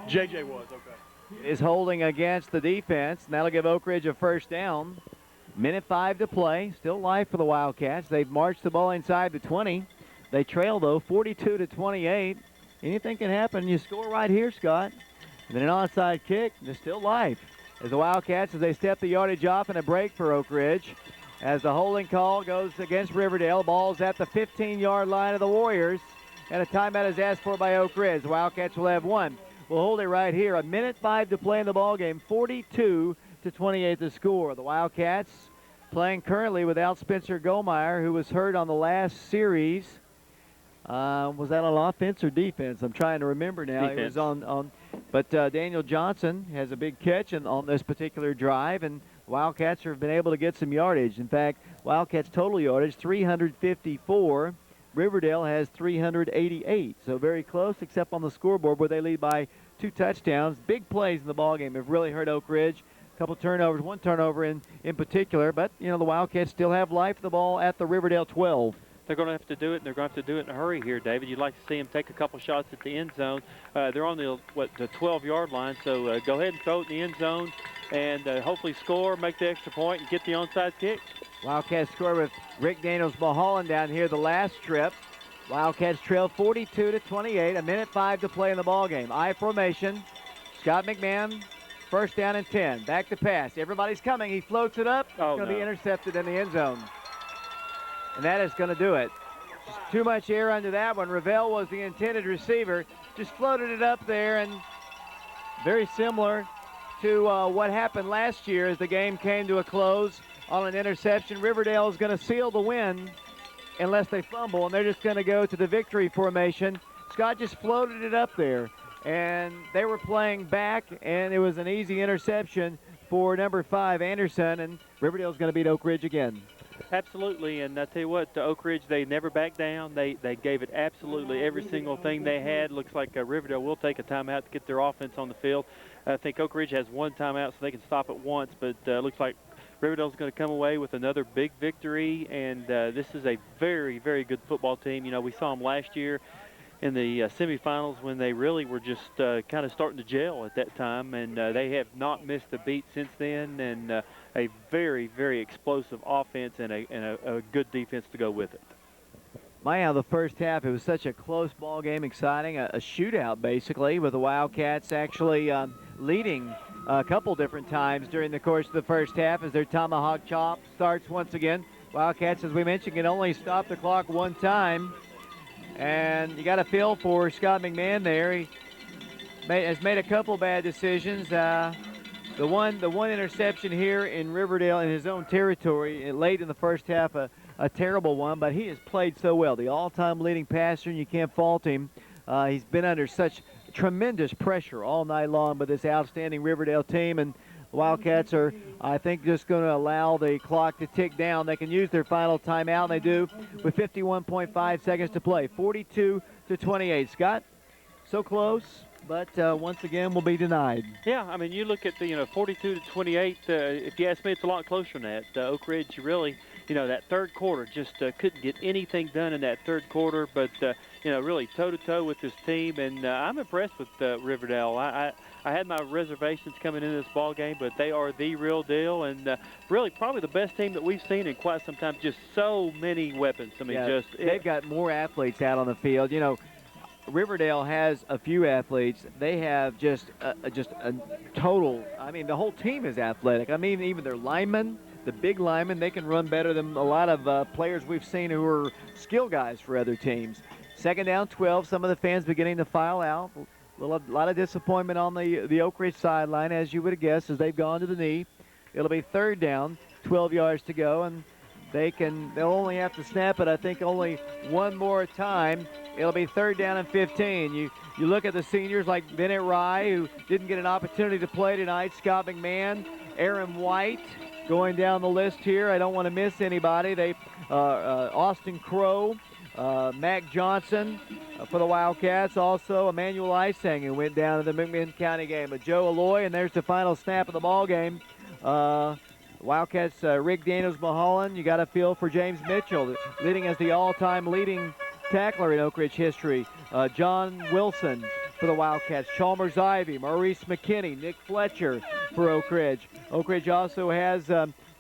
JJ was, okay. Is holding against the defense, and that'll give Oak Ridge a first down. 1:05 to play. Still live for the Wildcats. They've marched the ball inside the 20. They trail, though, 42-28. Anything can happen. You score right here, Scott. And then an onside kick, and it's still life. As the Wildcats, as they step the yardage off and a break for Oak Ridge. As the holding call goes against Riverdale. Ball's at the 15-yard line of the Warriors. And a timeout is asked for by Oak Ridge. The Wildcats will have one. We'll hold it right here. 1:05 to play in the ball game. 42-28 the score. The Wildcats playing currently without Spencer Gulmire, who was hurt on the last series. Was that on offense or defense? I'm trying to remember now. Defense. It was on but Daniel Johnson has a big catch on this particular drive, and Wildcats have been able to get some yardage. In fact, Wildcats total yardage 354. Riverdale has 388, so very close, except on the scoreboard where they lead by 2 touchdowns. Big plays in the ballgame have really hurt Oak Ridge. A couple turnovers, one turnover in particular, but you know the Wildcats still have life. The ball at the Riverdale 12. They're going to have to do it, and they're going to have to do it in a hurry here, David. You'd like to see them take a couple shots at the end zone. They're on the 12-yard line, so go ahead and throw it in the end zone and hopefully score, make the extra point, and get the onside kick. Wildcats score with Rick Daniels-Mulholland down here the last trip. Wildcats trail 42-28. 1:05 to play in the ballgame. I formation. Scott McMahon, first down and 10. Back to pass. Everybody's coming. He floats it up. It's going to be intercepted in the end zone. And that is going to do it. Just too much air under that one. Revell was the intended receiver. Just floated it up there, and very similar to what happened last year as the game came to a close on an interception. Riverdale is going to seal the win unless they fumble, and they're just going to go to the victory formation. Scott just floated it up there, and they were playing back, and it was an easy interception for number 5, Anderson, and Riverdale's going to beat Oak Ridge again. Absolutely, and I tell you what, Oak Ridge, they never backed down. They gave it absolutely every single thing they had. Looks like Riverdale will take a timeout to get their offense on the field. I think Oak Ridge has one timeout, so they can stop it once, but looks like Riverdale's going to come away with another big victory, and this is a very, very good football team. You know, we saw them last year in the semifinals when they really were just kind of starting to gel at that time, and they have not missed a beat since then, and a very, very explosive offense and a good defense to go with it. My, how the first half, it was such a close ball game, exciting, a shootout basically, with the Wildcats actually leading a couple different times during the course of the first half as their tomahawk chop starts once again. Wildcats, as we mentioned, can only stop the clock one time. And you got to feel for Scott McMahon there. He has made a couple bad decisions. The one interception here in Riverdale in his own territory late in the first half, a terrible one, but he has played so well. The all-time leading passer, and you can't fault him. He's been under such tremendous pressure all night long by this outstanding Riverdale team, and the Wildcats are, I think, just going to allow the clock to tick down. They can use their final timeout, and they do with 51.5 seconds to play. 42-28. Scott, so close, but once again will be denied. Yeah, I mean, you look at the 42-28. If you ask me, it's a lot closer than that. Oak Ridge really, that third quarter just couldn't get anything done in that third quarter. But really toe-to-toe with this team, and I'm impressed with Riverdale. I had my reservations coming into this ball game, but they are the real deal, and really probably the best team that we've seen in quite some time. Just so many weapons. I mean, they've got more athletes out on the field. Riverdale has a few athletes. They have just a total. I mean, the whole team is athletic. I mean, even their linemen, the big linemen, they can run better than a lot of players we've seen who are skill guys for other teams. Second down, 12. Some of the fans beginning to file out. A lot of disappointment on the Oak Ridge sideline, as you would have guessed, as they've gone to the knee. It'll be third down, 12 yards to go, and they'll only have to snap it, I think, only one more time. It'll be third down and 15. You look at the seniors like Bennett Rye, who didn't get an opportunity to play tonight, Scott McMahon, Aaron White, going down the list here. I don't want to miss anybody. Austin Crow, Mac Johnson for the Wildcats. Also, Emmanuel Isang, who went down to the McMahon County game. But Joe Alloy, and there's the final snap of the ball game. Wildcats, Rick Daniels-Mulholland. You got a feel for James Mitchell, leading as the all-time leading tackler in Oak Ridge history. John Wilson for the Wildcats. Chalmers Ivy, Maurice McKinney, Nick Fletcher for Oak Ridge. Oak Ridge also has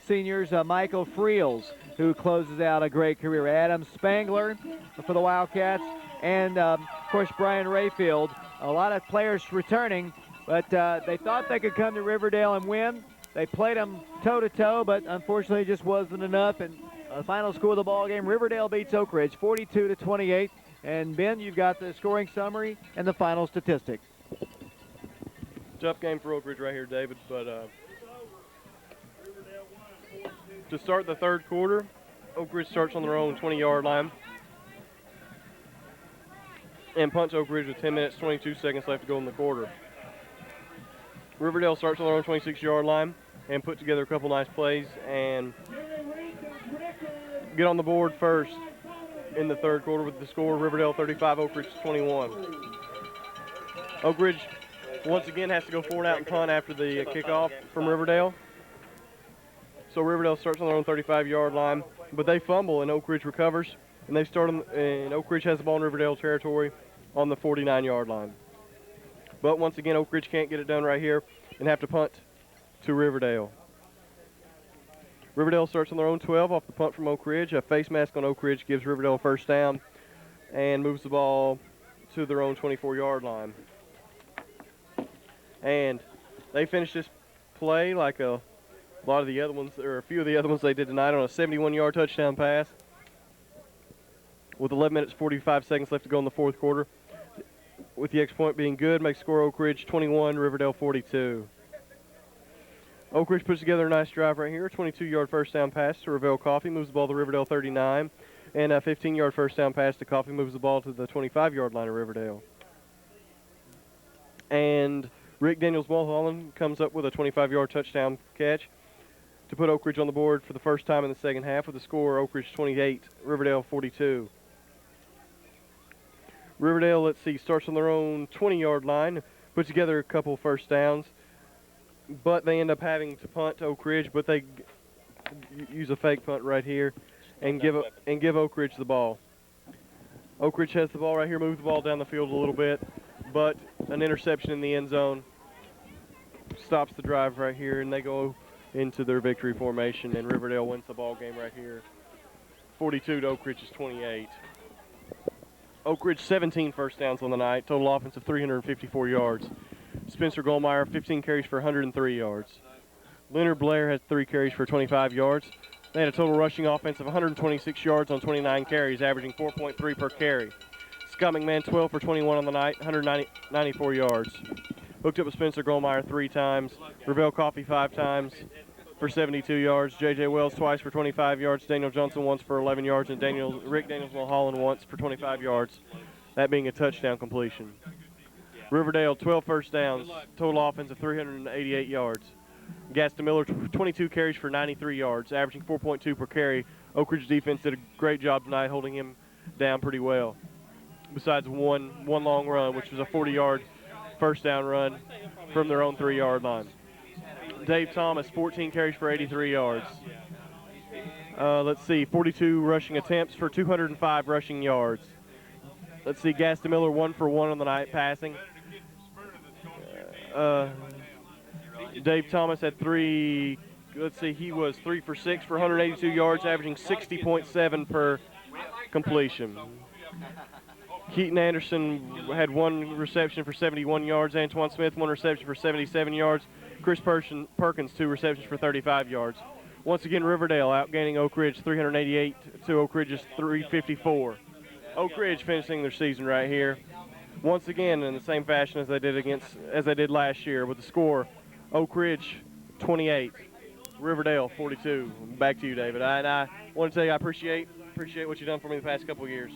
seniors Michael Friels, who closes out a great career. Adam Spangler for the Wildcats. And, of course, Brian Rayfield. A lot of players returning, but they thought they could come to Riverdale and win. They played them toe-to-toe, but unfortunately it just wasn't enough. And the final score of the ball game, Riverdale beats Oak Ridge 42-28. And, Ben, you've got the scoring summary and the final statistics. Tough game for Oak Ridge right here, David, but to start the third quarter, Oak Ridge starts on their own 20-yard line and punts Oak Ridge with 10 minutes, 22 seconds left to go in the quarter. Riverdale starts on their own 26-yard line and put together a couple nice plays and get on the board first in the third quarter with the score Riverdale 35, Oak Ridge 21. Oak Ridge once again has to go forward out and punt after the kickoff from Riverdale. So Riverdale starts on their own 35-yard line, but they fumble and Oak Ridge recovers, and and Oak Ridge has the ball in Riverdale territory on the 49-yard line. But once again, Oak Ridge can't get it done right here and have to punt to Riverdale. Riverdale starts on their own 12 off the punt from Oak Ridge. A face mask on Oak Ridge gives Riverdale a first down and moves the ball to their own 24-yard line. And they finish this play like a lot of the other ones, or a few of the other ones they did tonight, on a 71-yard touchdown pass with 11 minutes, 45 seconds left to go in the fourth quarter. With the extra point being good, makes score Oak Ridge 21, Riverdale 42. Oak Ridge puts together a nice drive right here. A 22-yard first down pass to Ravel Coffey, moves the ball to Riverdale 39. And a 15-yard first down pass to Coffey, moves the ball to the 25-yard line of Riverdale. And Rick Daniels-Mulholland comes up with a 25-yard touchdown catch to put Oak Ridge on the board for the first time in the second half with the score Oak Ridge 28, Riverdale 42. Riverdale, let's see, starts on their own 20-yard line, puts together a couple first downs, but they end up having to punt to Oak Ridge, but they use a fake punt right here and give Oak Ridge the ball. Oak Ridge has the ball right here, moves the ball down the field a little bit, but an interception in the end zone stops the drive right here, and they go into their victory formation, and Riverdale wins the ball game right here, 42 to Oak Ridge's 28. Oak Ridge 17 first downs on the night, total offense of 354 yards. Spencer Gulmire, 15 carries for 103 yards. Leonard Blair has 3 carries for 25 yards. They had a total rushing offense of 126 yards on 29 carries, averaging 4.3 per carry. Scott McMahon, 12 for 21 on the night, 194 yards. Hooked up with Spencer Gulmire 3 times. Ravel Coffey 5 times for 72 yards. J.J. Wells twice for 25 yards. Daniel Johnson once for 11 yards. And Rick Daniels-Mulholland once for 25 yards, that being a touchdown completion. Riverdale, 12 first downs, total offense of 388 yards. Gaston Miller, 22 carries for 93 yards, averaging 4.2 per carry. Oak Ridge defense did a great job tonight holding him down pretty well. Besides one long run, which was a 40-yard first down run from their own 3-yard line. Dave Thomas, 14 carries for 83 yards. Let's see, 42 rushing attempts for 205 rushing yards. Let's see, Gaston Miller 1 for 1 on the night passing. Dave Thomas had he was 3 for 6 for 182 yards, averaging 60.7 per completion. Keaton Anderson had 1 reception for 71 yards. Antoine Smith, 1 reception for 77 yards. Chris Perkins, 2 receptions for 35 yards. Once again, Riverdale outgaining Oak Ridge 388 to Oak Ridge's 354. Oak Ridge finishing their season right here. Once again, in the same fashion as they did last year, with the score: Oak Ridge 28, Riverdale 42. Back to you, David. I want to tell you I appreciate what you've done for me the past couple of years.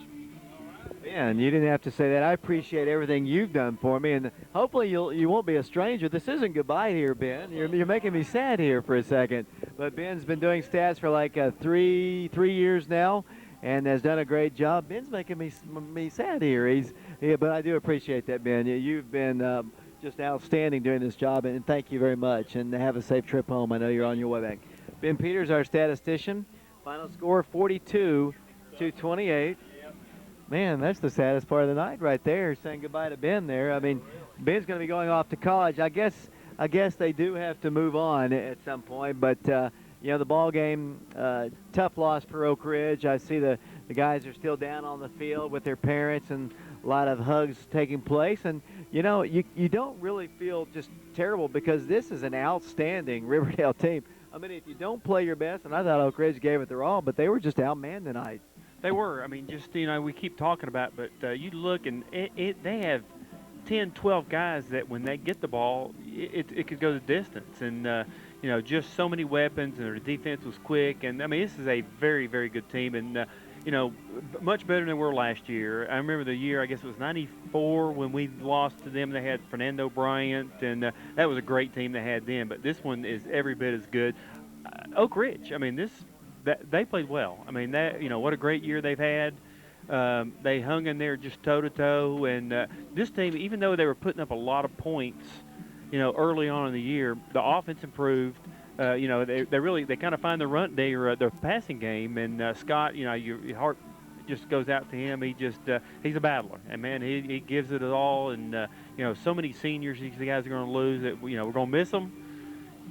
Man, you didn't have to say that. I appreciate everything you've done for me, and hopefully you won't be a stranger. This isn't goodbye here, Ben. You're making me sad here for a second. But Ben's been doing stats for like three years now, and has done a great job. Ben's making me sad here. But I do appreciate that, Ben. You've been just outstanding doing this job, and thank you very much. And have a safe trip home. I know you're on your way back. Ben Peters, our statistician. Final score 42-28. Man, that's the saddest part of the night right there, saying goodbye to Ben there. I mean, Ben's going to be going off to college. I guess they do have to move on at some point, but the ball game, tough loss for Oak Ridge. I see the guys are still down on the field with their parents, and a lot of hugs taking place. And you don't really feel just terrible, because this is an outstanding Riverdale team. I mean, if you don't play your best, and I thought Oak Ridge gave it their all, but they were just outmanned tonight. They were. I mean, just, we keep talking about it, but you look, and they have 10, 12 guys that when they get the ball, it could go the distance. And, just so many weapons, and their defense was quick. And, I mean, this is a very, very good team. And, much better than we were last year. I remember the year, I guess it was 94, when we lost to them. They had Fernando Bryant, and that was a great team they had then. But this one is every bit as good. Oak Ridge, I mean, they played well. I mean, what a great year they've had. They hung in there just toe-to-toe. And this team, even though they were putting up a lot of points, early on in the year, the offense improved. They kind of find their passing game. And Scott, your heart just goes out to him. He's a battler. And, man, he gives it all. And, so many seniors these guys are going to lose that, we're going to miss them.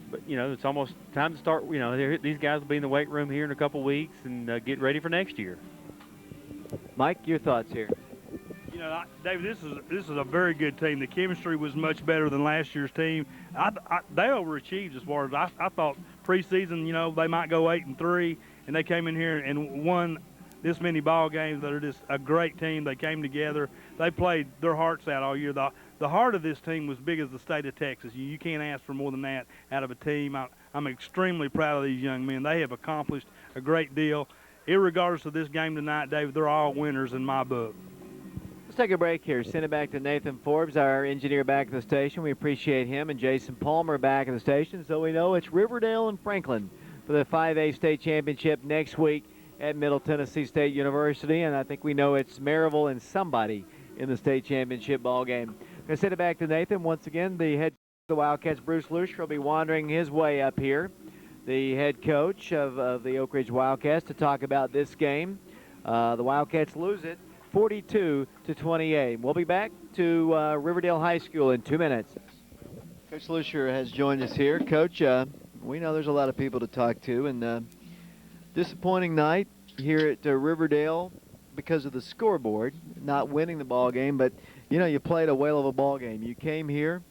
But, it's almost time to start. These guys will be in the weight room here in a couple weeks and get ready for next year. Mike, your thoughts here? David, this is a very good team. The chemistry was much better than last year's team. They overachieved as far as I thought preseason. They might go 8-3, and they came in here and won this many ball games. That are just a great team. They came together. They played their hearts out all year. The heart of this team was big as the state of Texas. You can't ask for more than that out of a team. I'm extremely proud of these young men. They have accomplished a great deal. Irregardless of this game tonight, David, they're all winners in my book. Let's take a break here. Send it back to Nathan Forbes, our engineer back at the station. We appreciate him, and Jason Palmer back at the station. So we know it's Riverdale and Franklin for the 5A state championship next week at Middle Tennessee State University. And I think we know it's Maryville and somebody in the state championship ball game. Going to send it back to Nathan. Once again, the head coach of the Wildcats, Bruce Lussier, will be wandering his way up here, the head coach of the Oak Ridge Wildcats, to talk about this game. The Wildcats lose it 42-28. We'll be back to Riverdale High School in 2 minutes. Coach Lussier has joined us here. Coach, we know there's a lot of people to talk to, and disappointing night here at Riverdale because of the scoreboard, not winning the ball game, but you played a whale of a ball game. You came here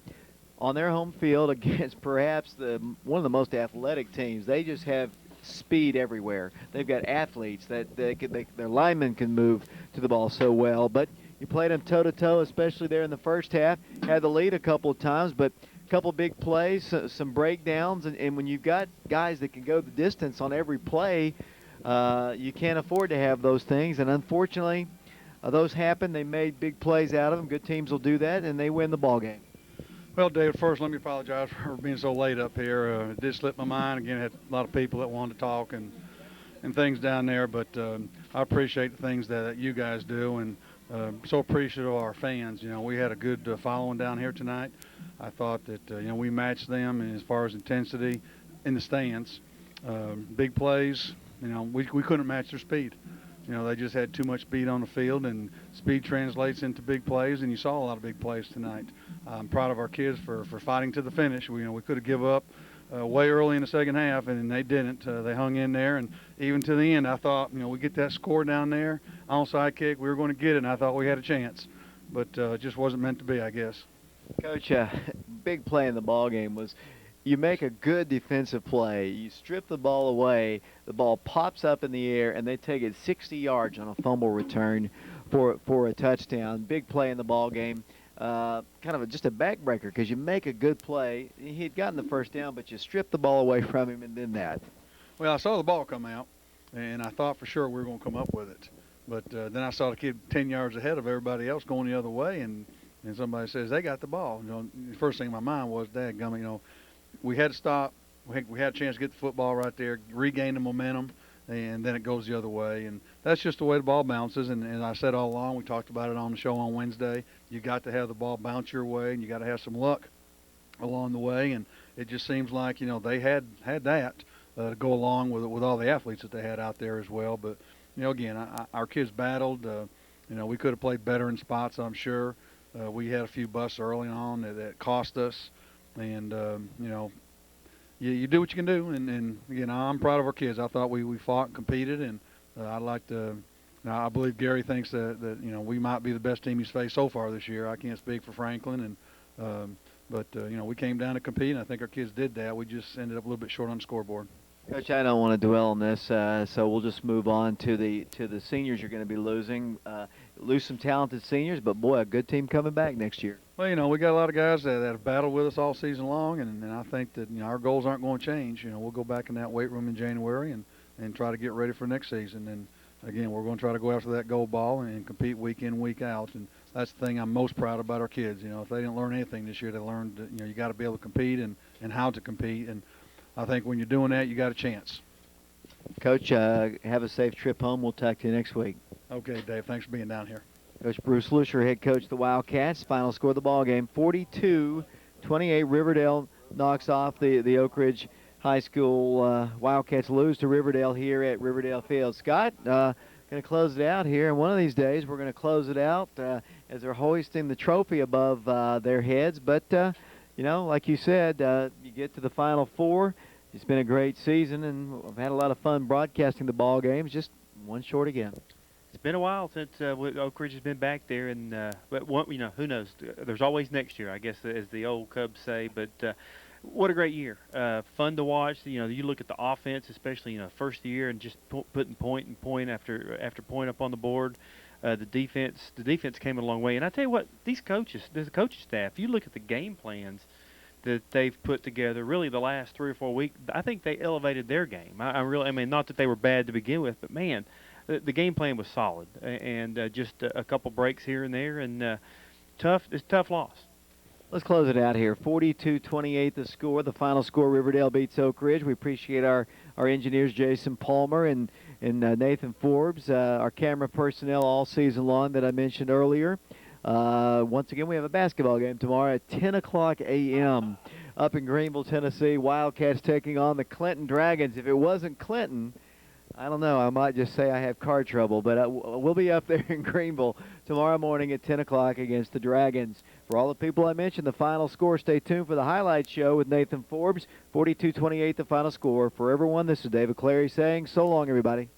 on their home field against perhaps one of the most athletic teams. They just have speed everywhere. They've got athletes that their linemen can move to the ball so well. But you played them toe-to-toe, especially there in the first half. Had the lead a couple of times, but a couple big plays, some breakdowns, and when you've got guys that can go the distance on every play, you can't afford to have those things. And unfortunately, those happen. They made big plays out of them. Good teams will do that, and they win the ball game. Well, David, first let me apologize for being so late up here. It did slip my mind. Again, I had a lot of people that wanted to talk and things down there, but I appreciate the things that you guys do, and so appreciative of our fans. You know, we had a good following down here tonight. I thought that, you know, we matched them as far as intensity in the stands. Big plays, you know, we couldn't match their speed. You know, they just had too much speed on the field, and speed translates into big plays, and you saw a lot of big plays tonight. I'm proud of our kids for fighting to the finish. We could have given up way early in the second half, and they didn't. They hung in there, and even to the end, I thought, you know, we get that score down there, onside kick, we were going to get it, and I thought we had a chance. But it just wasn't meant to be, I guess. Coach, big play in the ball game was you make a good defensive play, you strip the ball away, the ball pops up in the air, and they take it 60 yards on a fumble return for a touchdown. Big play in the ball game. Kind of just a backbreaker because you make a good play. He'd gotten the first down, but you strip the ball away from him and then that. Well, I saw the ball come out, and I thought for sure we were going to come up with it. But then I saw the kid 10 yards ahead of everybody else going the other way, and somebody says, they got the ball. You know, the first thing in my mind was, dadgummit, you know, we had to stop. We had a chance to get the football right there, regain the momentum, and then it goes the other way. And that's just the way the ball bounces. And I said all along, we talked about it on the show on Wednesday, you got to have the ball bounce your way, and you got to have some luck along the way. And it just seems like, you know, they had that to go along with all the athletes that they had out there as well. But, you know, again, our kids battled. You know, we could have played better in spots, I'm sure. We had a few busts early on that cost us. And, you know, you do what you can do. And again, I'm proud of our kids. I thought we fought and competed. And I'd like to now, I believe Gary thinks that, you know, we might be the best team he's faced so far this year. I can't speak for Franklin. But, you know, we came down to compete, and I think our kids did that. We just ended up a little bit short on the scoreboard. Coach, I don't want to dwell on this, so we'll just move on to the seniors you're going to be losing. Lose some talented seniors, but, boy, a good team coming back next year. Well, you know, we got a lot of guys that have battled with us all season long, and I think that, you know, our goals aren't going to change. You know, we'll go back in that weight room in January and try to get ready for next season. And, again, we're going to try to go after that gold ball and compete week in, week out. And that's the thing I'm most proud about our kids. You know, if they didn't learn anything this year, they learned that, you know, you got to be able to compete and how to compete. And I think when you're doing that, you got a chance. Coach, have a safe trip home. We'll talk to you next week. Okay, Dave. Thanks for being down here. Coach Bruce Lussier, head coach of the Wildcats. Final score of the ball game, 42-28. Riverdale knocks off the Oak Ridge High School Wildcats. Lose to Riverdale here at Riverdale Field. Scott, going to close it out here. And one of these days, we're going to close it out as they're hoisting the trophy above their heads. But, you know, like you said, you get to the Final Four. It's been a great season, and we've had a lot of fun broadcasting the ball games. Just one short again. It's been a while since Oak Ridge has been back there, and but one, you know, who knows? There's always next year, I guess, as the old Cubs say. But what a great year! Fun to watch. You know, you look at the offense, especially, you know, first year, and just putting point after point up on the board. The defense came a long way. And I tell you what, the coaching staff. You look at the game plans that they've put together, really the last 3 or 4 weeks, I think they elevated their game. I mean, not that they were bad to begin with, but man, the game plan was solid, and just a couple breaks here and there, and it's a tough loss. Let's close it out here. 42-28 the score. The final score, Riverdale beats Oak Ridge. We appreciate our engineers, Jason Palmer and Nathan Forbes, our camera personnel all season long that I mentioned earlier. Once again, we have a basketball game tomorrow at 10 o'clock a.m. up in Greenville, Tennessee. Wildcats taking on the Clinton Dragons. If it wasn't Clinton, I don't know, I might just say I have car trouble, but we'll be up there in Greenville tomorrow morning at 10 o'clock against the Dragons. For all the people I mentioned, the final score, stay tuned for the highlight show with Nathan Forbes. 42-28 the final score. For everyone, this is David Clary saying so long, everybody.